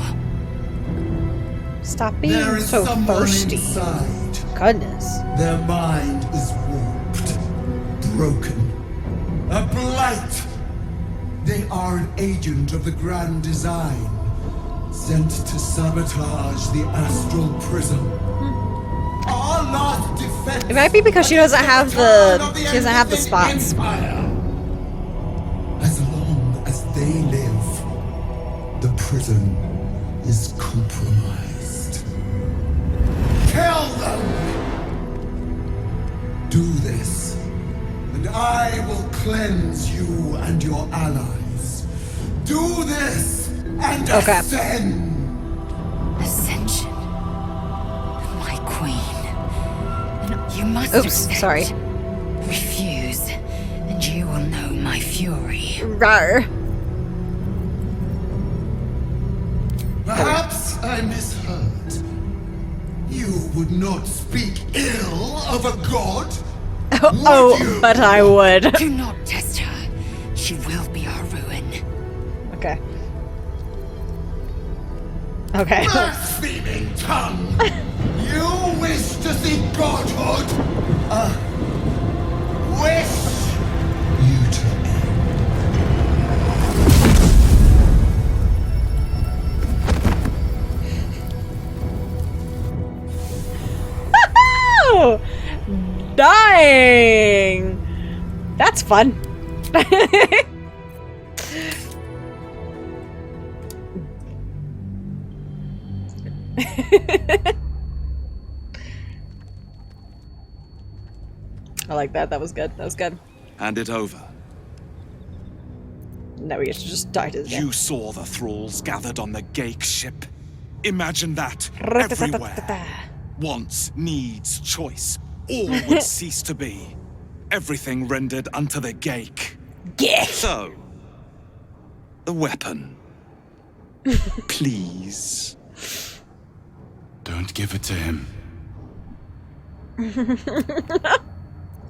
Stop being There is so someone thirsty. inside. Goodness. Their mind is warped, broken, a blight. They are an agent of the grand design, sent to sabotage the astral prism. Our last defense. It might be because she doesn't have the spots. As long as they live, the prison is compromised. Kill them! Do this, and I will cleanse you and your allies. Do this, and ascend! Ascension? My queen. You must Oops, sorry. Refuse, and you will know my fury. Rawr. Perhaps I misheard. You would not speak ill of a god? Oh, but I would. Do not test her. She will be our ruin. Okay. Okay. Blaspheming tongue! You wish to see godhood? Wish you to end. Dying! That's fun. I like that. That was good. That was good. Hand it over. Now we get to just die to the You saw the thralls gathered on the Gake ship. Imagine that everywhere. Wants, needs, choice. All would cease to be. Everything rendered unto the Gake. Gake. So, the weapon. Please. Don't give it to him.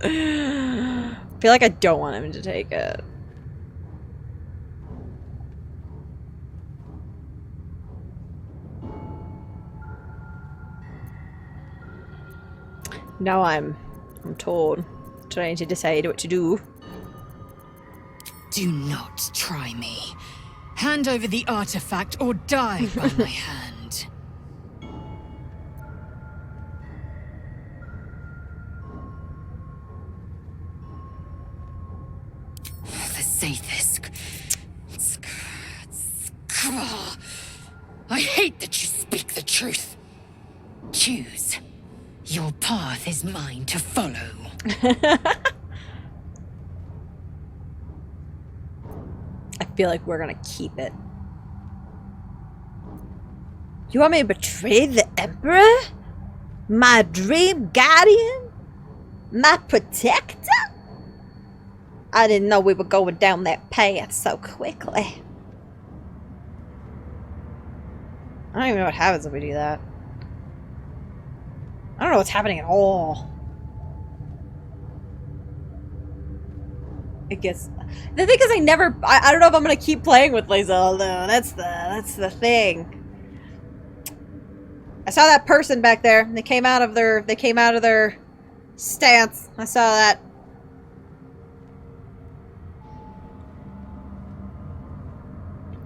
I feel like I don't want him to take it. Now I'm torn, trying to decide what to do. Do not try me. Hand over the artifact or die by my hand. The Sathisk. I hate that you speak the truth. Choose. Your path is mine to follow. I feel like we're gonna keep it. You want me to betray the Emperor? My dream guardian? My protector? I didn't know we were going down that path so quickly. I don't even know what happens if we do that. I don't know what's happening at all. I guess the thing is I don't know if I'm gonna keep playing with Lae'zel though. That's the thing. I saw that person back there. They came out of their stance. I saw that.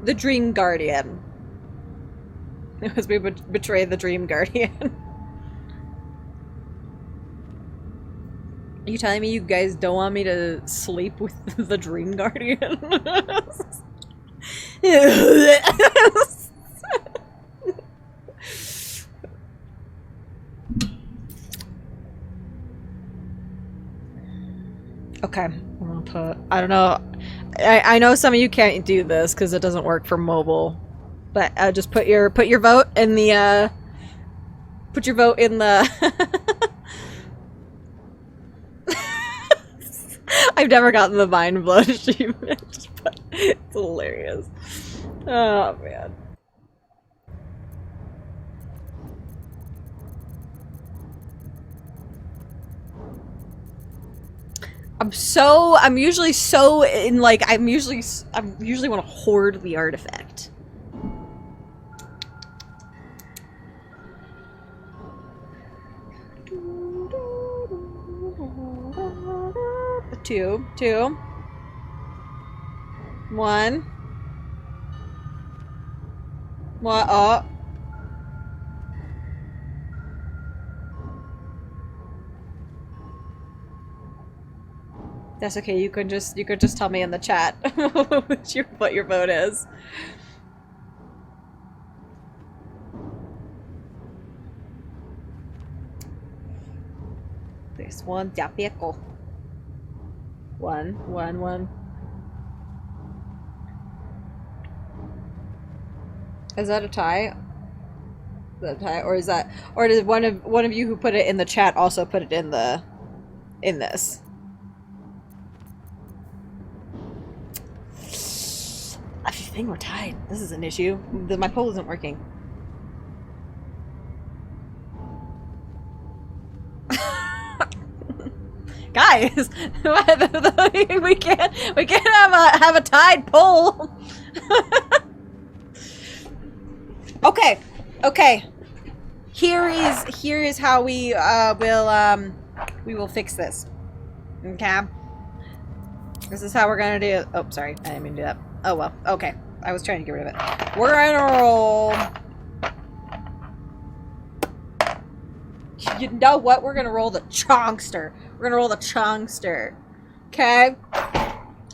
The Dream Guardian. It was we betray the Dream Guardian. Are you telling me you guys don't want me to sleep with the Dream Guardian? Okay, I'm gonna put, I don't know, I know some of you can't do this because it doesn't work for mobile, but just put your vote in the, I've never gotten the mind blown achievement, but it's hilarious. Oh man. I'm usually so in like, I usually want to hoard the artifact. Two. 1. What? Oh. That's okay. You could just tell me in the chat what your vote is. There's one vehicle. One. Is that a tie? Is that a tie, or is that, or does one of you who put it in the chat also put it in this? I think we're tied. This is an issue. My poll isn't working. Guys, we can't have a tied poll. Okay. Here is how we will fix this. Okay. This is how we're gonna do it. Oh, sorry, I didn't mean to do that. Oh well. Okay, I was trying to get rid of it. We're gonna roll. You know what? We're gonna roll the Chongster. We're gonna roll the Chongster. Okay?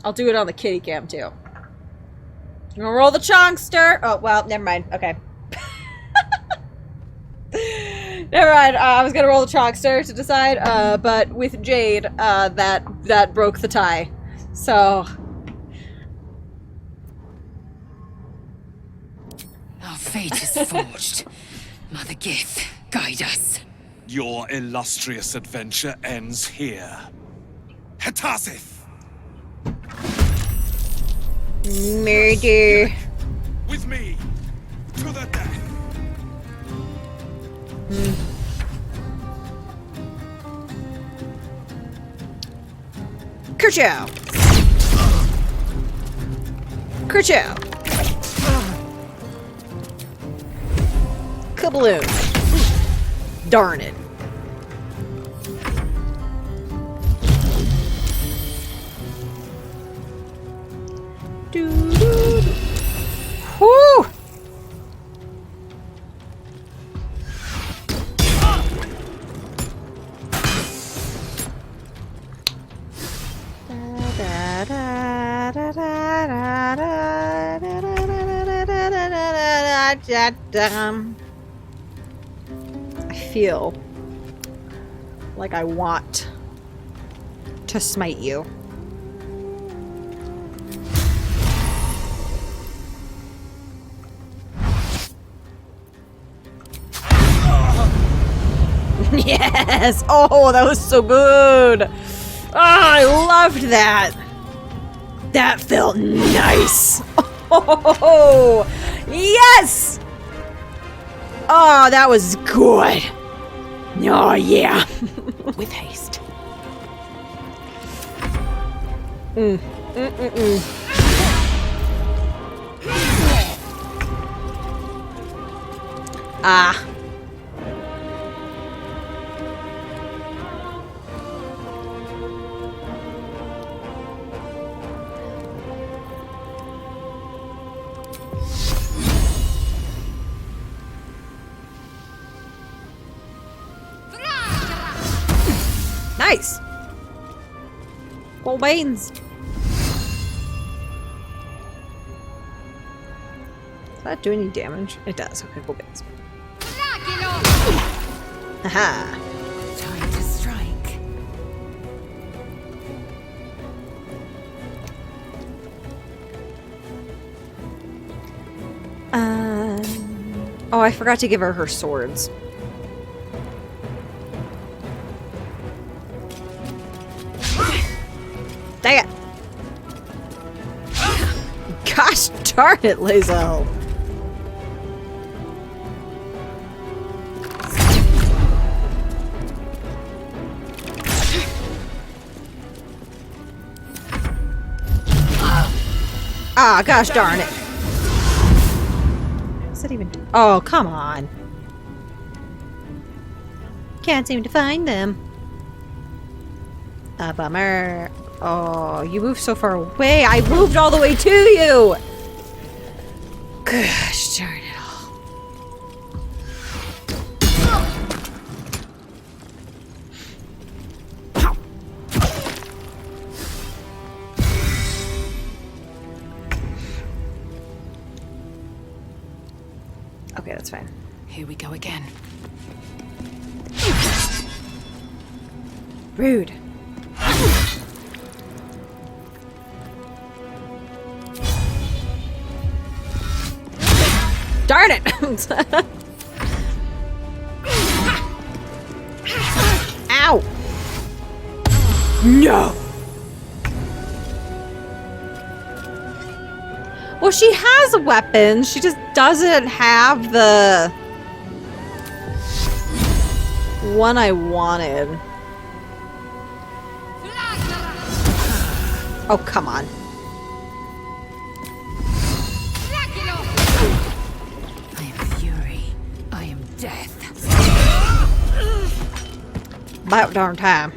I'll do it on the kitty cam too. I'm gonna roll the Chongster. Oh, well, never mind. Okay. Never mind. I was gonna roll the Chongster to decide, but with Jade, that broke the tie. So. Our fate is forged. Mother Gith, guide us. Your illustrious adventure ends here. Hetasith! Murder. With me, to the death. Kerchow! Kerchow! Kabloom! Darn it. Whoo! I feel like I want to smite you. Yes! Oh, that was so good! Oh, I loved that! That felt nice! Oh, yes! Oh, that was good! Oh, yeah! With haste. Ah. Nice! Gold beans! Does that do any damage? It does. Okay, gold beans. Aha! Time to strike. Oh, I forgot to give her swords. Dang it! Gosh darn it, Lae'zel! Ah, gosh darn it! What's that even do? Oh, come on! Can't seem to find them. A bummer. Oh, you moved so far away. I moved all the way to you! Gosh darn it all. Okay, that's fine. Here we go again. Rude. Darn it! Ow! No! Well, she has weapons. She just doesn't have the one I wanted. Oh, come on. I am fury. I am death. About darn time.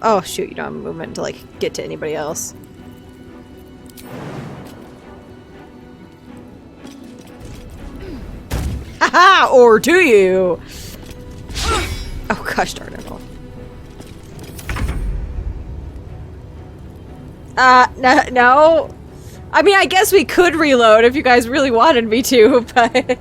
Oh, shoot, you don't have movement to, like, get to anybody else. Haha! Or do you? Oh, gosh darn it. No. I mean, I guess we could reload if you guys really wanted me to, but...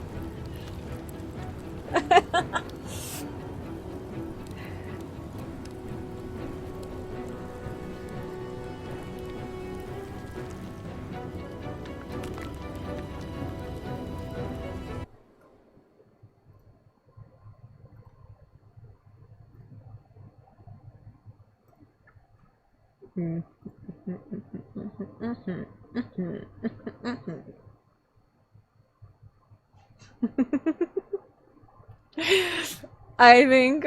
I think,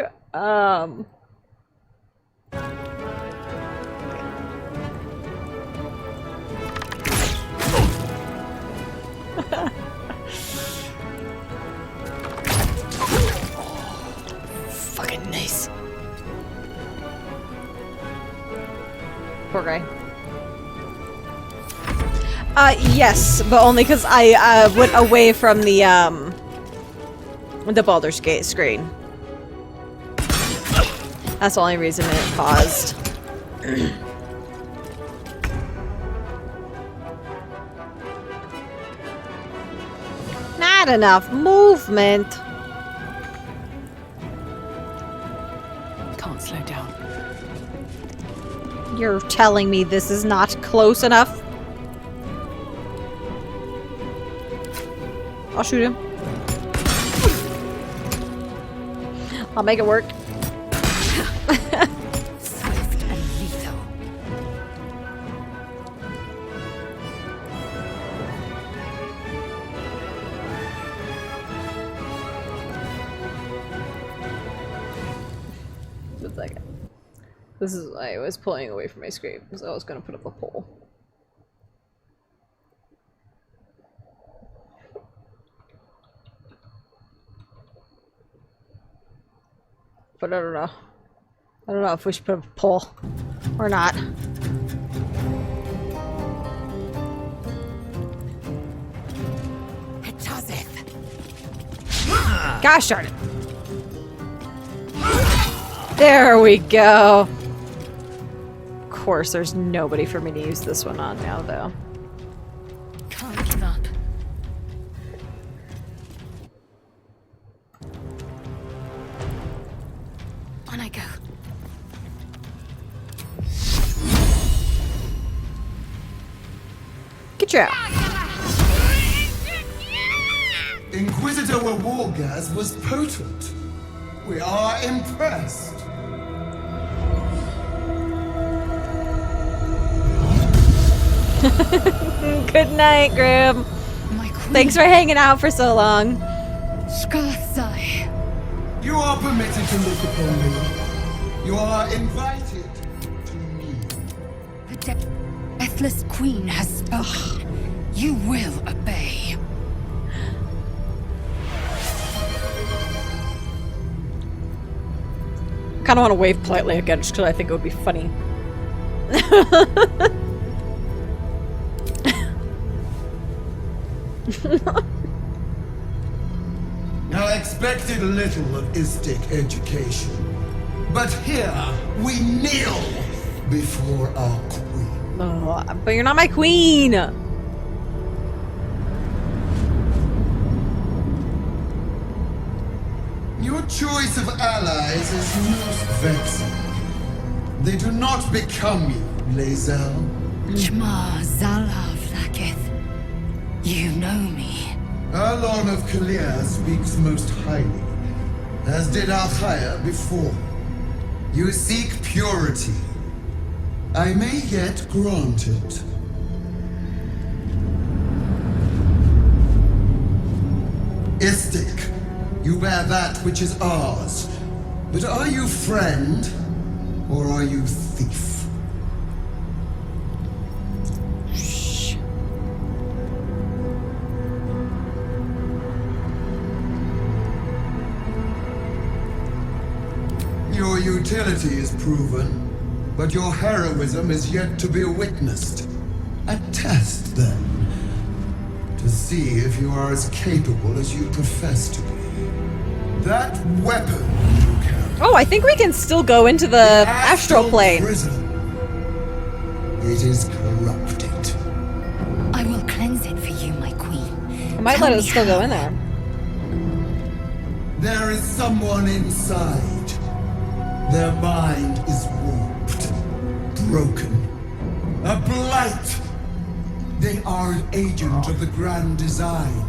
fucking nice. Poor guy. Yes, but only because I went away from the Baldur's Gate screen. That's the only reason it paused. Not enough movement. Can't slow down. You're telling me this is not close enough? I'll shoot him. I'll make it work. Swift and lethal. Just a second. This is I was pulling away from my screen because I was gonna put up a poll. But I don't know. I don't know if we should put up a poll or not. Gosh darn it. There we go. Of course, there's nobody for me to use this one on now, though. Can't give up. On I go. Get you out. Inquisitor Wargas was potent. We are impressed. Good night, Grim. Thanks for hanging out for so long. Scathsai. You are permitted to look upon me. You are invited to me. The deathless queen has spoken. You will obey. Kind of want to wave politely again just because I think it would be funny. I expected little of Istic education, but here we kneel before our queen. Oh, but you're not my queen. choice of allies is most vexing. They do not become you, Lae'zel. Jma Zala Vlaakith. You know me. Arlon of Kalir speaks most highly, as did Alchaya before. You seek purity. I may yet grant it. Istik, you bear that which is ours. But are you friend, or are you thief? Your utility is proven, but your heroism is yet to be witnessed. A test, then, to see if you are as capable as you profess to be. That weapon you carry. Oh, I think we can still go into the astral plane. Prison. It is corrupted. I will cleanse it for you, my queen. I might let it still go in there. There is someone inside. Their mind is warped, broken, a blight. They are an agent of the grand design,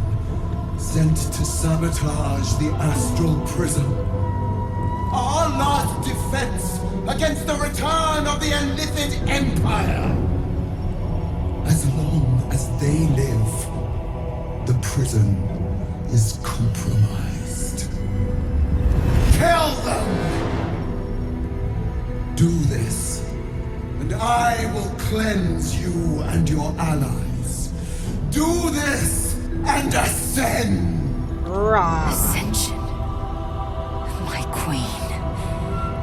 sent to sabotage the astral prison. Our last defense against the return of the Illithid Empire. As long as they live, the prison is compromised. Kill them! Do this, and I will cleanse you and your allies. Do this, and ascend! Ascension. My queen.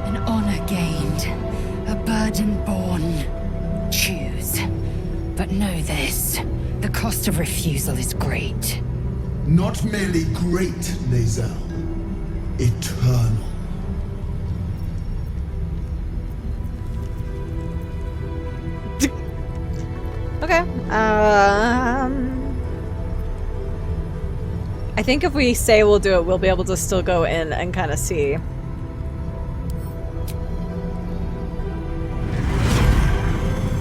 An honor gained. A burden borne. Choose. But know this. The cost of refusal is great. Not merely great, Lae'zel. Eternal. Okay. I think if we say we'll do it, we'll be able to still go in and kind of see.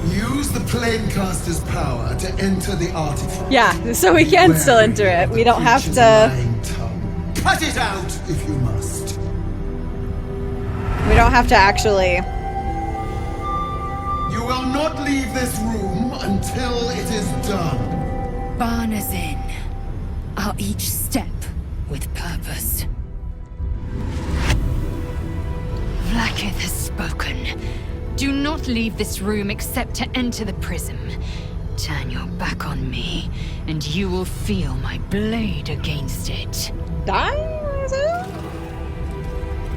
Use the planecaster's power to enter the artifact. Yeah, so we can still enter it. We don't have to. Cut it out if you must. We don't have to actually. You will not leave this room until it is done. Barnazin. Are each step with purpose. Vlaakith has spoken. Do not leave this room except to enter the prism. Turn your back on me, and you will feel my blade against it. Die?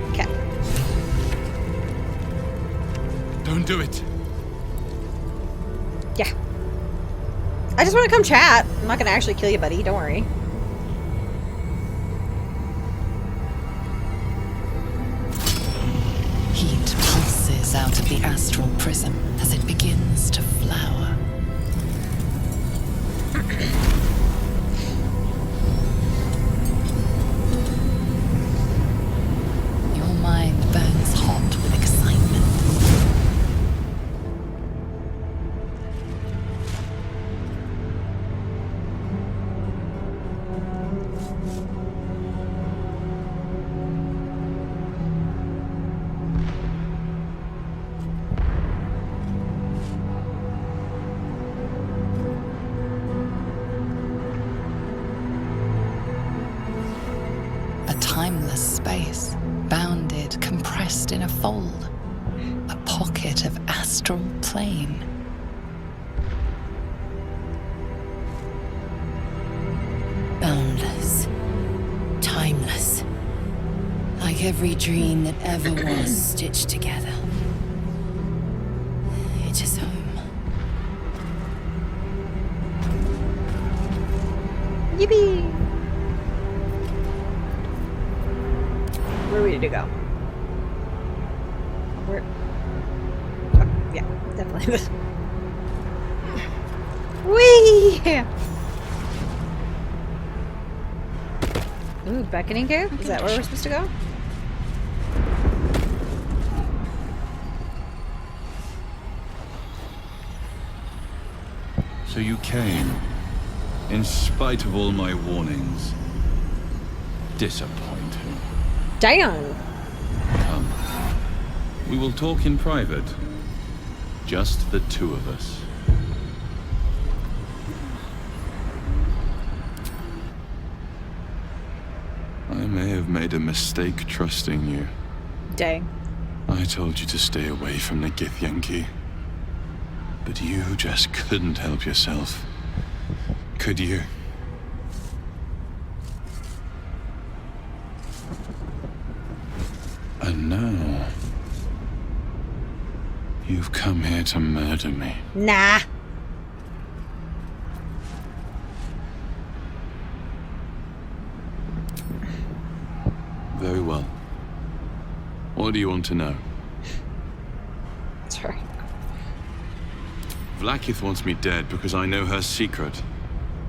Okay. Don't do it. Yeah. I just want to come chat. I'm not going to actually kill you, buddy. Don't worry. Heat pulses out of the astral prism as it begins to flower. Your mind burns hot with excitement. Timeless space, bounded, compressed in a fold. A pocket of astral plane. Boundless. Timeless. Like every dream that ever was stitched together. It is home. Yippee! Where are we to go? Where? Oh, yeah, definitely this. Whee! Ooh, beckoning cave? Is that where we're supposed to go? So you came, in spite of all my warnings. Disappointing. Damn. Come. We will talk in private. Just the two of us. I may have made a mistake trusting you. Dang. I told you to stay away from the Githyanki. But you just couldn't help yourself. Could you? And now... you've come here to murder me. Nah. Very well. What do you want to know? Sorry. Vlaakith wants me dead because I know her secret.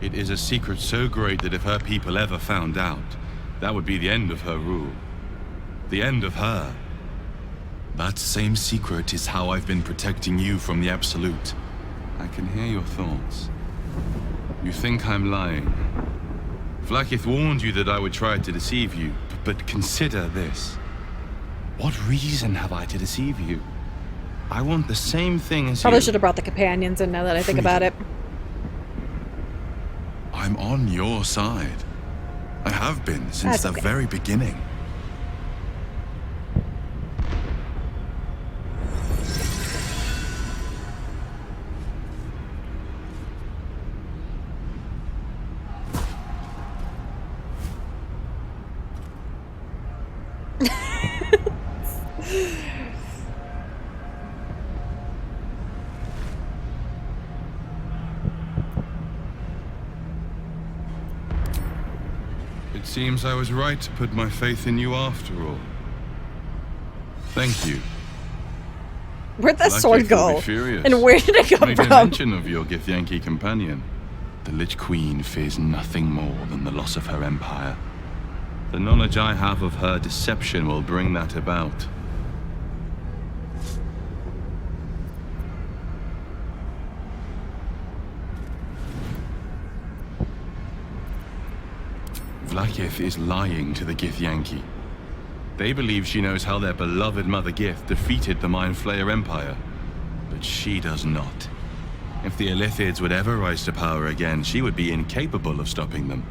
It is a secret so great that if her people ever found out, that would be the end of her rule. The end of her. That same secret is how I've been protecting you from the Absolute. I can hear your thoughts. You think I'm lying. Vlaakith warned you that I would try to deceive you, but consider this. What reason have I to deceive you? I want the same thing as Probably you. should have brought the companions in now that I think about it. I'm on your side. I have been since That's the okay. very beginning. It seems I was right to put my faith in you after all. Thank you. Where'd that Vlaakith sword will go? be furious. And where did it come Made a from? mention of your Githyanki companion. The Lich Queen fears nothing more than the loss of her empire. The knowledge I have of her deception will bring that about. Vlaakith is lying to the Githyanki. They believe she knows how their beloved Mother Gith defeated the Mind Flayer Empire. But she does not. If the Illithids would ever rise to power again, she would be incapable of stopping them.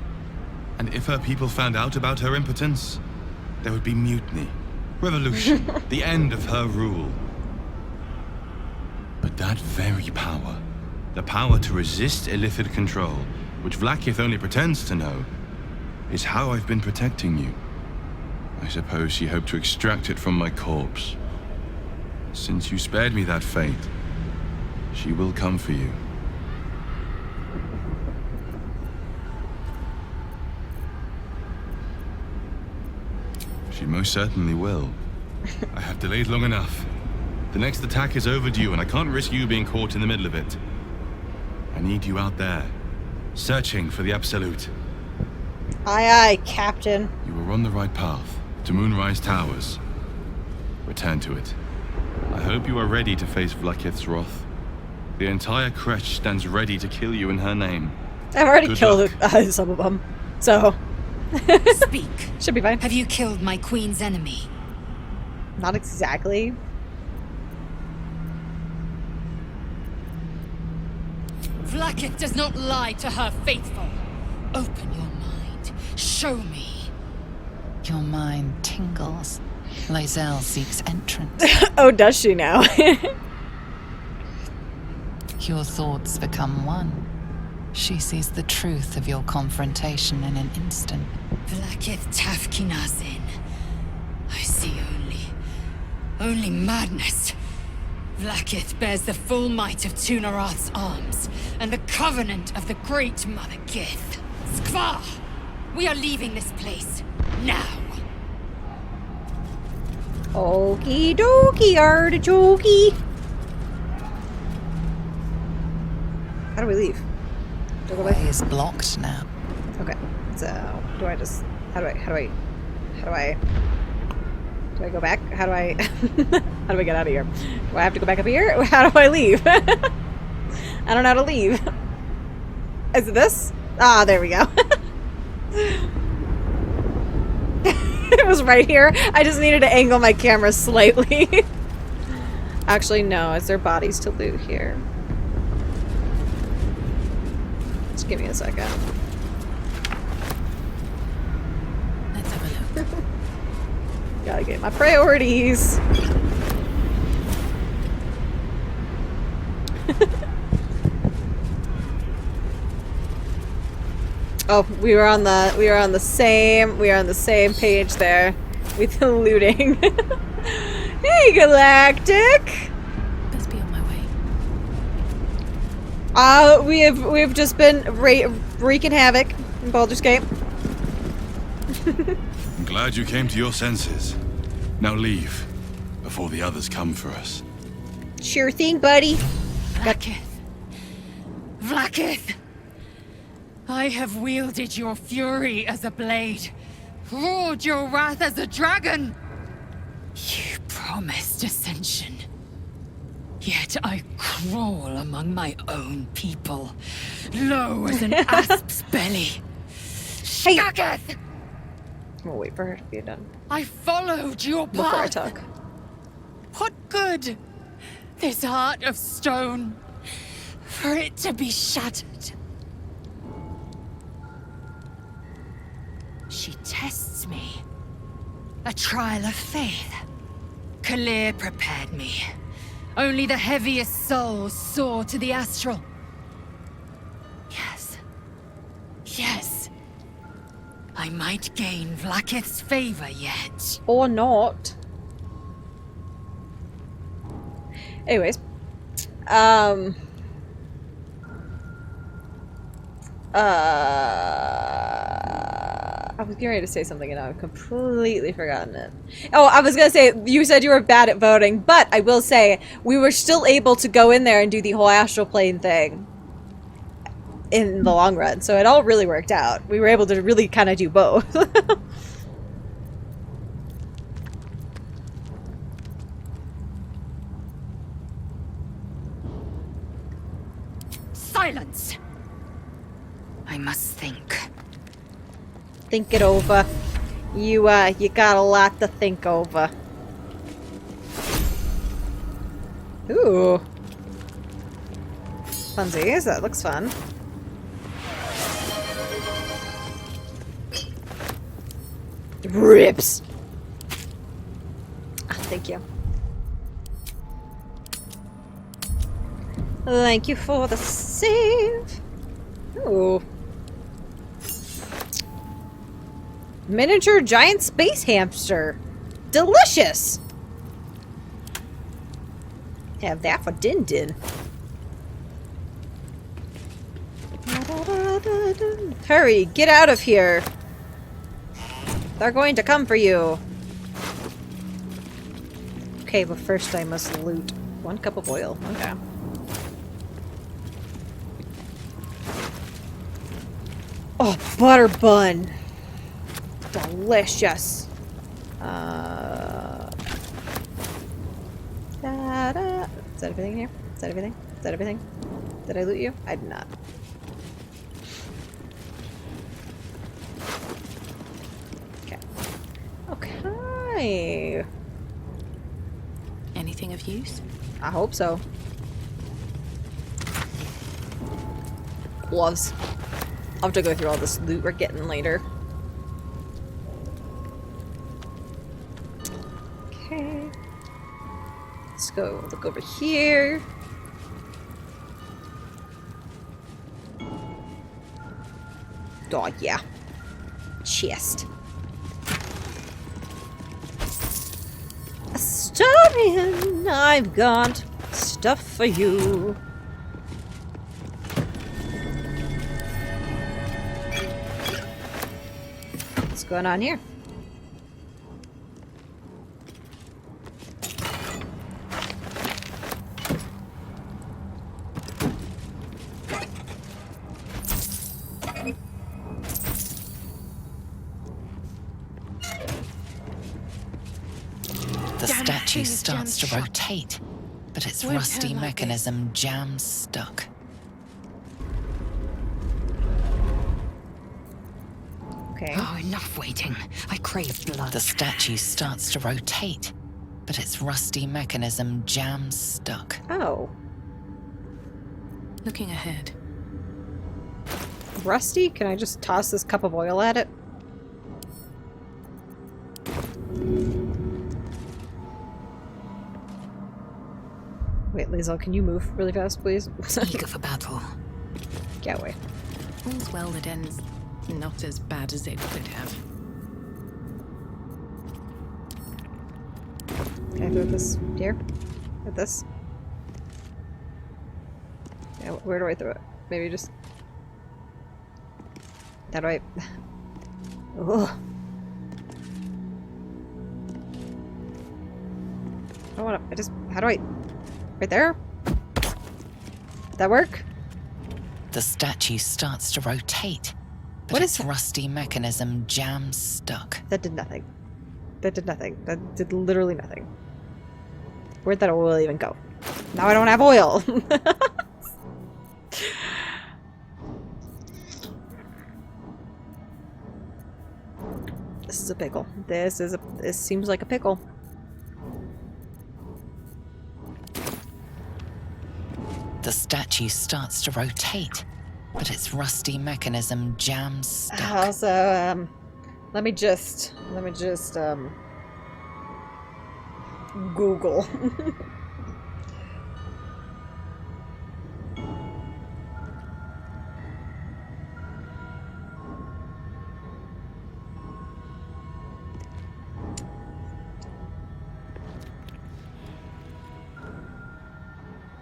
And if her people found out about her impotence, there would be mutiny, revolution, the end of her rule. But that very power, the power to resist Illithid control, which Vlaakith only pretends to know, is how I've been protecting you. I suppose she hoped to extract it from my corpse. Since you spared me that fate, she will come for you. She most certainly will. I have delayed long enough. The next attack is overdue, and I can't risk you being caught in the middle of it. I need you out there, searching for the Absolute. Aye, aye, Captain. You were on the right path, to Moonrise Towers. Return to it. I hope you are ready to face Vlaakith's wrath. The entire Kresh stands ready to kill you in her name. I've already Good killed luck. some of them, so Speak. Should be fine. Have you killed my queen's enemy? Not exactly. Vlaakith does not lie to her faithful. Open your mind. Show me. Your mind tingles. Lae'zel seeks entrance. Oh, does she now? Your thoughts become one. She sees the truth of your confrontation in an instant. Vlaakith Tafkinazin. I see only madness. Vlaakith bears the full might of Tunarath's arms, and the covenant of the great Mother Gith. Skvar! We are leaving this place, now! Okie dokie, artichoke. How do we leave? Do I go back? Way is blocked now. Okay, so do I just? How do I go back? How do I? How do I get out of here? Do I have to go back up here? How do I leave? I don't know how to leave. Is it this? Ah, there we go. It was right here. I just needed to angle my camera slightly. Actually, no. Is there bodies to loot here? Just give me a second. Let's have a look. Gotta get my priorities. Oh, we are on the same page there with the looting. Hey, Galactic. Best be on my way. We've just been wreaking havoc in Baldur's Gate. I'm glad you came to your senses. Now leave before the others come for us. Sure thing, buddy. Vlaakith. Vlaakith! I have wielded your fury as a blade, roared your wrath as a dragon. You promised ascension. Yet I crawl among my own people, low as an asp's belly. Vlaakith! We'll wait for her to be done. I followed your path. Before I talk. What good? This heart of stone, for it to be shattered. She tests me. A trial of faith. Kalir prepared me. Only the heaviest souls soar to the astral. Yes. Yes. I might gain Vlaakith's favor yet. Or not. Anyways. I was getting ready to say something and I've completely forgotten it. Oh, I was gonna say, you said you were bad at voting, but I will say, we were still able to go in there and do the whole astral plane thing in the long run, so it all really worked out. We were able to really kind of do both. Silence! I must think. Think it over. You got a lot to think over. Ooh. Funsies, that looks fun. Rips! Ah, thank you. Thank you for the save. Ooh. Miniature giant space hamster. Delicious! Have that for Dndhart. Hurry, get out of here. They're going to come for you. Okay, but first I must loot 1 cup of oil. Okay. Oh, butter bun. Delicious. Da-da. Is that everything here? Is that everything? Is that everything? Did I loot you? I did not. Okay. Okay. Anything of use? I hope so. Gloves. I'll have to go through all this loot we're getting later. Okay. Let's go look over here. Oh, yeah. Chest. Astarion, I've got stuff for you. What's going on here? The statue starts to rotate, but its rusty mechanism jams stuck. Okay. Oh, enough waiting. I crave blood. The statue starts to rotate, but its rusty mechanism jams stuck. Oh. Looking ahead. Rusty? Can I just toss this cup of oil at it? Wait, Liesel, can you move really fast, please? Eager for battle. Get away. All's well that ends not as bad as it could have. Can I throw this here? With this? Yeah, where do I throw it? Maybe just... How do I... Ugh. I don't wanna... I just... How do I... Right there? Did that work? The statue starts to rotate, but What is its that? rusty mechanism jams stuck. That did nothing. That did nothing. That did literally nothing. Where'd that oil even go? Now I don't have oil! This is a pickle. This seems like a pickle. The statue starts to rotate, but its rusty mechanism jams stuck. Also, let me just, Google.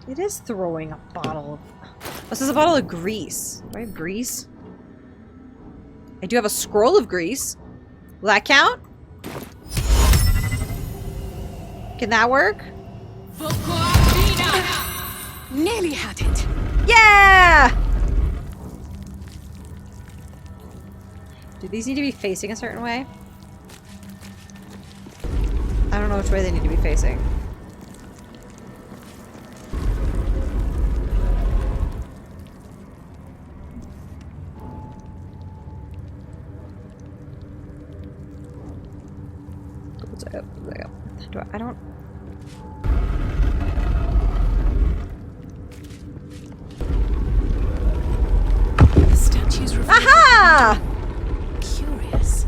It is throwing a bottle of... Oh, this is a bottle of grease. Do I have grease? I do have a scroll of grease. Will that count? Can that work? Nearly had it. Yeah! Do these need to be facing a certain way? I don't know which way they need to be facing. I don't... The statue's revealed. Aha! Curious.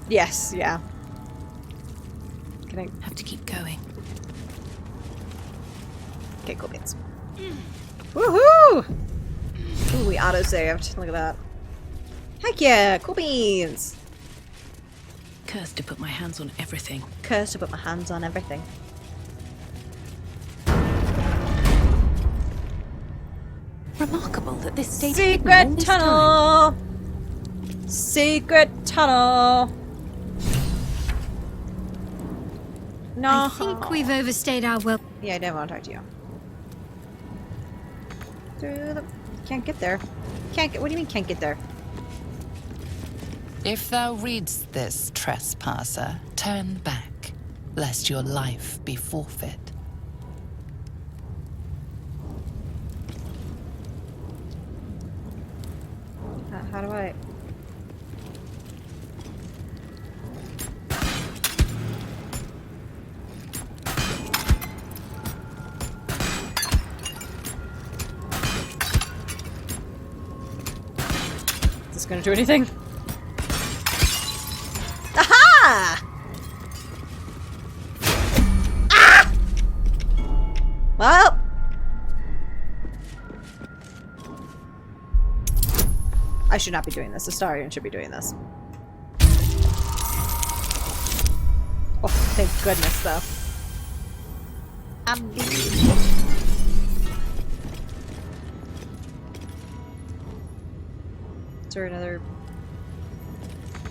Yes, yeah. Can I have to keep going? Okay, cool beans. Woohoo! Ooh, we auto-saved. Look at that. Heck yeah! Cool beans! Cursed to put my hands on everything. Cursed to put my hands on everything. Remarkable that this stayed Secret hidden all this time. tunnel! Secret tunnel! No. I think we've overstayed our welcome. Yeah, I didn't want to talk to you. Through the... Can't get there. Can't get... What do you mean can't get there? If thou readst this, trespasser, turn back, lest your life be forfeit. How do I... Is this gonna do anything? Aha! Ah! Well... I should not be doing this. Astarion should be doing this. Oh, thank goodness, though. Is there another...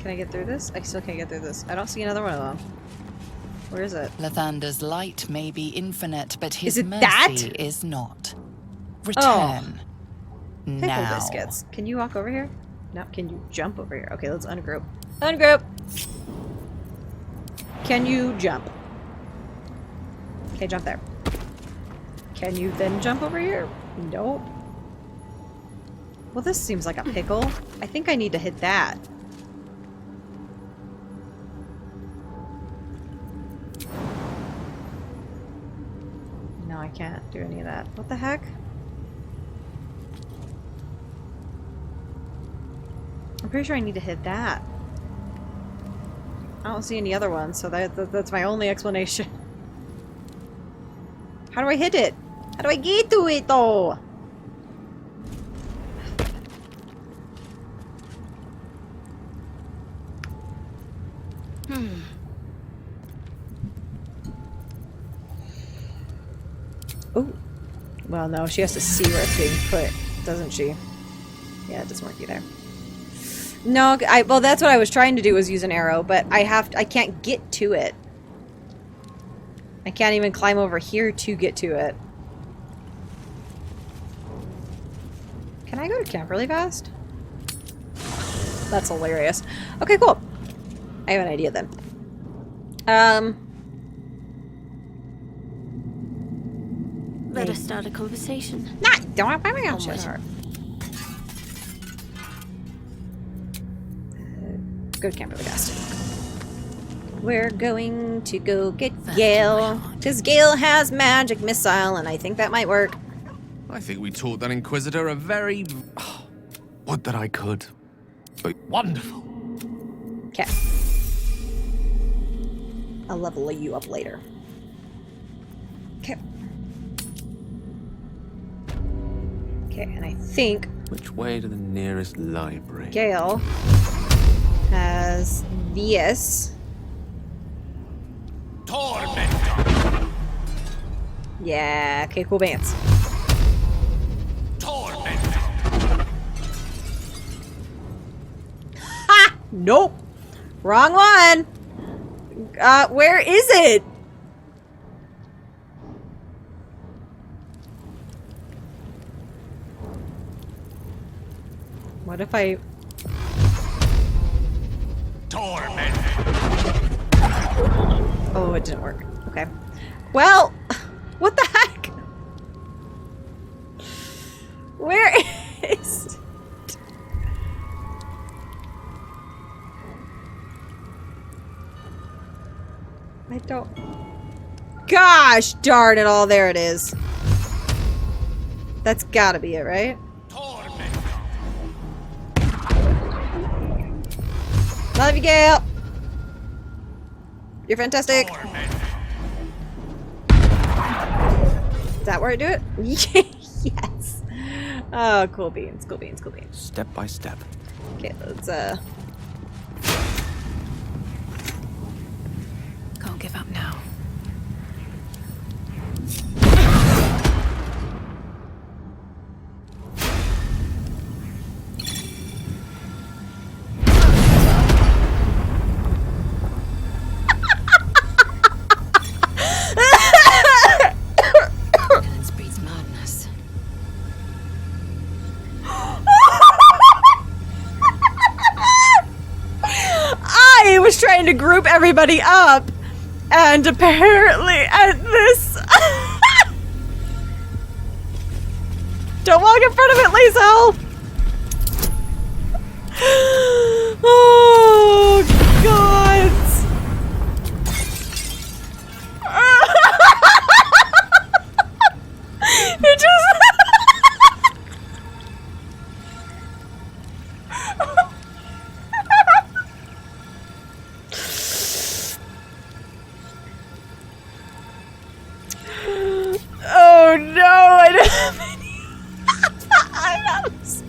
Can I get through this? I still can't get through this. I don't see another one of them. Where is it? Lathander's light may be infinite, but his Is it mercy that? is not. Oh. Return. Pickle Now. biscuits. Can you walk over here? No. Can you jump over here? Okay, let's ungroup. Ungroup! Can you jump? Okay, jump there. Can you then jump over here? Nope. Well, this seems like a pickle. I think I need to hit that. No, I can't do any of that. What the heck? I'm pretty sure I need to hit that. I don't see any other ones, so that's my only explanation. How do I hit it? How do I get to it, though? Oh. Well, no, she has to see where it's being put, doesn't she? Yeah, it doesn't work either. No, well, that's what I was trying to do, was use an arrow, but I can't get to it. I can't even climb over here to get to it. Can I go to camp really fast? That's hilarious. Okay, cool. I have an idea then. Let us start a conversation. Nah, don't have my own shit. Go to camp really fast. We're going to go get Gale, because Gale has magic missile, and I think that might work. I think we taught that Inquisitor a very... would that I could. But wonderful. Okay. I'll level you up later. Okay. Okay, and I think... Which way to the nearest library? Gale has this. Torment! Yeah, okay, cool beans. Torment! Ha! Nope! Wrong one! Where is it? What if I... Torment! Oh, it didn't work. Okay. Well, what the heck? Where is it? I don't... Gosh darn it all, there it is. That's gotta be it, right? Love you, Gale. You're fantastic. Is that where I do it? Yes. Oh, cool beans, cool beans, cool beans. Step by step. Okay, let's Can't give up now. trying to group everybody up, and apparently at this... Don't walk in front of it, Lizelle! Oh, God! It just... Oh no, I don't have any items.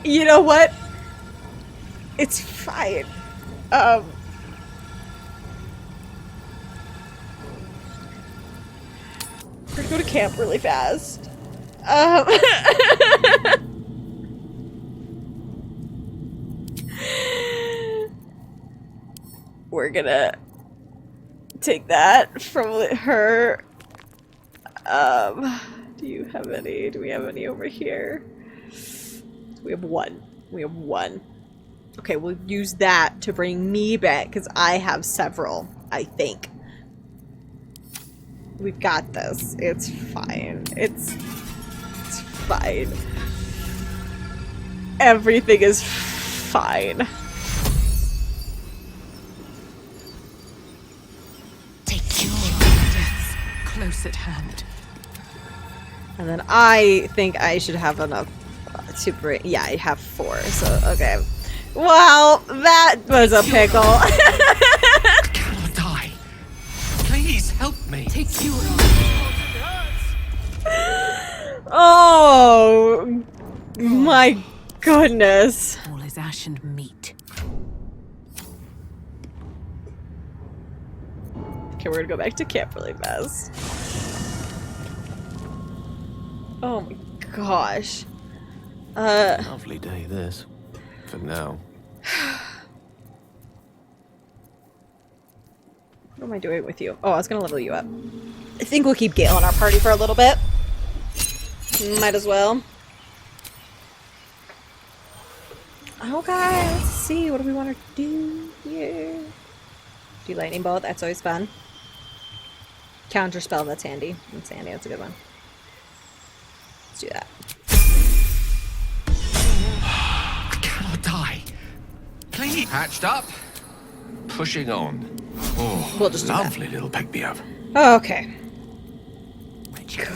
You know what? It's fine. We're gonna go to camp really fast. We're gonna take that from her. Do you have any? Do we have any over here? We have one. We have one. Okay, we'll use that to bring me back because I have several. I think. We've got this. It's fine. It's fine. Everything is fine. Take your deaths close at hand. And then I think I should have enough to bring. Yeah, I have 4. So okay. Well, that was a pickle. I cannot die. Please help me. Take your Oh my goodness. all is ash and meat. Okay, we're gonna go back to camp really fast. Oh my gosh. Lovely day, this. For now. What am I doing with you? Oh, I was gonna level you up. I think we'll keep Gale in our party for a little bit. Might as well. Okay, let's see. What do we want to do here? Do lightning bolt. That's always fun. Counter spell. That's handy. That's handy. That's a good one. Let's do that. I cannot die. Please. Hatched up. Pushing on. Oh, We'll just do that. lovely little pick-me-up. Okay.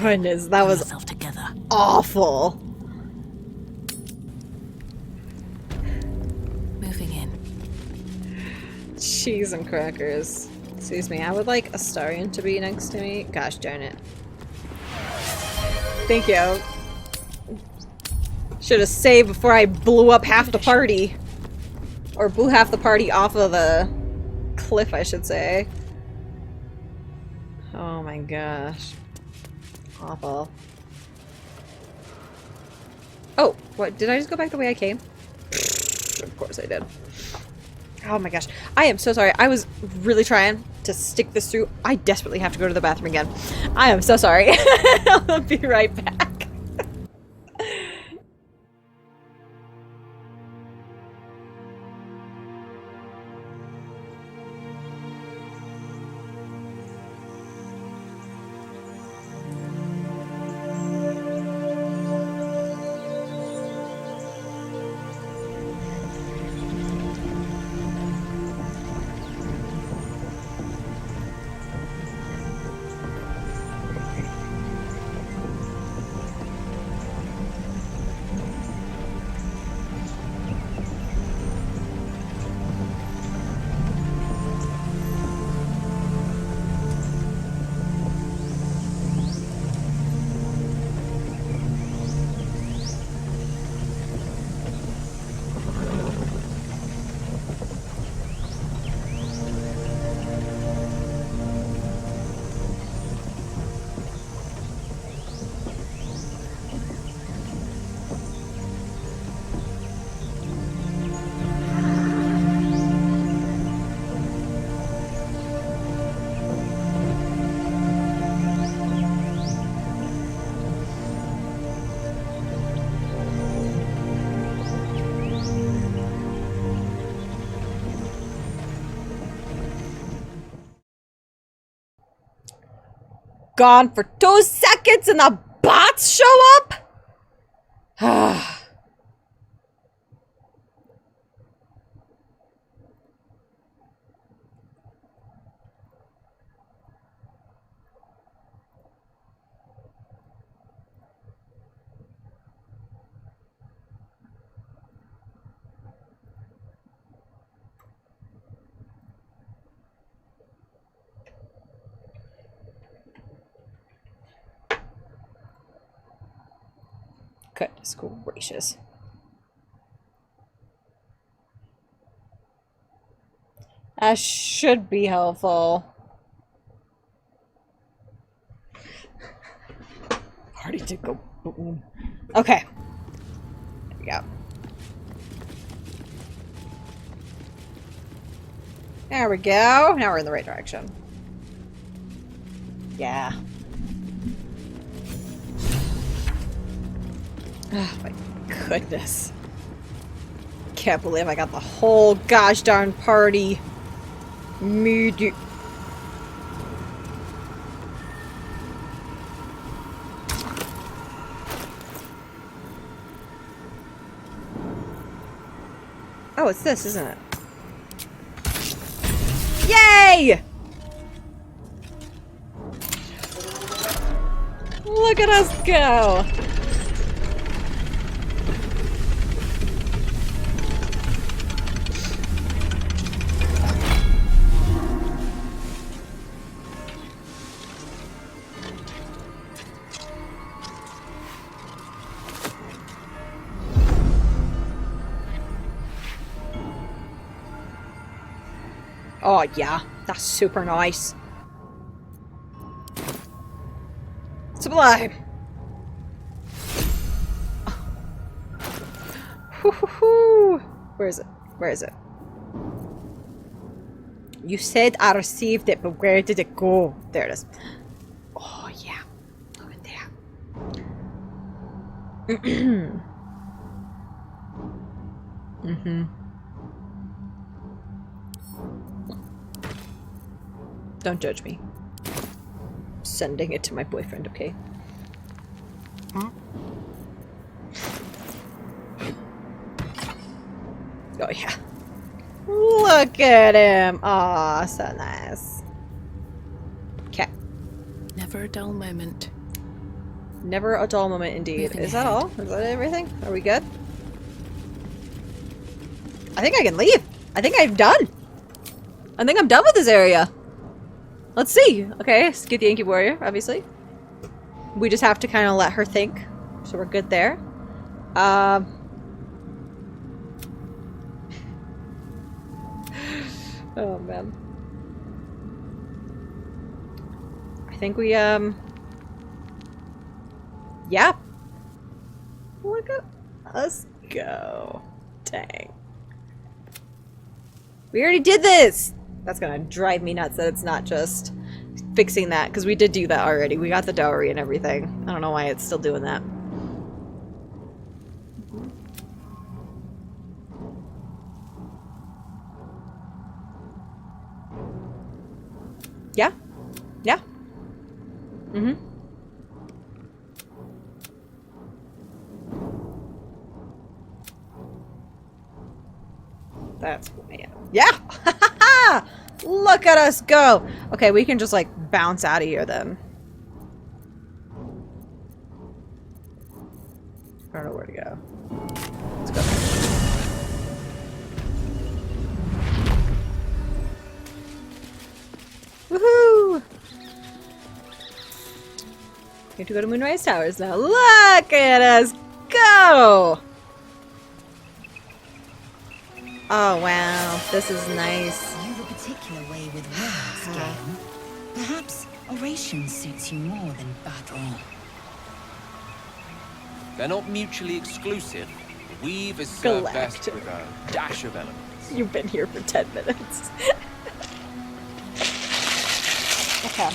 Goodness, that was awful. Moving in. Cheese and crackers. Excuse me, I would like a Starian to be next to me. Gosh darn it. Thank you. Should have saved before I blew up half the party. Or blew half the party off of the cliff, I should say. Oh my gosh. Awful. Oh, what? Did I just go back the way I came? Of course I did. Oh my gosh. I am so sorry. I was really trying to stick this through. I desperately have to go to the bathroom again. I am so sorry. I'll be right back. Gone for 2 seconds and the bots show up? Goodness gracious. That should be helpful. Party to go boom. Okay. There we go. There we go. Now we're in the right direction. Yeah. Oh my goodness. Can't believe I got the whole gosh darn party. Oh, it's this, isn't it? Yay! Look at us go! Oh yeah, that's super nice. Sublime! Where is it? Where is it? You said I received it, but where did it go? There it is. Oh yeah. Over there. Mm-hmm. Don't judge me. Sending it to my boyfriend, okay? Huh? Oh yeah. Look at him. Aw, so nice. Okay. Never a dull moment. Never a dull moment indeed. Is that all? Is that everything? Are we good? I think I can leave. I think I'm done. I think I'm done with this area. Let's see. Okay, let's get the Yankee Warrior, obviously. We just have to kind of let her think. So we're good there. Oh, man. I think we, yeah. Look at us go. Dang. We already did this! That's gonna drive me nuts that it's not just fixing that, because we did do that already. We got the dowry and everything. I don't know why it's still doing that. Yeah? Yeah? Mm-hmm. That's yeah. Look at us go. Okay, we can just like bounce out of here then. I don't know where to go. Let's go. Woohoo! We have to go to Moonrise Towers now. Look at us go! Oh wow, this is nice. You've a particular way with words, game. Perhaps oration suits you more than battle. They're not mutually exclusive. Weave is served best with a dash of elements. You've been here for 10 minutes. Okay.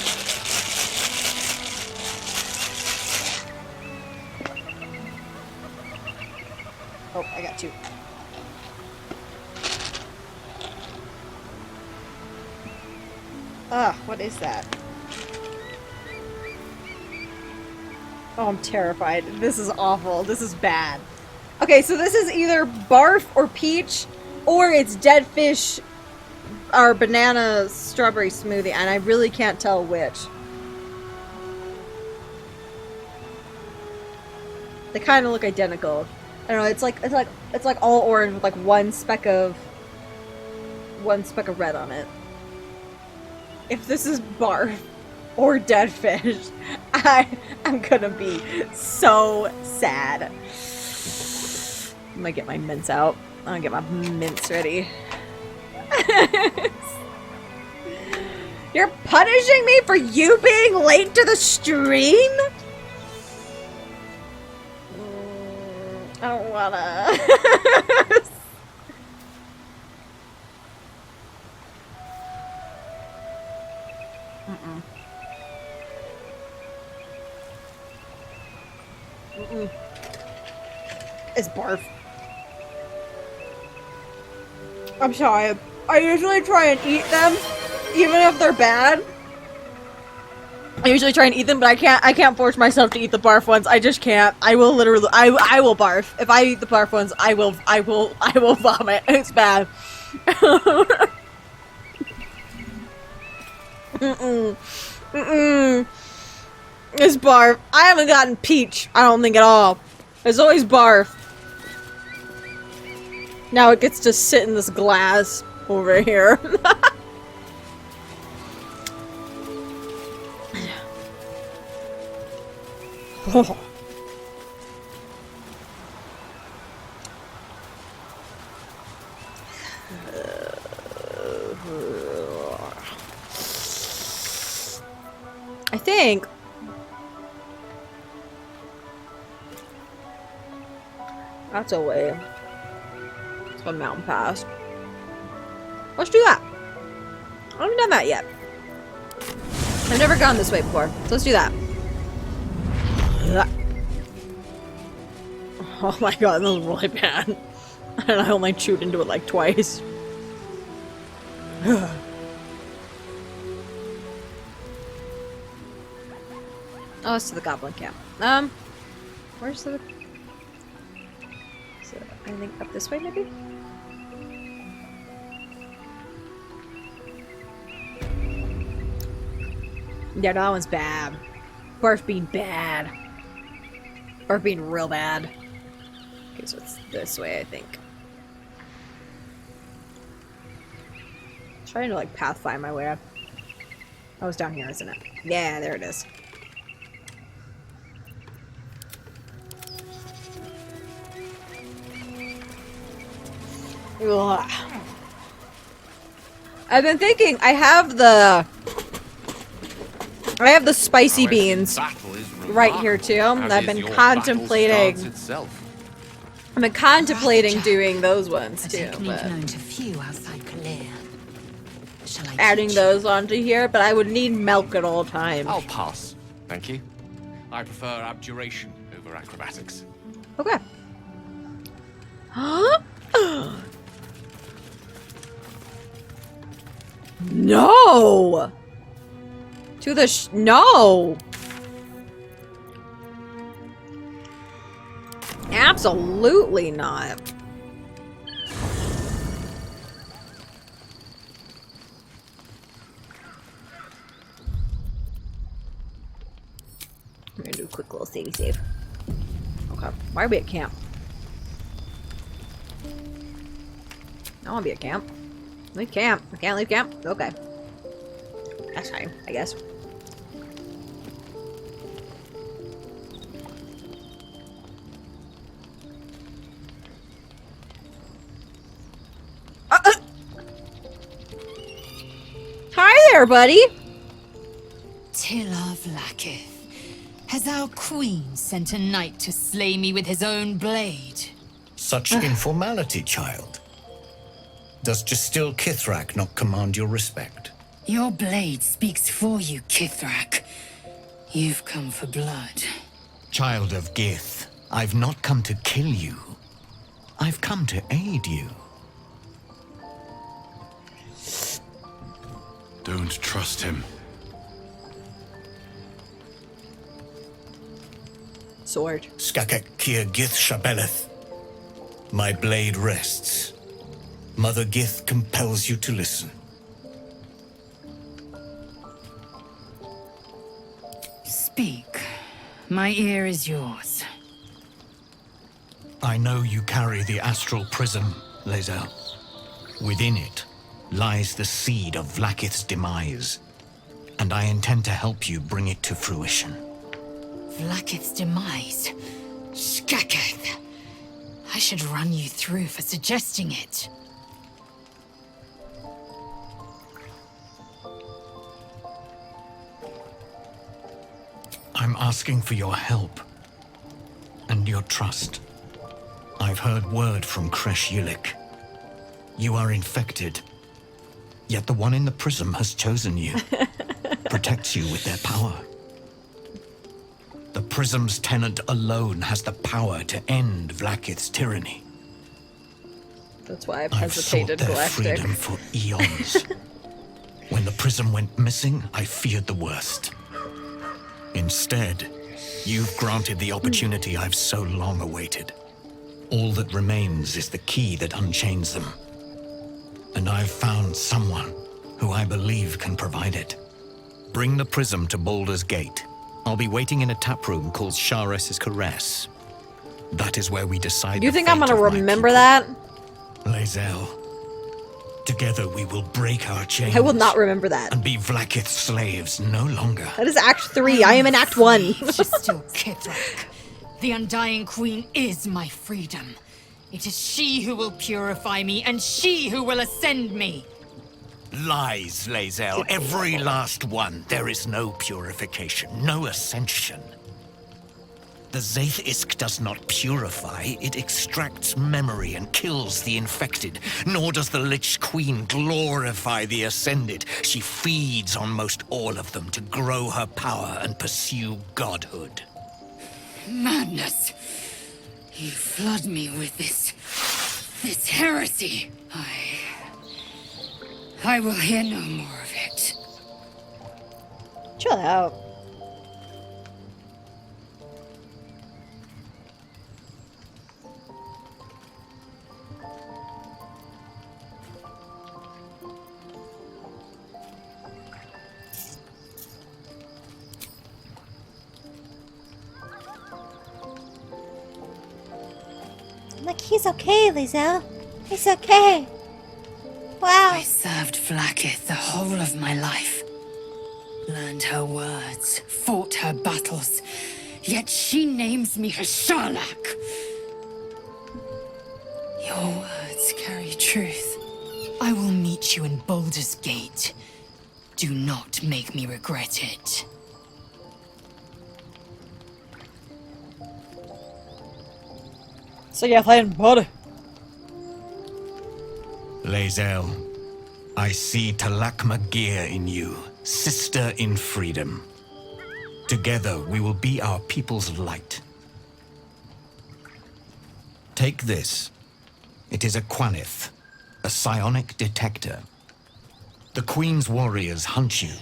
Oh, I got you. Ugh, what is that? Oh, I'm terrified. This is awful. This is bad. Okay, so this is either barf or peach, or it's dead fish or banana strawberry smoothie, and I really can't tell which. They kind of look identical. I don't know. It's like all orange with like one speck of red on it. If this is barf or dead fish, I'm gonna be so sad. I'm gonna get my mints out. I'm gonna get my mints ready. You're punishing me for you being late to the stream? I don't wanna. It's barf. I'm sorry. I usually try and eat them, even if they're bad. I usually try and eat them, but I can't force myself to eat the barf ones. I just can't. I will literally, I will barf. If I eat the barf ones, I will vomit. It's bad. It's barf. I haven't gotten peach, I don't think at all. It's always barf. Now it gets to sit in this glass over here. Oh. I think that's a way. It's a mountain pass. Let's do that. I haven't done that yet. I've never gone this way before, so let's do that. Oh my god, that was really bad. And I only chewed into it like twice. Oh, it's to the goblin camp. Where's the... So, I think up this way, maybe? Yeah, that one's bad. Barf being bad. Barf being real bad. Okay, so it's this way, I think. Trying to, like, pathfind my way up. Oh, it's down here, isn't it? Yeah, there it is. Ugh. I've been thinking, I have the spicy beans right here too. I've been contemplating. I've been contemplating doing those ones too, but adding those onto here. But I would need milk at all times. I'll pass. Thank you. I prefer abjuration over acrobatics. Okay. Huh? No! To the no! Absolutely not. I'm gonna do a quick little savey save. Okay, why are we at camp? I wanna be at camp. Leave camp. I can't leave camp? Okay. That's fine, I guess. Hi there, buddy! Tilla Vlaakith. Has our queen sent a knight to slay me with his own blade? Such informality, child. Does Justil Kithrak not command your respect? Your blade speaks for you, Kithrak. You've come for blood. Child of Gith, I've not come to kill you. I've come to aid you. Don't trust him. Sword. Skakek Kier Gith Shabeleth. My blade rests. Mother Gith compels you to listen. Speak. My ear is yours. I know you carry the astral prism, Lae'zel. Within it lies the seed of Vlaakith's demise, and I intend to help you bring it to fruition. Vlaakith's demise? Skaketh! I should run you through for suggesting it. I'm asking for your help and your trust. I've heard word from Kresh Yilik. You are infected, yet the one in the prism has chosen you, protects you with their power. The prism's tenant alone has the power to end Vlaakith's tyranny. That's why I've I've hesitated, sought their Galactic. freedom for eons. When the prism went missing, I feared the worst. Instead, you've granted the opportunity I've so long awaited. All that remains is the key that unchains them. And I've found someone who I believe can provide it. Bring the prism to Baldur's Gate. I'll be waiting in a taproom called Shares's Caress. That is where we decide. You think I'm gonna remember that? Lae'zel. Together we will break our chains. I will not remember that. And be Vlaakith's slaves no longer. That is Act 3. I am in Act 1. She's still Kithrak. The Undying Queen is my freedom. It is she who will purify me, and she who will ascend me. Lies, Lae'zel. Every last one. There is no purification, no ascension. The Zaith Isk does not purify, it extracts memory and kills the infected. Nor does the Lich Queen glorify the ascended. She feeds on most all of them to grow her power and pursue godhood. Madness! You flood me with this heresy. I will hear no more of it. Chill out. Look, he's okay, Lae'zel. He's okay. Wow. I served Vlaakith the whole of my life. Learned her words, fought her battles. Yet she names me her Sharlak. Your words carry truth. I will meet you in Baldur's Gate. Do not make me regret it. So you're playing body. Lae'zel, I see Talakma Gear in you, sister in freedom. Together we will be our people's light. Take this. It is a Quanith, a psionic detector. The Queen's warriors hunt you.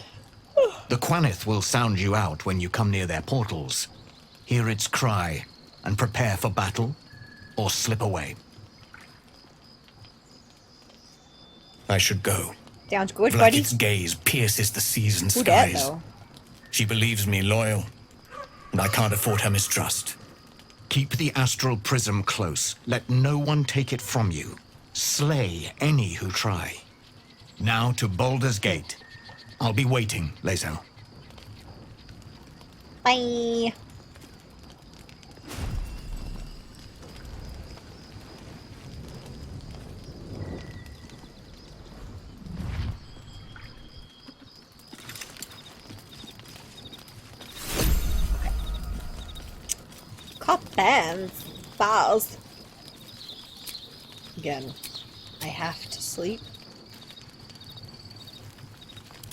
The Quanith will sound you out when you come near their portals. Hear its cry and prepare for battle or slip away. I should go. Sounds good, buddy. Vlaakith's gaze pierces the seas and Who dat, skies. though? She believes me loyal, and I can't afford her mistrust. Keep the astral prism close. Let no one take it from you. Slay any who try. Now to Baldur's Gate. I'll be waiting, Lae'zel. Bye. Cop bands. Balls. Again, I have to sleep.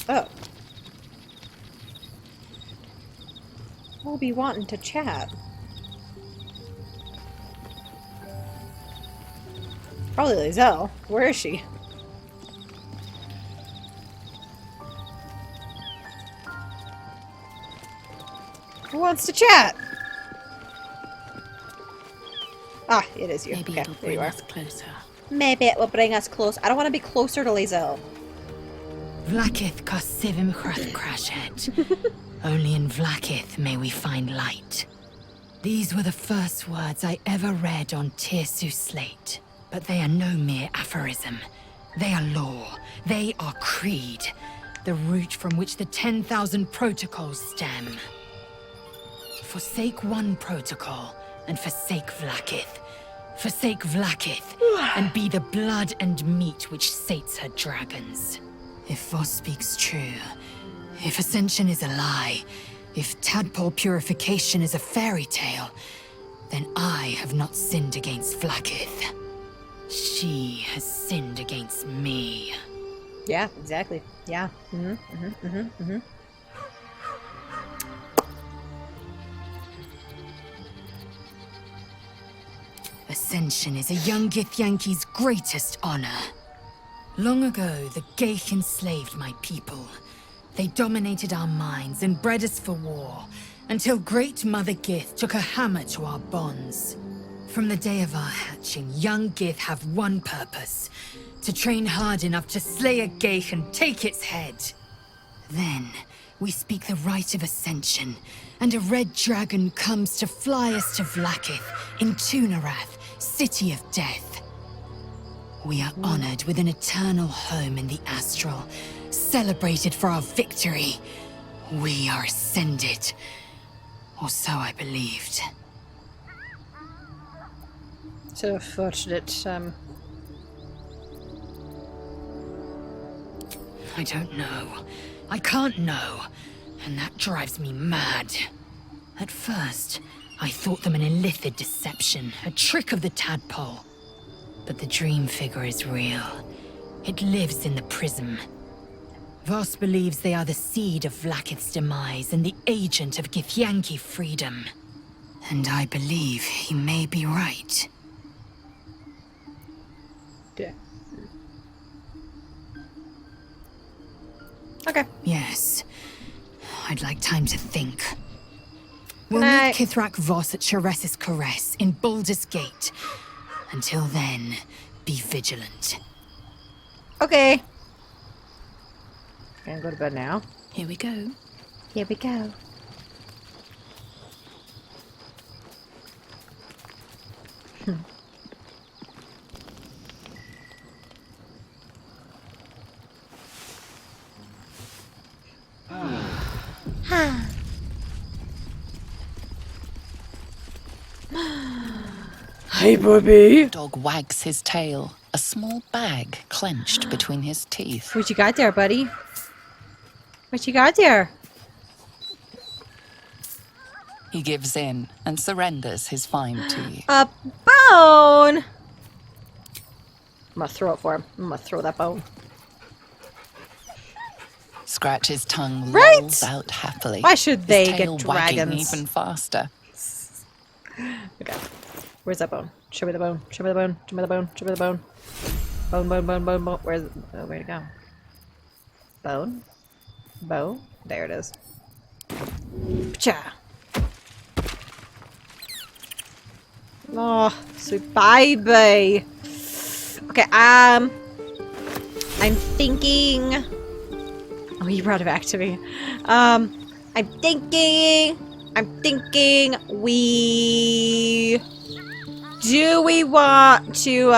Oh. We'll be wanting to chat. Probably Lae'zel. Where is she? Who wants to chat? Ah, it is you. Maybe okay, it'll there you bring are. us closer. Maybe it will bring us close. I don't want to be closer to Lae'zel. Vlaakith Kosivim Hrath Crashhead. Only in Vlaakith may we find light. These were the first words I ever read on Tirsu's slate. But they are no mere aphorism. They are law. They are creed. The root from which the 10,000 protocols stem. Forsake one protocol, and forsake Vlaakith. Forsake Vlaakith, and be the blood and meat which sates her dragons. If Voss speaks true, if Ascension is a lie, if tadpole purification is a fairy tale, then I have not sinned against Vlaakith. She has sinned against me. Yeah, exactly. Yeah. Ascension is a young Githyanki's greatest honor. Long ago, the Geich enslaved my people. They dominated our minds and bred us for war, until Great Mother Gith took a hammer to our bonds. From the day of our hatching, young Gith have one purpose: to train hard enough to slay a Geich and take its head. Then, we speak the rite of ascension, and a red dragon comes to fly us to Vlaakith in Dndhart, City of Death. We are honored with an eternal home in the astral, celebrated for our victory. We are ascended. Or so I believed. So unfortunate. I don't know. I can't know. And that drives me mad. At first, I thought them an illithid deception, a trick of the tadpole. But the dream figure is real. It lives in the prism. Voss believes they are the seed of Vlaakith's demise and the agent of Githyanki freedom. And I believe he may be right. Yeah. Okay. Yes. I'd like time to think. We'll meet Kithrak Voss at Chares's Caress in Baldur's Gate. Until then, be vigilant. Okay. Gonna go to bed now. Here we go. Here we go. Hey, Bobby. Dog wags his tail, a small bag clenched between his teeth. What you got there, buddy? What you got there? He gives in and surrenders his find to you. A bone! I'm gonna throw it for him. I'm gonna throw that bone. Scratch's tongue Right? lolls out happily. Why should his they tail get wagging dragons? even faster. Okay. Where's that bone? Show me the bone. Show me the bone. Show me the bone. Show me the bone. Bone, bone, bone, bone, bone. Where's... Oh, where'd it go? Bone? Bow? There it is. Cha. Oh, sweet baby. Okay, I'm thinking... Oh, you brought it back to me. I'm thinking we... Do we want to,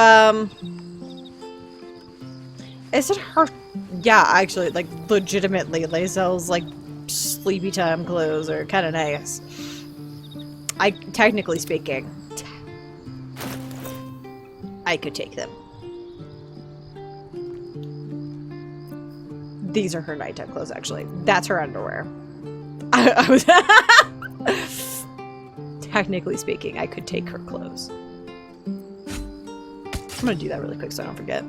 Is it her... Yeah, actually, like, legitimately, Lae'zel's, like, sleepy time clothes are kind of nice. Technically speaking, I could take them. These are her nighttime clothes, actually. That's her underwear. I was... Technically speaking, I could take her clothes. I'm gonna do that really quick so I don't forget.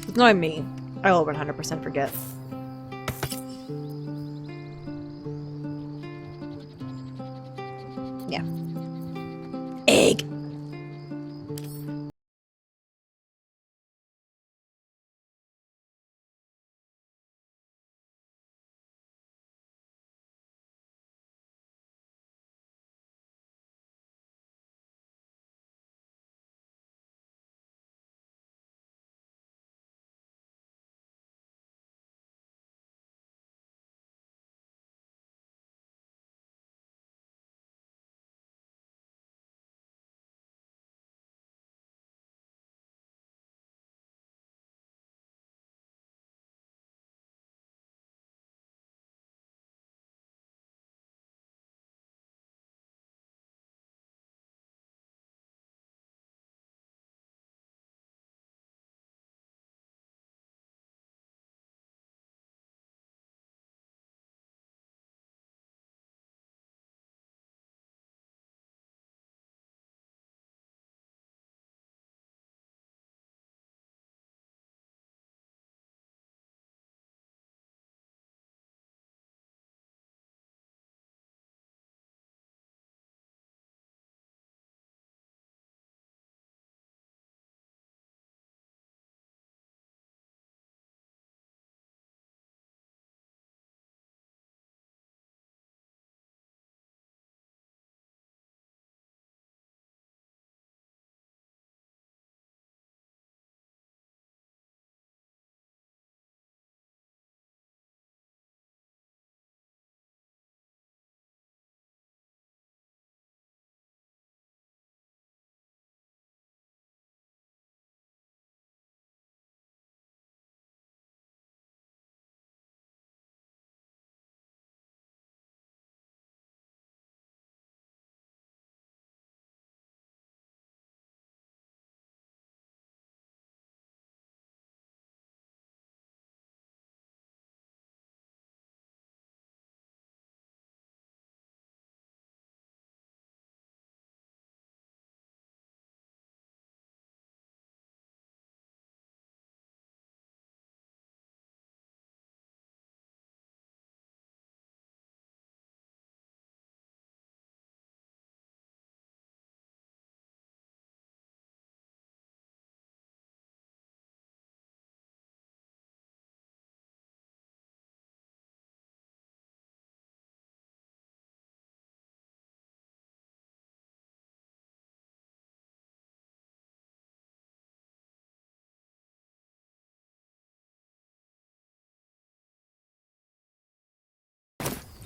It's not me. I will 100% forget. Yeah. Egg!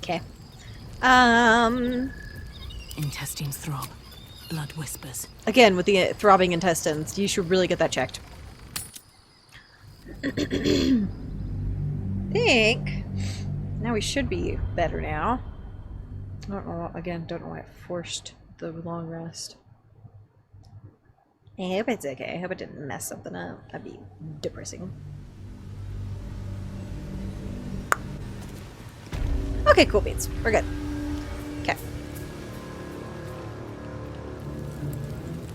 Okay. Intestines throb. Blood whispers. Again, with the throbbing intestines, you should really get that checked. Think. Now we should be better now. I don't know. Again, don't know why it forced the long rest. I hope it's okay. I hope it didn't mess something up. That'd be depressing. Okay, cool beans. We're good. Okay.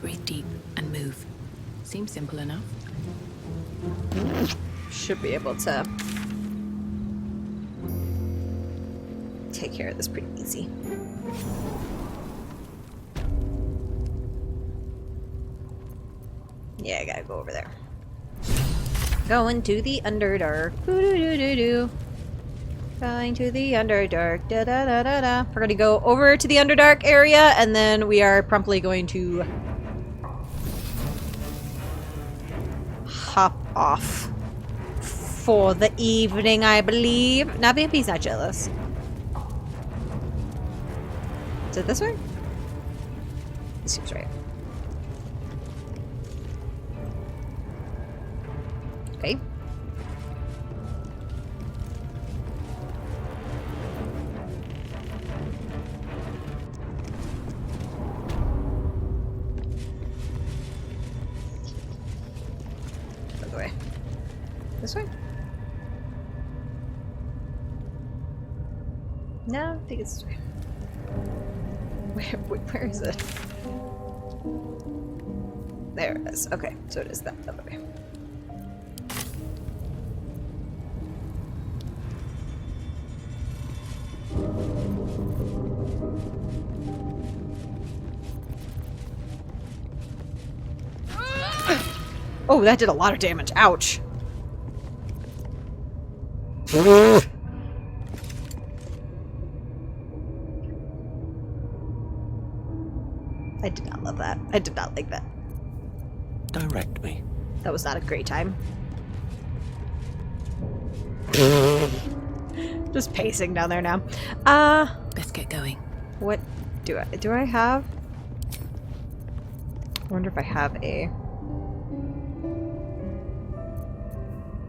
Breathe deep and move. Seems simple enough. Should be able to take care of this pretty easy. Yeah, I gotta go over there. Going to the Underdark. Doo-doo-doo-doo-doo. Going to the Underdark. Da-da-da-da-da. We're gonna go over to the Underdark area, and then we are promptly going to hop off for the evening, I believe. Now, Bambi's not jealous. Is it this way? This seems right. Okay. Other way. This way? No, I think it's this way. Where is it? There it is. Okay, so it is that other way. Oh, that did a lot of damage. Ouch. I did not love that. I did not like that. Direct me. That was not a great time. Just pacing down there now. Let's get going. What do I have? I wonder if I have a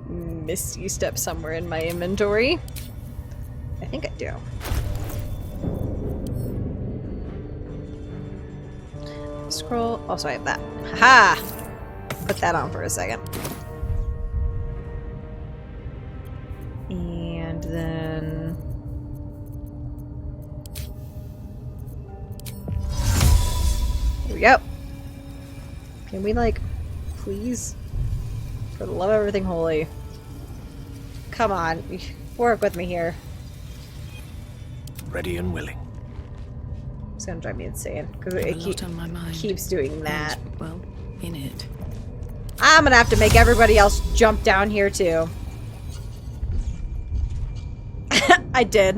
Misty Step somewhere in my inventory. I think I do. Scroll. Also, I have that. Haha! Put that on for a second. And then... Here we go. Can we, like, please? For the love of everything holy. Come on. Work with me here. Ready and willing. It's gonna drive me insane because it keeps doing that. Well, in it. I'm gonna have to make everybody else jump down here too. I did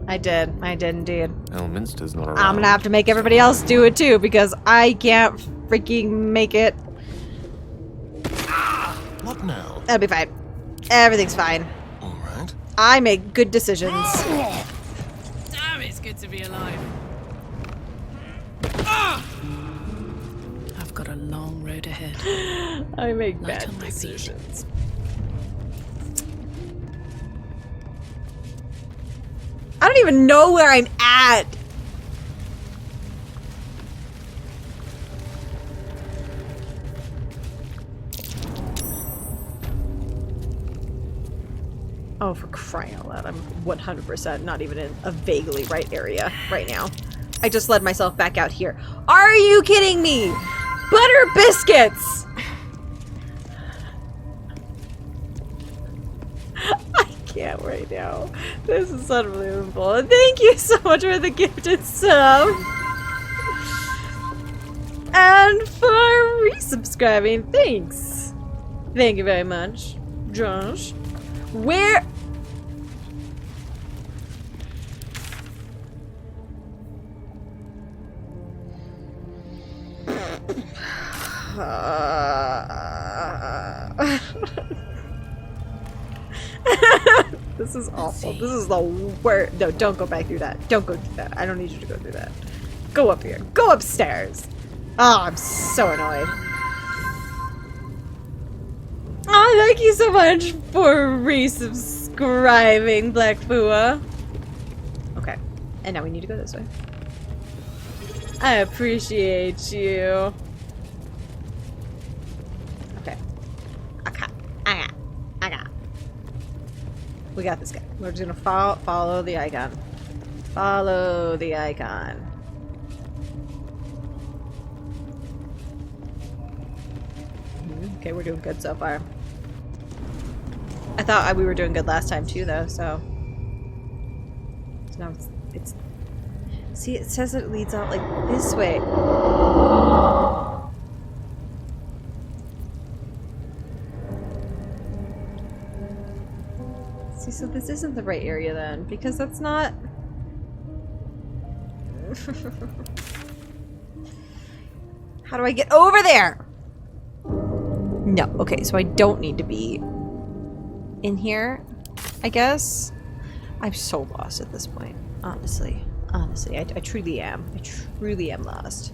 indeed. Elminster's not around. I'm gonna have to make everybody else do it too because I can't freaking make it. What now? That'll be fine. Everything's fine. Alright. I make good decisions. Damn, it's good to be alive. I've got a long road ahead. I make Light bad on my feet. decisions. I don't even know where I'm at. Oh, for crying out loud. I'm 100% not even in a vaguely right area right now. I just led myself back out here. Are you kidding me? Butter biscuits! I can't right now. This is unbelievable. Thank you so much for the gifted sub. And for resubscribing. Thanks. Thank you very much, Josh. Where... This is awful. This is the worst. No, don't go back through that. Don't go through that. I don't need you to go through that. Go up here. Go upstairs. Oh, I'm so annoyed. Oh, thank you so much for resubscribing, Black Fua. Okay. And now we need to go this way. I appreciate you. Okay. Okay. I got. We got this guy. We're just gonna follow the icon. Follow the icon. Okay, we're doing good so far. I thought we were doing good last time too, though, so now it's see, it says it leads out like this way. See, so this isn't the right area then, because that's not... How do I get over there? No, okay, so I don't need to be in here, I guess. I'm so lost at this point, honestly. Honestly, I truly am. I truly am lost.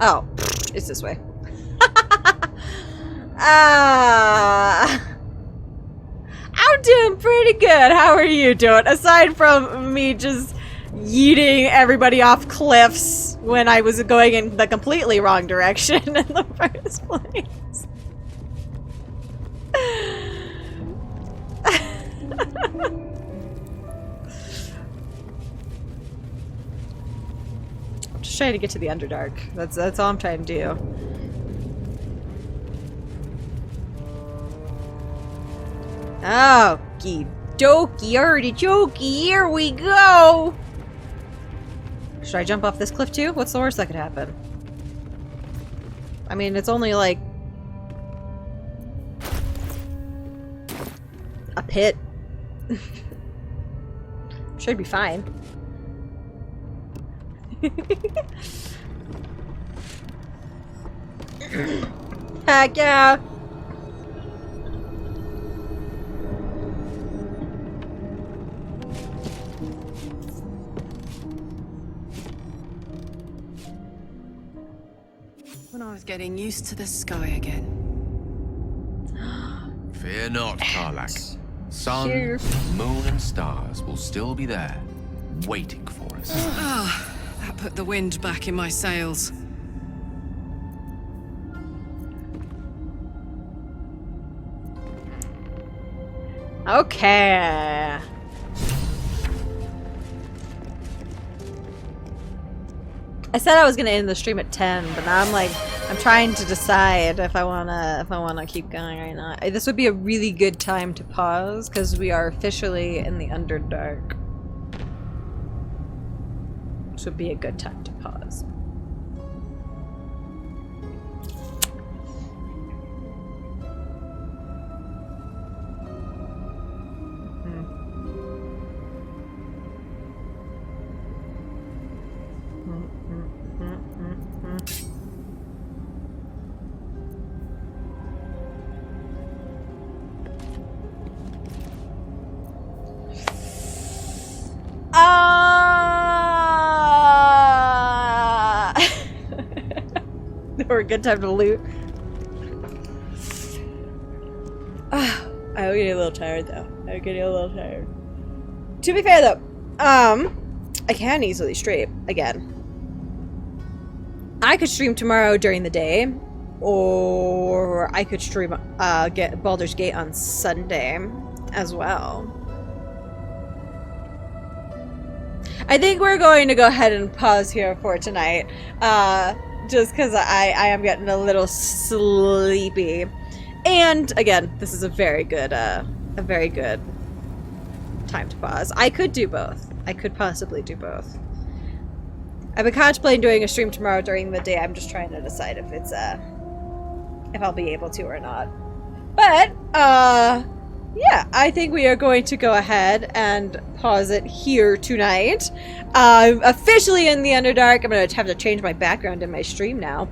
Oh, it's this way. I'm doing pretty good. How are you doing? Aside from me just yeeting everybody off cliffs when I was going in the completely wrong direction in the first place. I'm just trying to get to the Underdark. That's all I'm trying to do. Oh, okie dokie, already jokey, here we go! Should I jump off this cliff too? What's the worst that could happen? I mean, it's only like... a pit. Should be fine. Heck yeah! When I was getting used to the sky again. Fear not, Karlach. Sun, moon, and stars will still be there, waiting for us. Ah, that put the wind back in my sails. Okay. I said I was gonna end the stream at 10, but now I'm like, I'm trying to decide if I wanna keep going or not. This would be a really good time to pause because we are officially in the Underdark. This would be a good time to pause. Or a good time to loot. I'm getting a little tired though. I'm getting a little tired. To be fair though, I can easily stream again. I could stream tomorrow during the day, or I could stream get Baldur's Gate on Sunday as well. I think we're going to go ahead and pause here for tonight. Just because I am getting a little sleepy. And again, this is a very good time to pause. I could do both. I could possibly do both. I've been contemplating doing a stream tomorrow during the day. I'm just trying to decide if it's if I'll be able to or not. But yeah, I think we are going to go ahead and pause it here tonight. Officially in the Underdark. I'm going to have to change my background in my stream now.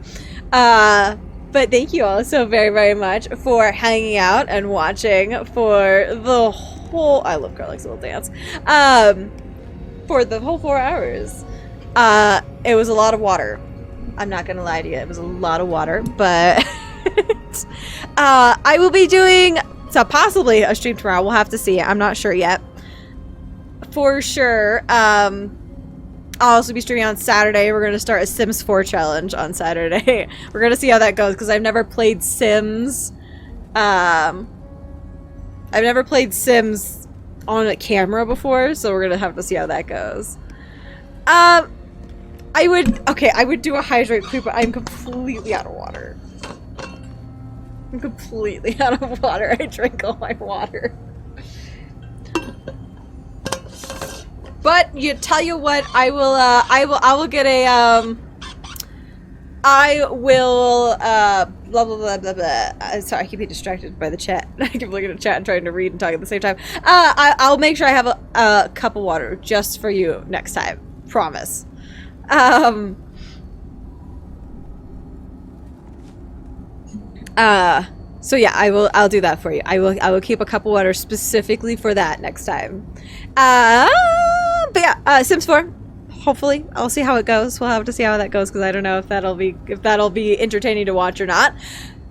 But But thank you all so very, very much for hanging out and watching for the whole... I love Garlic's little dance. For the whole 4 hours. It was a lot of water. I'm not gonna lie to you. It was a lot of water, but... I will be doing... So possibly a stream tomorrow. We'll have to see. I'm not sure yet. For sure. I'll also be streaming on Saturday. We're going to start a Sims 4 challenge on Saturday. We're going to see how that goes because I've never played Sims. I've never played Sims on a camera before, so we're going to have to see how that goes. I would do a hydrate crew, but I'm completely out of water. I'm completely out of water. I drank all my water. But you tell you what, I will get a blah blah blah blah blah. Sorry, I keep being distracted by the chat. I keep looking at the chat and trying to read and talk at the same time. I'll make sure I have a cup of water just for you next time. Promise. So yeah, I'll do that for you. I will keep a cup of water specifically for that next time. But yeah, Sims 4. Hopefully, I'll see how it goes. We'll have to see how that goes because I don't know if that'll be entertaining to watch or not.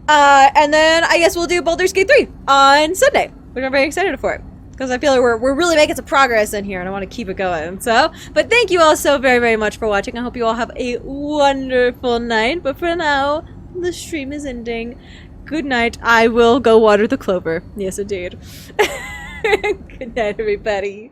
And then I guess we'll do Baldur's Gate 3 on Sunday, which I'm very excited for because I feel like we're really making some progress in here and I want to keep it going. So, but thank you all so very, very much for watching. I hope you all have a wonderful night. But for now, the stream is ending. Good night. I will go water the clover. Yes, indeed. Good night, everybody.